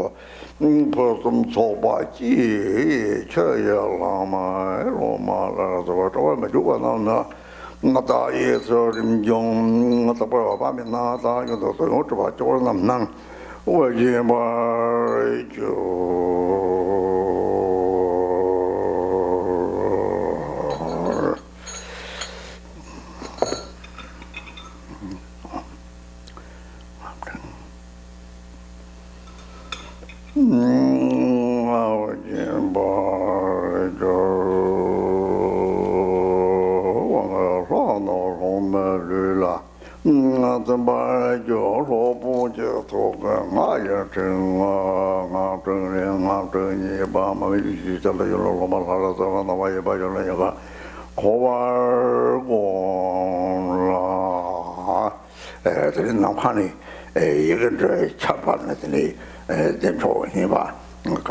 보좀 소바지 쳐야라마 로마라도 저와 주가 나나 나다 예서 림종 나다 봐면 나다 이것도 또 봐 저걸 남난 오지 말죠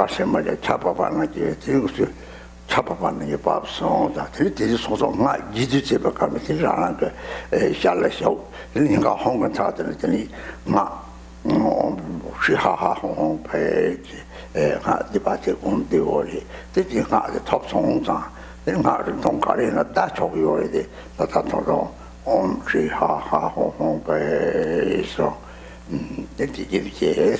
가슴을 잡아봤는 게 지금서 잡아봤는 게 밥송다 되게 소소 나 이주집에 가면 되잖아 그 샬라쇼 그러니까 홍건 타들더니 나 시하하 홍페이지 가 디바티 공디오리 되게 가서 탑송자 내가 동가리나 다 저기요리 나타도록 시하하 홍페이지 되게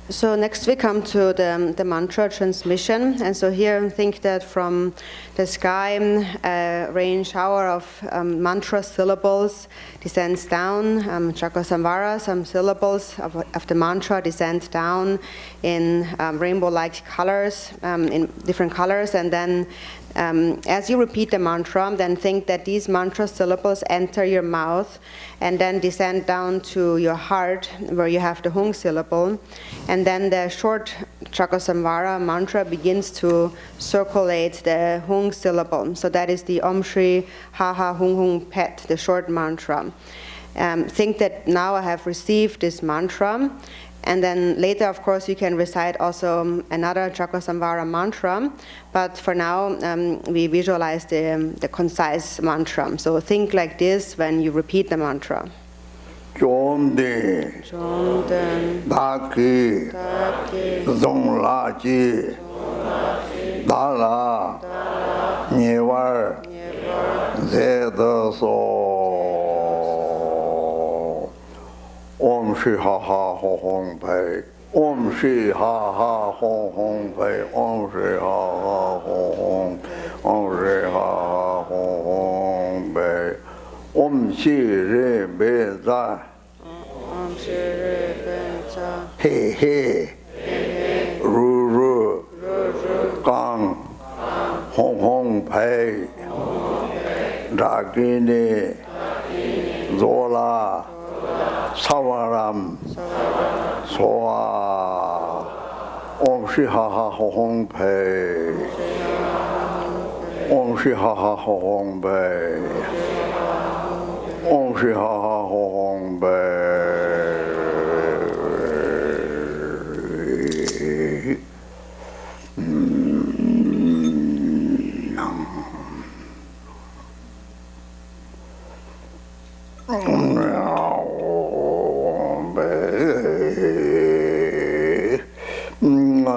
So next we come to the mantra transmission, and so here think that from the sky rain shower of mantra syllables descends down, Chakrasamvara, some syllables of the mantra descend down in rainbow-like colors, in different colors, and then as you repeat the mantra, then think that these mantra syllables enter your mouth and then descend down to your heart where you have the hung syllable. And then the short Chakrasamvara mantra begins to circulate the hung syllable. So that is the Om Shri Ha Ha Hung Hung Pet, the short mantra. Think that now I have received this mantra. And then later, of course, you can recite also another Chakrasamvara mantra. But for now, we visualize the concise mantra. So think like this when you repeat the mantra. Chomde, Daki, Zonglaji, Dala, Niewar, Zedaso. Om Shri Ha Ha Ho Hong Pei, Om Shri Ha Ha Ho Hong Pei, Om Shri Ha Ha Ho Hong, Om Shri Ha Ha Ho Hong Pei, Om Shri Re Be Za, Om Shri Re Be Za, He He, Ru Ru, Gang, Hong Hong Pei, Dagini, Zola, Sawaram, Soa, Om Shri Ha Ha Ho Hong Pei, Om Shri Ha Ha Ho Hong Pei, Om Shri Ha Ha Ho Hong Pei.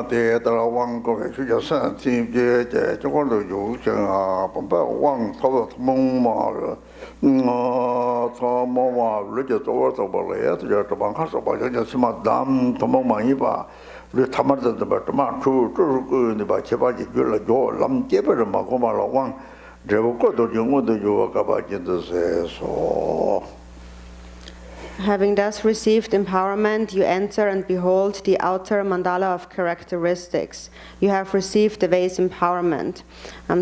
대 왕국의 주자선 팀제 저걸로 요청아 범바 왕 타도 몽마를 뭐 루저 도와서 벌어야 저 방하서 봐저 심마 담 도망이 봐 우리 타마르도 버트마 추르그 봐 제바지 줄라 조 람제버를 막고 말로 왕 저거도 영어도 요가 봐진도서 Having thus received empowerment, you enter and behold the outer mandala of characteristics. You have received the vase empowerment.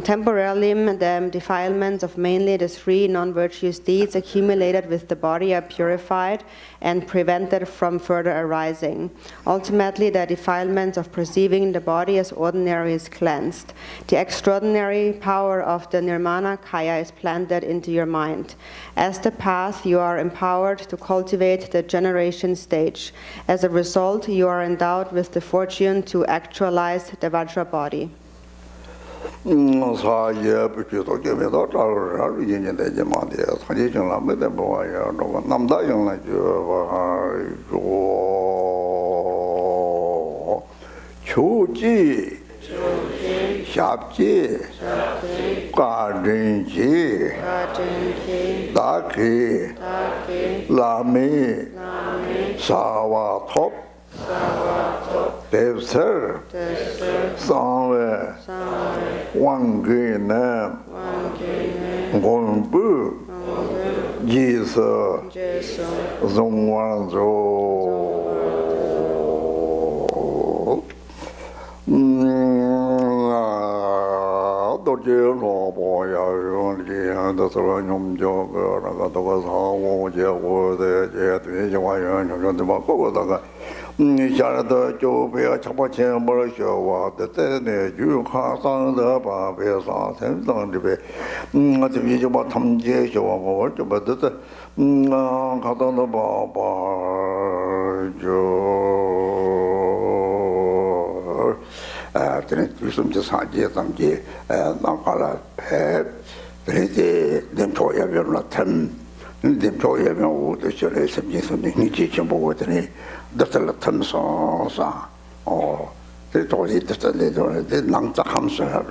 Temporarily, the defilements of mainly the three non-virtuous deeds accumulated with the body are purified and prevented from further arising. Ultimately, the defilements of perceiving the body as ordinary is cleansed. The extraordinary power of the Nirmana Kaya is planted into your mind. As the path, you are empowered to cultivate the generation stage. As a result, you are endowed with the fortune to actualize the Vajra body. 사예 부지도 게메도 따로 이제 되지 마데 사지정 남데 뭐야 너 남다 영나 저 조지 샵지 가든지 다키 라미 사와톱 대서 상외 왕계남 공부 지서 종완조 도제로 보야 용리한다 서님저거라가 도가 사고 제고대 제대와요 저런데 막 거기다가 자라도 조배가 잡아채는 버셔와 때때네 유하상의 바베사 생성집에 어떻게 좀 탐지해서 뭐 좀 어떻게 가다는 봐봐 저는 무슨 저 사지에 담기 나가라 해 그래도 냄토야 별로 탐 냄토야 별로 저래 섬지서 니지 좀 보거든요 더들 탐소사 그래도 이때들 낭짝함서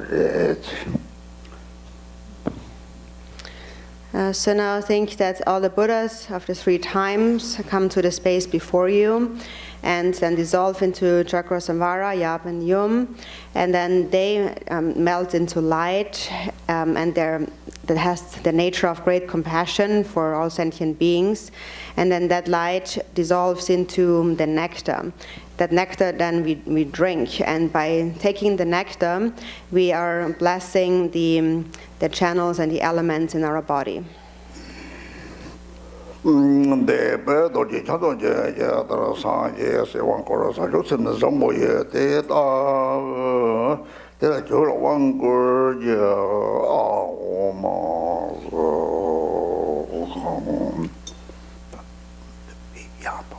So now think that all the Buddhas of the three times come to the space before you and then dissolve into Chakrasamvara, Yab and Yum, and then they melt into light, and that has the nature of great compassion for all sentient beings, and then that light dissolves into the nectar. That nectar then we drink, and by taking the nectar, we are blessing the channels and the elements in our body. 대배도 지차도 제자들 사제 세왕고로서 좋습니다. 정보에 대다 대다 저로 왕고je 아오마서 야보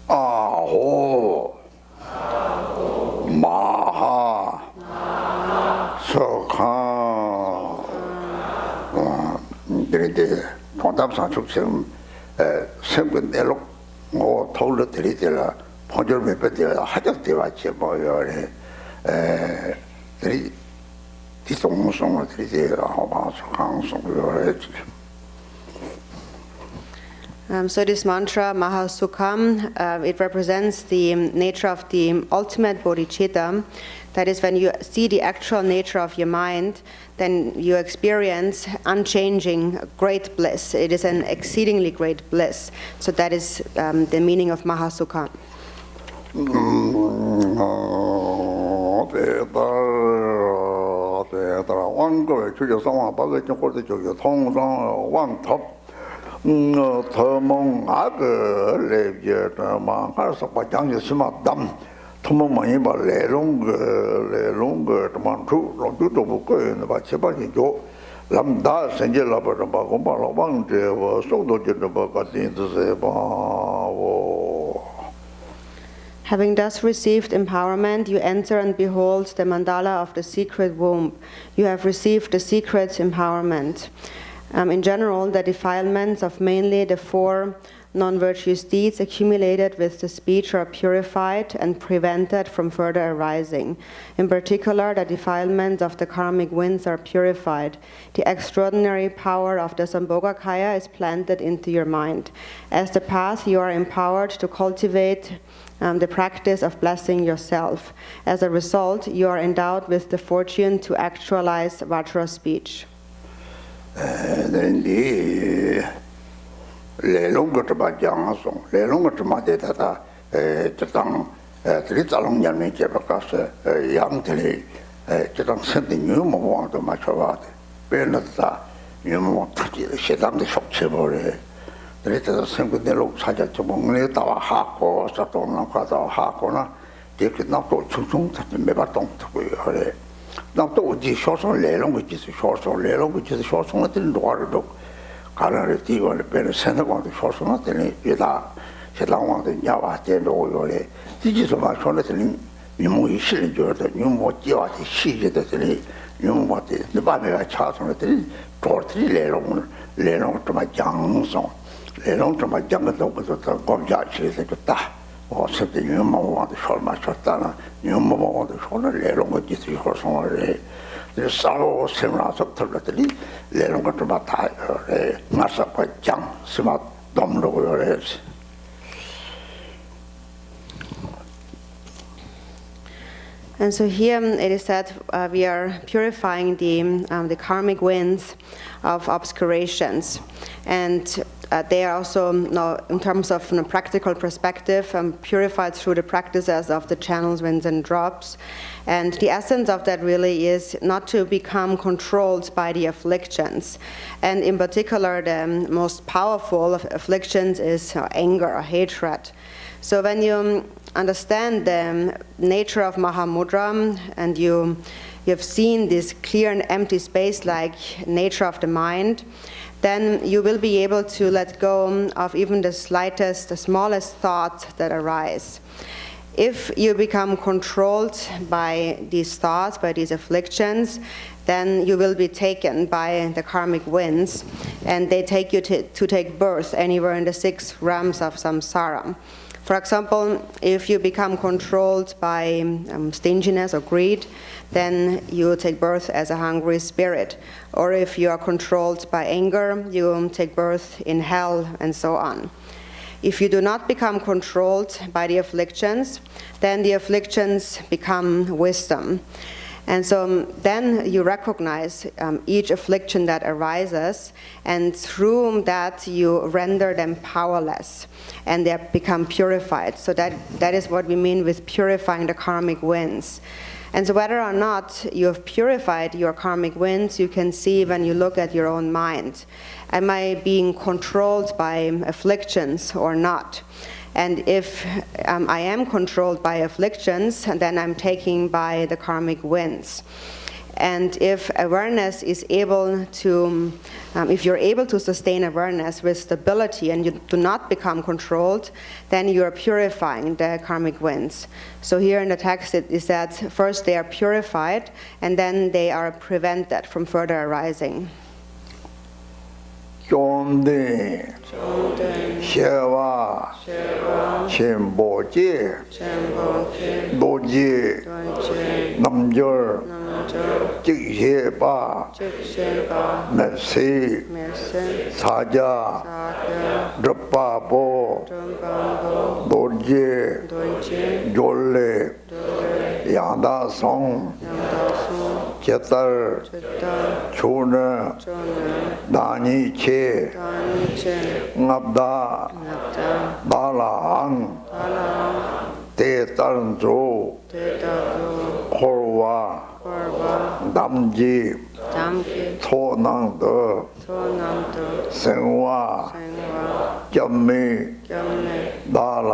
아호 마하 석하 이렇게 통답상 축생 생분 내로 토를 드리더라 본절 몇 번이라 하적대 왔지 뭐요래 이 뒤송송을 드리더라 하마서 강송요래 So this mantra, Mahasukham, it represents the nature of the ultimate bodhicitta. That is, when you see the actual nature of your mind, then you experience unchanging great bliss. It is an exceedingly great bliss. So that is the meaning of Mahasukham. 더몽 악을 레비에만 가서 바장이 심었담 토몽만이 바 레롱거 만투 로두도 보고는 바 제발이죠 람다 생제라버도 바고 바로 방제와 속도지도 바가딘드세 바오 Having thus received empowerment, you enter and behold the mandala of the secret womb. You have received the secret empowerment. In general, the defilements of mainly the 4 non-virtuous deeds accumulated with the speech are purified and prevented from further arising. In particular, the defilements of the karmic winds are purified. The extraordinary power of the Sambhogakaya is planted into your mind. As the path, you are empowered to cultivate the practice of blessing yourself. As a result, you are endowed with the fortune to actualize Vajra speech. 레롱거 좀 장아송 레롱거 좀 마데다다 저당 드리talong 냠네 제바카서 양들이 저당 선대 뉴모왕도 맞춰봐도 베르나다 뉴모 특히 시장도 속체버려 그래서 생군대로 사자 좀 먹네다와 하고 사도나 가다 하고나 되게 나도 충충 같은 매바동 듣고요 그래 나도 어디 쇼소 레롱거 지수 쇼소 레롱거 지수 쇼소 같은 노아르도 가라를 띄고는 배를 생각하고 소소한테는 이다 세상왕도 야와한테 놓고요래 뒤지서만 손에서는 유무이 실은 줄도 유무 찌와지 시제들이 유무한테 밤에가 차선들이 돌들이 레롱 좀 장성 레롱 좀 장도 부터 검자실에서 줬다 어쨌든 유무왕도 설마 줬다나 유무왕도 손을 레롱을 짓을 소송을 싸워 세면서 들었더니 내는 것도 다 나사파 장 스마 넘르고 그래서 And so here it is said we are purifying the karmic winds of obscurations, and they are also, in terms of practical perspective, purified through the practices of the channels, winds, and drops. And the essence of that really is not to become controlled by the afflictions. And in particular, the most powerful of afflictions is anger or hatred. So when you understand the nature of Mahamudra and you've seen this clear and empty space-like nature of the mind, then you will be able to let go of even the smallest thoughts that arise. If you become controlled by these thoughts, by these afflictions, then you will be taken by the karmic winds, and they take you to take birth anywhere in the 6 realms of samsara. For example, if you become controlled by stinginess or greed, then you take birth as a hungry spirit. Or if you are controlled by anger, you take birth in hell, and so on. If you do not become controlled by the afflictions, then the afflictions become wisdom. And so then you recognize each affliction that arises, and through that you render them powerless, and they become purified. So that is what we mean with purifying the karmic winds. And so whether or not you have purified your karmic winds, you can see when you look at your own mind. Am I being controlled by afflictions or not? And if I am controlled by afflictions, then I'm taken by the karmic winds. And if awareness is able to, if you're able to sustain awareness with stability and you do not become controlled, then you are purifying the karmic winds. So here in the text it is that first they are purified and then they are prevented from further arising. 존대 셰와 쳔보지 노지 남절 직셰바 메시 사자 르파보 노지 졸레 야다송 제달 조ነ 다니체 납다 발랑 대단조 콜와 남지 토낭더 생화 점미 나라조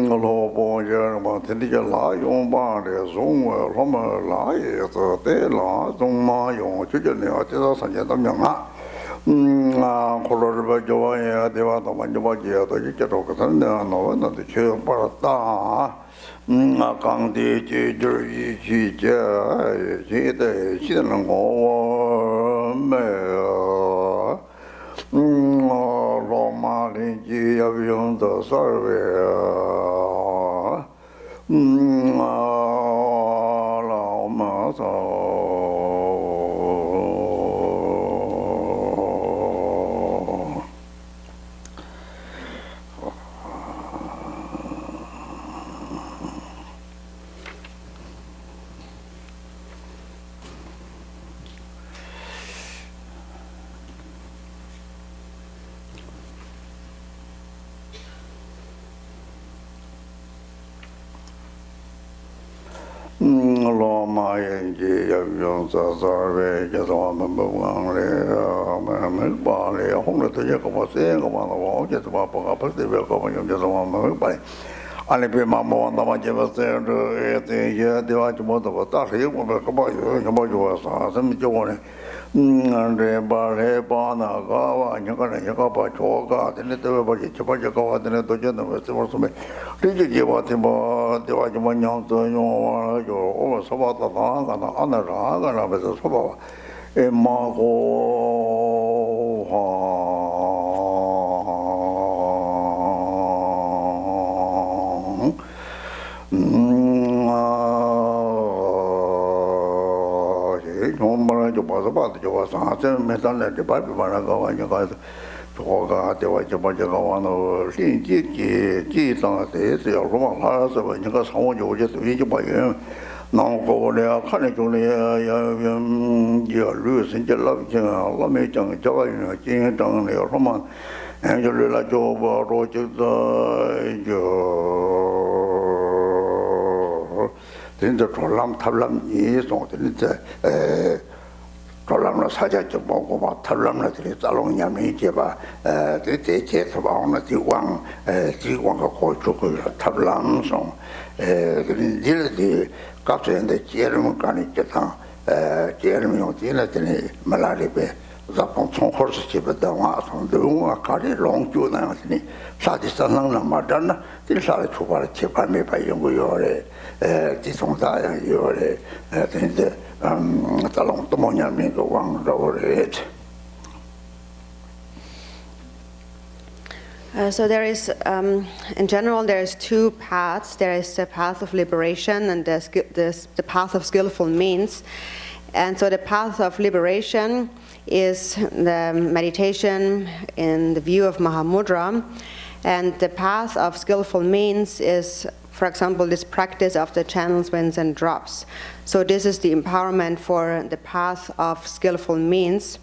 로보저 마트니가 라용바레 종어 로마 라에서 대라 종마용 주전에 어디서 산재도 명아 콜로르바 좋아해야 대화도 먼저 봐줘야도 이제로 그는 너는 저 벌었다 강대 제저이 지자 제대 시는 거매 로마리지 여병도 설베 로마인지 여병사사베 계속하면 뭐가래 뭐 빨리 홍로도 제거 보세요 거만하고 계속 바빠가 벌써 배고파 좀 계속하면 빨리 아니 배만 먹는다만 제봤어요 그 대화 좀 못하고 딱 해고 뭐 좋아서 좀 좋네 레바레 바나가 와냐가네 야가바 조가 되네 또 버지 저버지가 와드네 또 저는 왜 쓰면서 리지게 와데 뭐 대화 좀 냥도 요와요 오 소바다 나가나 안나라 가나면서 소바 에마고 정말 좀 봐도 좋아서 하여튼 매달날 때 발표 말하고 와니까 조가 대화 좀 먼저가 와는 신지기 지상에서 여러분 알아서 보니까 상원 요제도 이제 봐요. 나오고 내가 칸에 중에 여류 선절랍이잖아. 라메장 저가 있는 진행장에 여러분 엔젤라 조바 로직다 진짜 졸람 탑람 이송 진짜 졸람나 사자 좀 보고 막 탑람나들이 살롱냐면 이제 봐 대체서 봐오는 지광 지광가 고추고 탑람송 그런데 갑자기 제르면 가니까 제르면 어디라더니 말라리베 자폰 총코스 집에다 와서 너무 가리 롱주나 하더니 사지산랑나 말잖아 딜사를 초발에 제발매 봐요 거요래 지송사야 요래 근데 달롱 또 뭐냐면 그 왕로래 So there is, in general, there is two paths. There is the path of liberation and the path of skillful means. And so the path of liberation is the meditation in the view of Mahamudra. And the path of skillful means is, for example, this practice of the channels, winds, and drops. So this is the empowerment for the path of skillful means.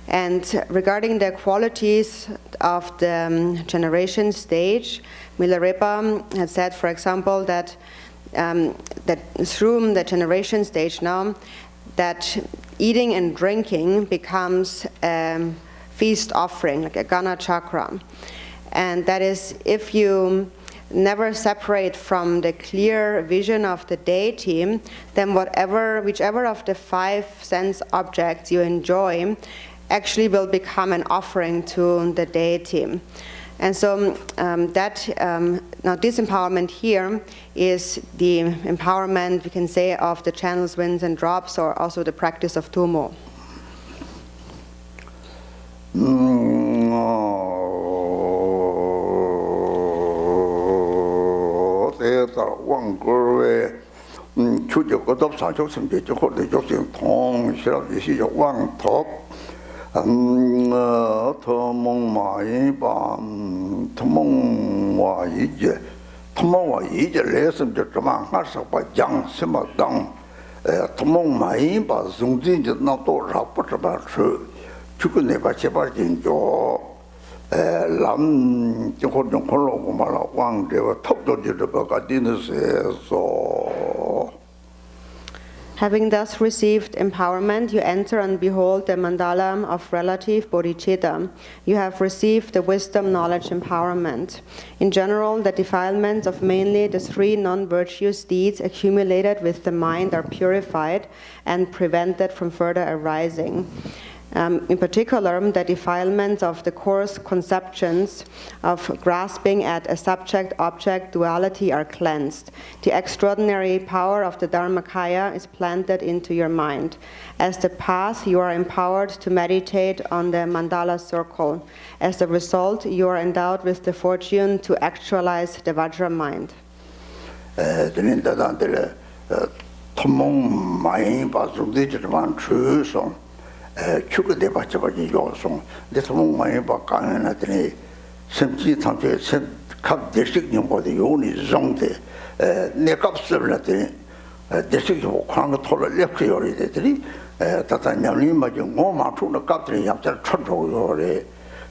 And regarding the qualities of the generation stage, Milarepa had said, for example, that through the generation stage now, that eating and drinking becomes a feast offering, like a Gana chakra. And that is, if you never separate from the clear vision of the deity, then whichever of the 5 sense objects you enjoy actually will become an offering to the deity. And so now this empowerment here is the empowerment, we can say, of the channels, winds, and drops, or also the practice of Tumo. Having thus received empowerment, you enter and behold the mandala of relative bodhicitta. You have received the wisdom, knowledge, empowerment. In general, the defilements of mainly the 3 non-virtuous deeds accumulated with the mind are purified and prevented from further arising. In particular, the defilements of the coarse conceptions of grasping at a subject-object duality are cleansed. The extraordinary power of the Dharmakaya is planted into your mind. As the path, you are empowered to meditate on the mandala circle. As a result, you are endowed with the fortune to actualize the Vajra mind. 축구대 받쳐가지 요송 대통령 많이 바꿔는 하더니 심지 탐제 각 대식 연구도 요니 정대 내 값을 하더니 대식 그런 거 토를 lep게 요리들이 다다 냠니 맞은 뭐 맞추는 값들이 약간 천조요래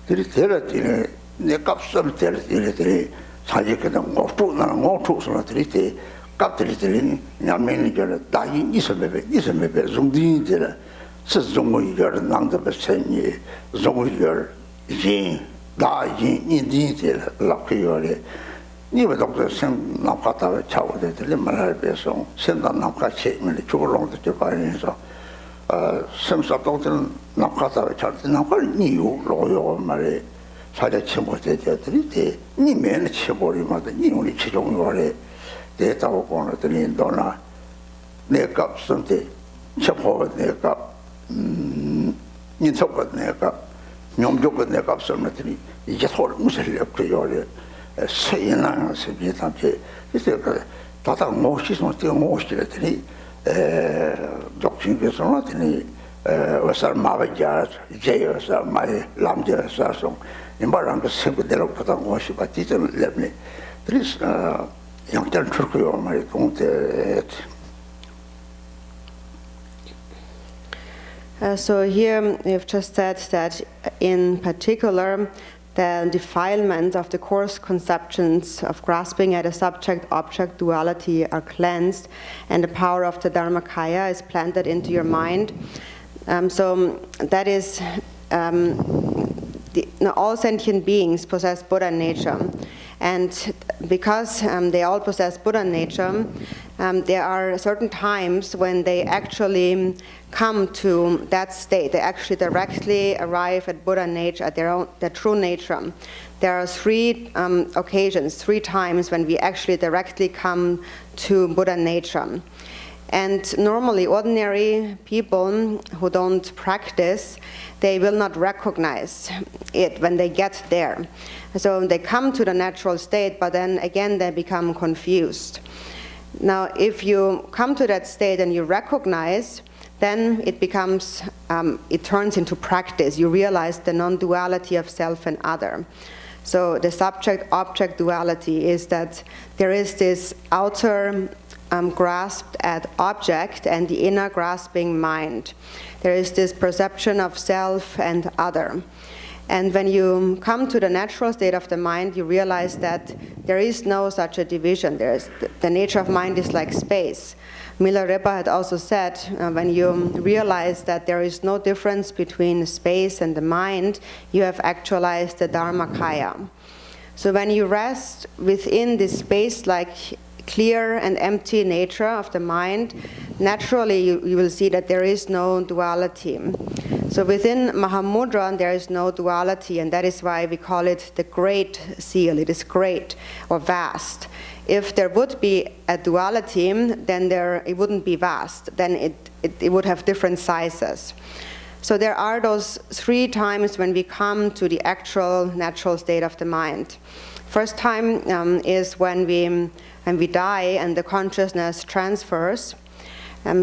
들이 데려더니 내 값을 데려더니 사실 그냥 뭐투는 뭐투서들이 때 값들이 냠니 저를 다이 이스메베 좀디들 스종의열 낭더베세니 종의열 진 다진 인디들 락요레 니베독서 생 나파타베 차오데들 말할 배송 생단 나파체 밀 주로롱도 저바인서 sem사동들 나파타베 차르데 나팔 니요 로요 말에 사제 첨부되들이 때 니면 첨부리마다 니용이 최종요레 데이터고 보너들이 도나 내가 선때 첨부 내가 인석은 내가 념족은 내가 없으면들이 이제 소를 무슬려 요래 세인한 세비한테 이제 그 다다 모시선 때 모시더니 독신께서는 어서 마바자 제여서 마이 람제서서 임바랑 그 세부대로 보다 모시 받지는 랩네 그래서 양절 출고요 말이 동대. So here you've just said that in particular the defilement of the coarse conceptions of grasping at a subject-object duality are cleansed and the power of the Dharmakaya is planted into your mind. So that is, all sentient beings possess Buddha nature. And because they all possess Buddha nature, there are certain times when they actually come to that state. They actually directly arrive at Buddha nature, at their true nature. There are three occasions, 3 times when we actually directly come to Buddha nature. And normally, ordinary people who don't practice, they will not recognize it when they get there. So they come to the natural state, but then again they become confused. Now, if you come to that state and you recognize, then it becomes, it turns into practice. You realize the non-duality of self and other. So the subject-object duality is that there is this outer grasped at object and the inner grasping mind. There is this perception of self and other. And when you come to the natural state of the mind, you realize that there is no such a division. The nature of mind is like space. Milarepa had also said, when you realize that there is no difference between space and the mind, you have actualized the Dharmakaya. So when you rest within this space-like clear and empty nature of the mind, naturally you will see that there is no duality. So within Mahamudra there is no duality, and that is why we call it the great seal. It is great or vast. If there would be a duality, then it wouldn't be vast. Then it would have different sizes. So there are those 3 times when we come to the actual natural state of the mind. First time is when we die and the consciousness transfers.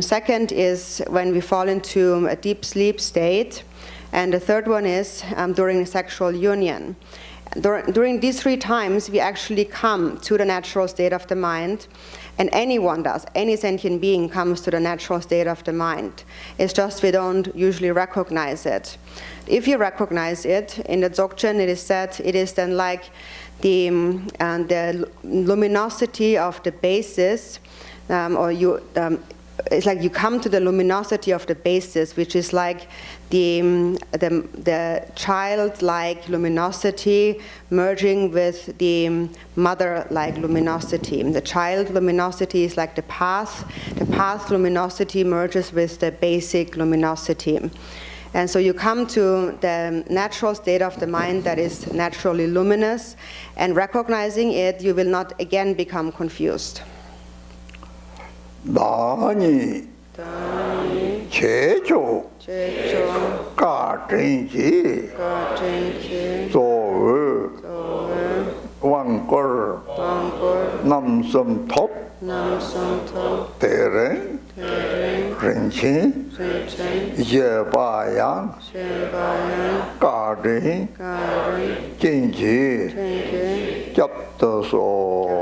Second is when we fall into a deep sleep state. And the third one is during sexual union. During these 3 times, we actually come to the natural state of the mind. And anyone does. Any sentient being comes to the natural state of the mind. It's just we don't usually recognize it. If you recognize it, in the Dzogchen it is said, it is then like the luminosity of the basis, it's like you come to the luminosity of the basis, which is like the childlike luminosity merging with the mother-like luminosity. The child luminosity is like the path luminosity merges with the basic luminosity. And so you come to the natural state of the mind that is naturally luminous, and recognizing it, you will not again become confused. 나니 제조 가정지 조의 왕걸 남섬톱 대ren rinchen 예바양 가정 진지 잡도소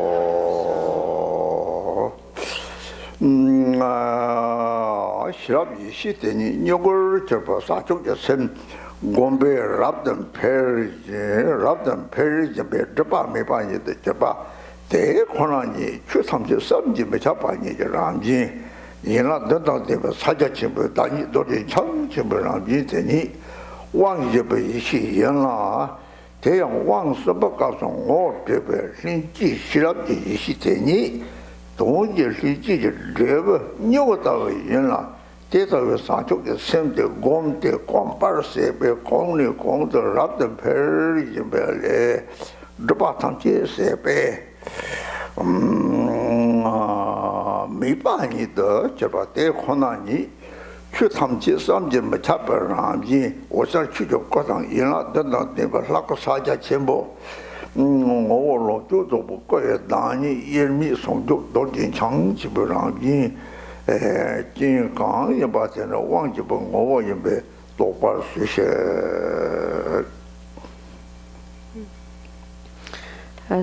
시랍이 시대니 이걸 접어 사쪽에 선 곰베 랍던 페리지 베드바 메바니데 접아 대권한이 추삼지 썸지 메자바니 저람지 이나 더더데 사자치부 다니 도리 참치부람지 되니 왕제부 이시연라 대형 왕서버가서 오베베 신지 시랍이 이시되니 동지시지 레버 녀고다가 인라 대사의 사족의 샘대 곰대 곰파르세베 공리 공도 랍던 페리지벨레 르바탄지세베 미반이더 저바대 코나니 추탐지 삼지 마차버람지 오살 추적 과상 인라 던던데 라고 사자 전부我就不过当你一米松就到进城基本上进刚也把这个忘记不我也没多把这些。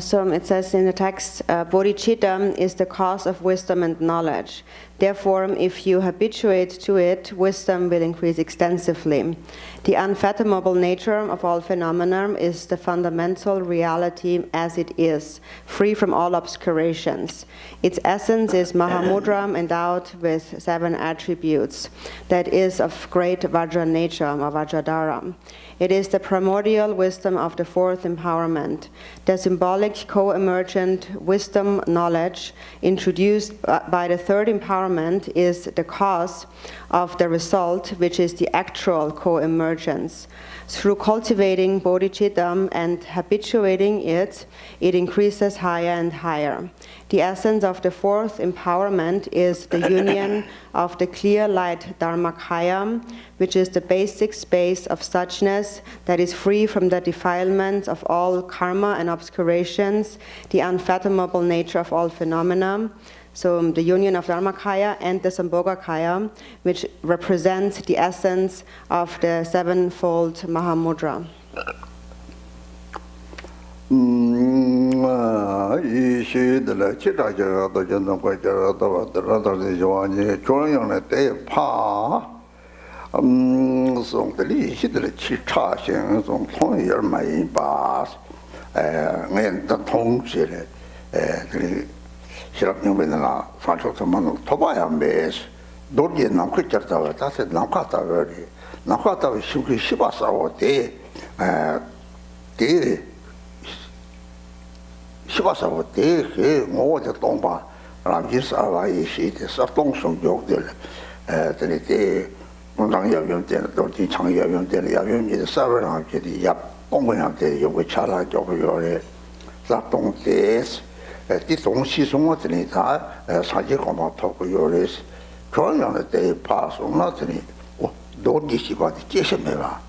So it says in the text, bodhicitta is the cause of wisdom and knowledge. Therefore, if you habituate to it, wisdom will increase extensively. The unfathomable nature of all phenomena is the fundamental reality as it is, free from all obscurations. Its essence is Mahamudra endowed with 7 attributes, that is of great Vajra nature, or Vajradhara. It is the primordial wisdom of the 4th empowerment. The symbolic co-emergent wisdom knowledge introduced by the 3rd empowerment is the cause of the result, which is the actual co-emergence. Through cultivating bodhicitta and habituating it, it increases higher and higher. The essence of the 4th empowerment is the union of the clear light Dharmakaya, which is the basic space of suchness that is free from the defilements of all karma and obscurations, the unfathomable nature of all phenomena. So the union of Dharmakaya and the Sambhogakaya, which represents the essence of the 7-fold Mahamudra. 실업용변이나 산소서만 도봐야 매스 놀게 남고 졌다가 다시 남갔다 그래 남갔다 심기 시바사고 대 시바사고 대그 뭐저 동바 람지사와 이시대 서동성족들 들이 문당여병들 또 지창여병들 여병이 서버랑들이 야 공부한테 요거 잘하고 요래 작동대스 이 동시송어들이 다 사제고마토고 요래스 그러면 때 파송나들이 노디시바디 제셔메가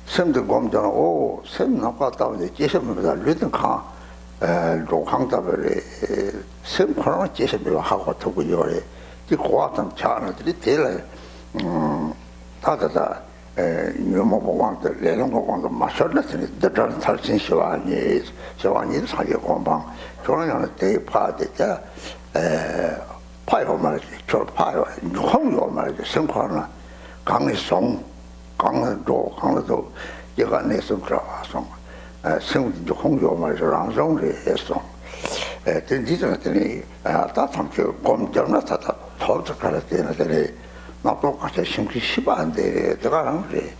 샘도 검전 오 샘나가다는데 제셔메가 르든카 로강다베레 샘코나 제셔메가 하고 토고 요래 이 고아탄 차나들이 될 다다다 유모보왕들 레롱보왕도 마셔르들이 더더 탈신 시와니 사제고방 저는 때 파데자 파요 말이지 저 파요 홍요 말이지 생활나 강의송 강도 얘가 내서 들어와서 생도 홍요 말이지 랑송을 했어 된지들이 다 참죠 검정나 다 도착할 때는 나도 같이 심기 시반데 들어가는 그래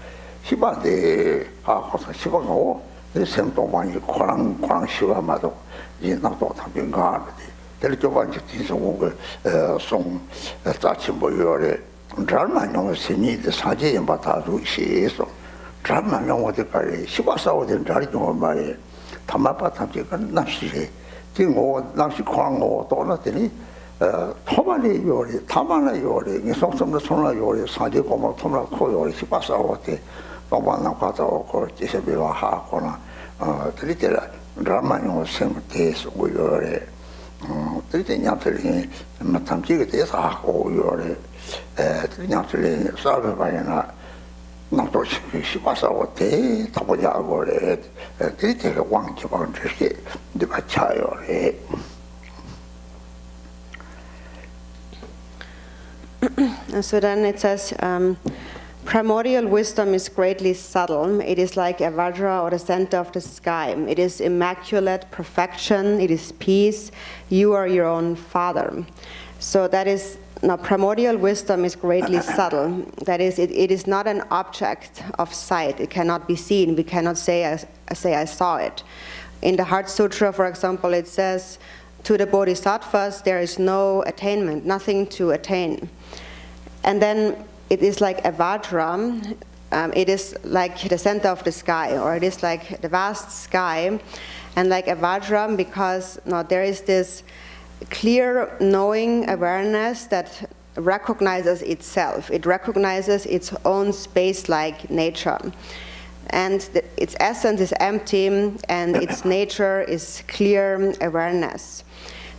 시반데 하고서 시방하고 생동방이 고랑 시와마도 이 나도 담변가는데 될 조반지 뒤송을 송 자치 모여래 드라마 영어 신이데 사제 연바다도 시에서 드라마 영어들까지 시바사오된 자리 좀 말이 담마바탐지가 납시래 지금 납시 광고 또나더니 토마리 요리 타마나 요리 속성도 손나 요리 사제 고모 토마 코 요리 시바사오테 너만나 가다 오고 지세비와 하거나 드리테라 드라마 영어 세무테스 고요래 드리테 냐들이 마탐지가 돼서 하고 요래 냐들이 사베바이나 나도 시바사오테 타보자고래 드리테가 왕기방 주시 네가 차요래 So then it says, primordial wisdom is greatly subtle. It is like a Vajra or the center of the sky. It is immaculate perfection. It is peace. You are your own father. So that is, now primordial wisdom is greatly subtle. That is, it is not an object of sight. It cannot be seen. We cannot say I saw it. In the Heart Sutra, for example, it says, to the bodhisattvas there is no attainment, nothing to attain. And then it is like a Vajra, it is like the center of the sky, or it is like the vast sky, and like a Vajra because there is this clear knowing awareness that recognizes itself. It recognizes its own space-like nature. And its essence is empty, and its nature is clear awareness.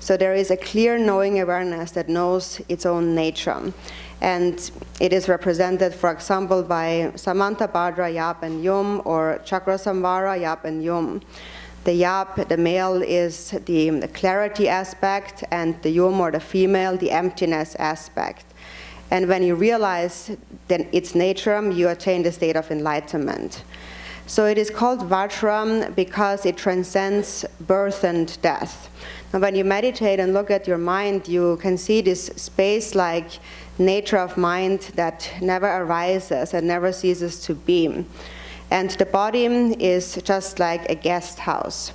So there is a clear knowing awareness that knows its own nature. And it is represented, for example, by Samantabhadra, Yap and Yum, or Chakrasamvara, Yap and Yum. The Yap, the male, is the clarity aspect, and the Yum, or the female, the emptiness aspect. And when you realize then its nature, you attain the state of enlightenment. So it is called Vajra because it transcends birth and death. Now when you meditate and look at your mind, you can see this space-like nature of mind that never arises and never ceases to be. And the body is just like a guest house.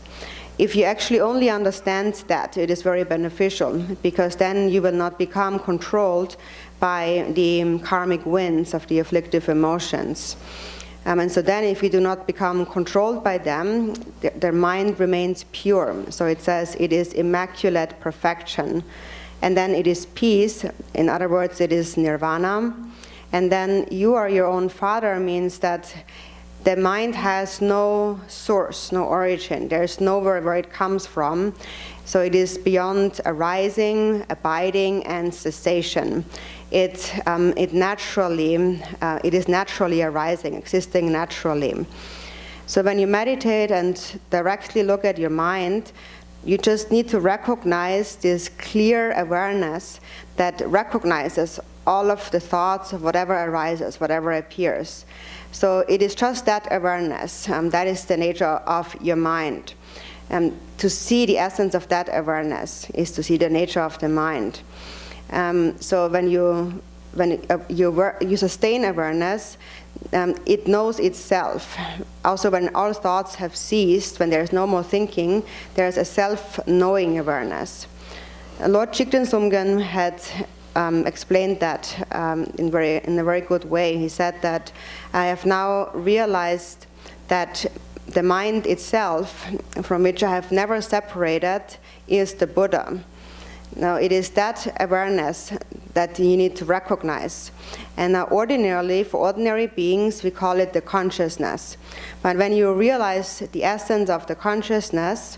If you actually only understand that, it is very beneficial, because then you will not become controlled by the karmic winds of the afflictive emotions. And so then if you do not become controlled by them, their mind remains pure. So it says it is immaculate perfection. And then it is peace. In other words, it is nirvana. And then you are your own father means that the mind has no source, no origin. There's nowhere where it comes from. So it is beyond arising, abiding, and cessation. It is naturally arising, existing naturally. So when you meditate and directly look at your mind, you just need to recognize this clear awareness that recognizes all of the thoughts of whatever arises, whatever appears. So it is just that awareness. That is the nature of your mind. To see the essence of that awareness is to see the nature of the mind. So when you sustain awareness, it knows itself. Also, when all thoughts have ceased, when there is no more thinking, there is a self-knowing awareness. Lord Chikden Sumgön had explained that in a very good way. He said that I have now realized that the mind itself, from which I have never separated, is the Buddha. Now, it is that awareness that you need to recognize. And now, ordinarily, for ordinary beings, we call it the consciousness. But when you realize the essence of the consciousness,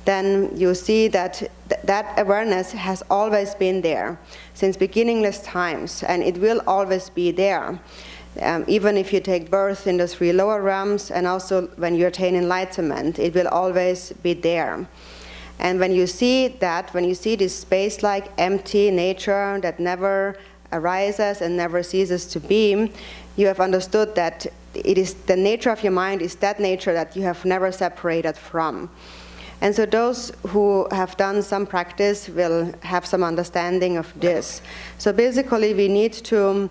then you see that that awareness has always been there since beginningless times, and it will always be there. Even if you take birth in the three lower realms, and also when you attain enlightenment, it will always be there. And when you see that, when you see this space-like empty nature that never arises and never ceases to be, you have understood that it is the nature of your mind is that nature that you have never separated from. And so those who have done some practice will have some understanding of this. So basically we need to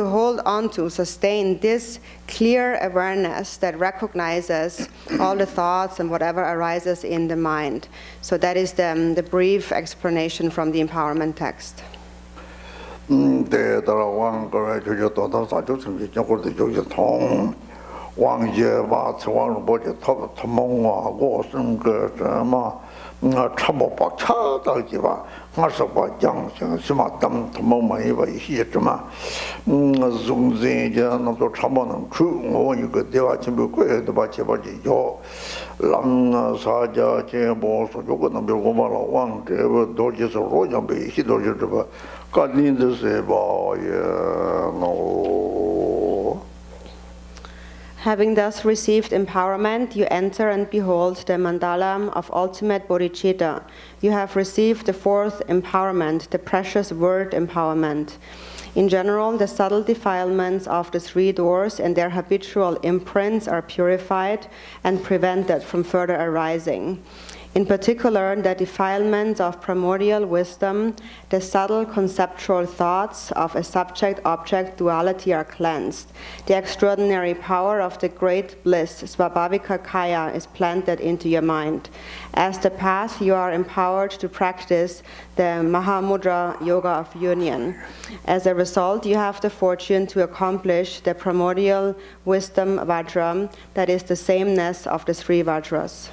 hold on to, sustain this clear awareness that recognizes all the thoughts and whatever arises in the mind. So that is the brief explanation from the empowerment text. 대더라 왕거래 저저도 사주승지 저거도 저기 통 왕제와 저왕을 보지 토몽하고 쓴그什么 참모 박차다기바 가서 봐 장생 심았담 토몽만이바 이시지만 중진제 너도 참모는 그 뭐니까 대화 전부 거에도 받지 버지 요 람나사자 제보소 저거는 별거 말아 왕제와 도지서 로장배 히도지르바 가딘드세 봐예 노 Having thus received empowerment, you enter and behold the mandala of ultimate bodhicitta. You have received the fourth empowerment, the precious word empowerment. In general, the subtle defilements of the three doors and their habitual imprints are purified and prevented from further arising. In particular, the defilements of primordial wisdom, the subtle conceptual thoughts of a subject-object duality are cleansed. The extraordinary power of the great bliss, Svabhavika Kaya, is planted into your mind. As the path, you are empowered to practice the Mahamudra Yoga of Union. As a result, you have the fortune to accomplish the primordial wisdom Vajra, that is the sameness of the three Vajras.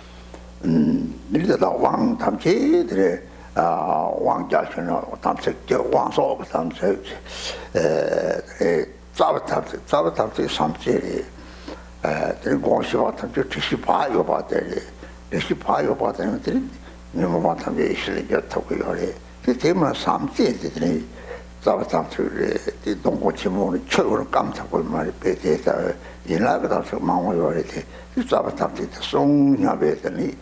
밀려다 왕 탐지들의 왕자신을 탐색 왕소 탐색 자바탐색 삼세리 공시와 탐색 지시바요 바들이 지시바요 바들이 너무 탐색 실력 타고 요래 그 때문에 삼세들이 자바탐색이 동고치모는 최고로 깜짝을 말이 배대다 이나가 서 망을 요래지 자바탐색 송냐베더니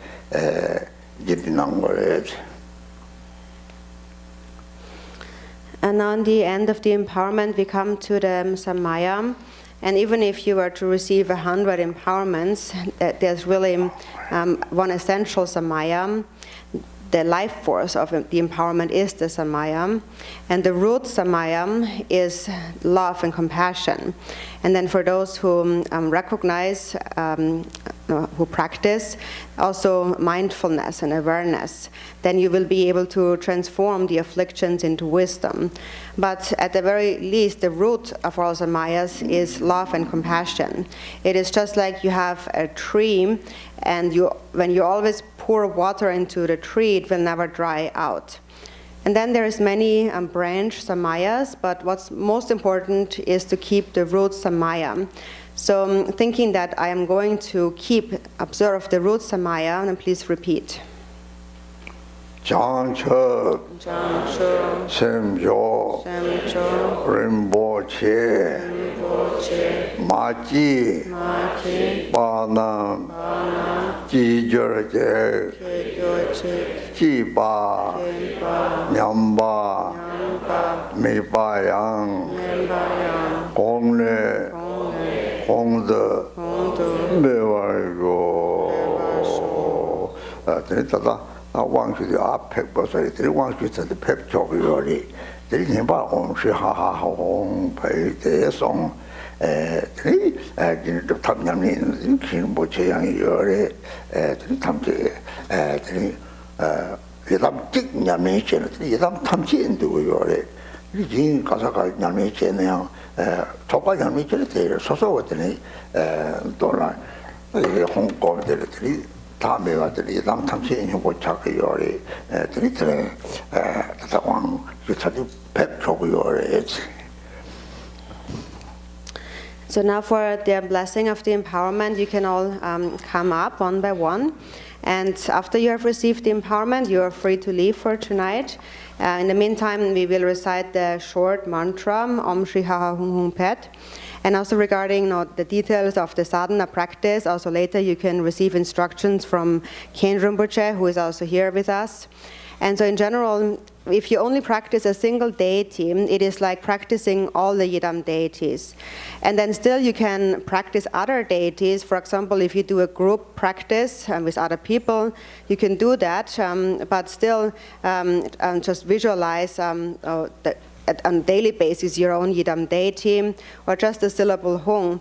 And on the end of the empowerment, we come to the Samaya. And even if you were to receive 100 empowerments, there's really one essential Samaya. The life force of the empowerment is the Samaya. And the root Samaya is love and compassion. And then for those who recognize, who practice, also mindfulness and awareness, then you will be able to transform the afflictions into wisdom. But at the very least, the root of all Samayas is love and compassion. It is just like you have a tree, and when you always pour water into the tree, it will never dry out. And then there's many branch samayas, but what's most important is to keep the root samaya. So thinking that I am going to observe the root samaya, and please repeat. 장처 샘조 rinpoche 마지 바남 지저제 지바 냠바 미바양 공례 공德매월고 됐다 왕주의 앞에 벗어들이 왕주의 폐적이요리 들이니까 온시하하홍 배대송 들이 진짜 탐냠는 rinpoche 양이요리 들이 탐지 들이 예담 찍냠이체는 예담 탐지인도요리 이진 가사가 냠이체는 저가 냠이체를 대해 소소거든요 돌아 홍콩들이 다음에 와들이 예담 탐지인 못 찾고요리 들이들에 다왕 주차도 폐적이요리. So now for the blessing of the empowerment, you can all come up one by one. And after you have received the empowerment, you are free to leave for tonight. In the meantime, we will recite the short mantra, Om Shri Ha Ha Hum Hum Pet. And also regarding the details of the sadhana practice, also later you can receive instructions from Khen Rinpoche, who is also here with us. And so in general, if you only practice a single deity, it is like practicing all the Yidam deities. And then still you can practice other deities. For example, if you do a group practice with other people, you can do that, but still just visualize on a daily basis your own Yidam deity, or just a syllable Hung.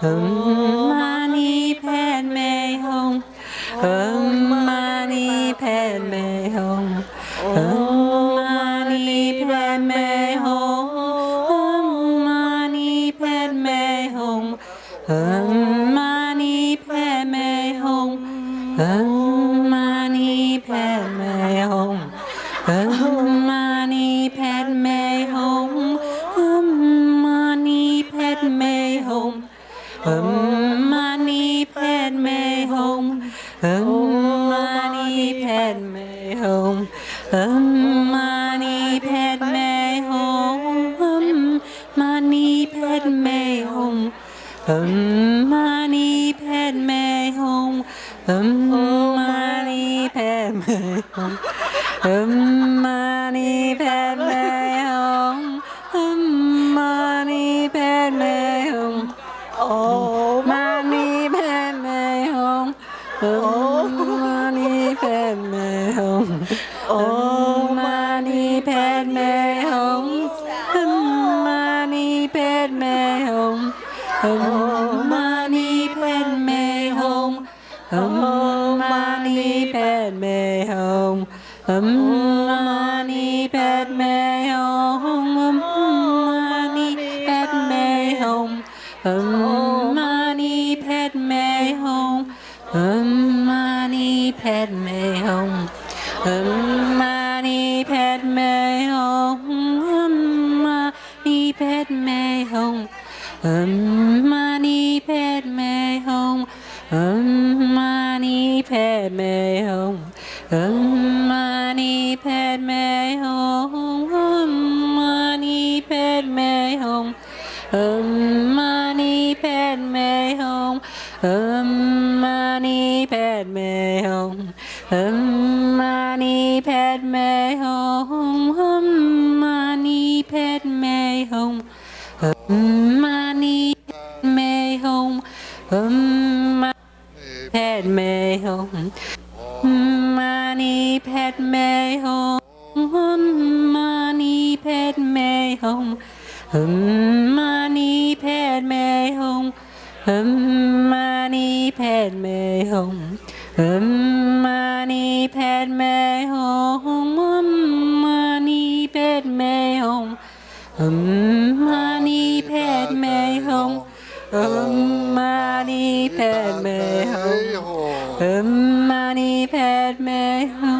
Mani Padme Hum. Mani Padme Hum. Mani Padme Hum. Mani Padme Hum. Mani Padme Hum. Mani Padme Hum. Mani Padme Hum. Mani Padme Hum. Mani Padme Hum. Mani Padme Hum. Mani Padme Hum. Mani Padme Hum. Mani Padme Hum. Mani Padme Hum. Mani Padme Hum. Mani Padme Hum. Oh, Mani Padme Hum. Mani Padme Hum. Oh, Mani Padme Hum. Mani Padme Hum. Mani Padme Hum. Mani Padme Hum. Mani Padme Hum. Mani Padme Hum. Mani Padme Hum. Mani Padme Hum. Mani Padme Hum. Mani Padme Hum. Mani Padme Hum. Mani Padme Hum. Mani Padme Hum. Mani Padme Hum. Mani Padme Hum. Mani Padme Hum. Mani Padme Hum. Mani Padme Hum. Mani Padme Hum. Padme Hum. Mani Padme Hum. Mani Padme Hum. Mani Padme Hum. Mani Padme Hum. Mani Padme Hum. Mani Padme Hum. Mani Padme Hum. Mani Padme Hum. Mani Padme Hum.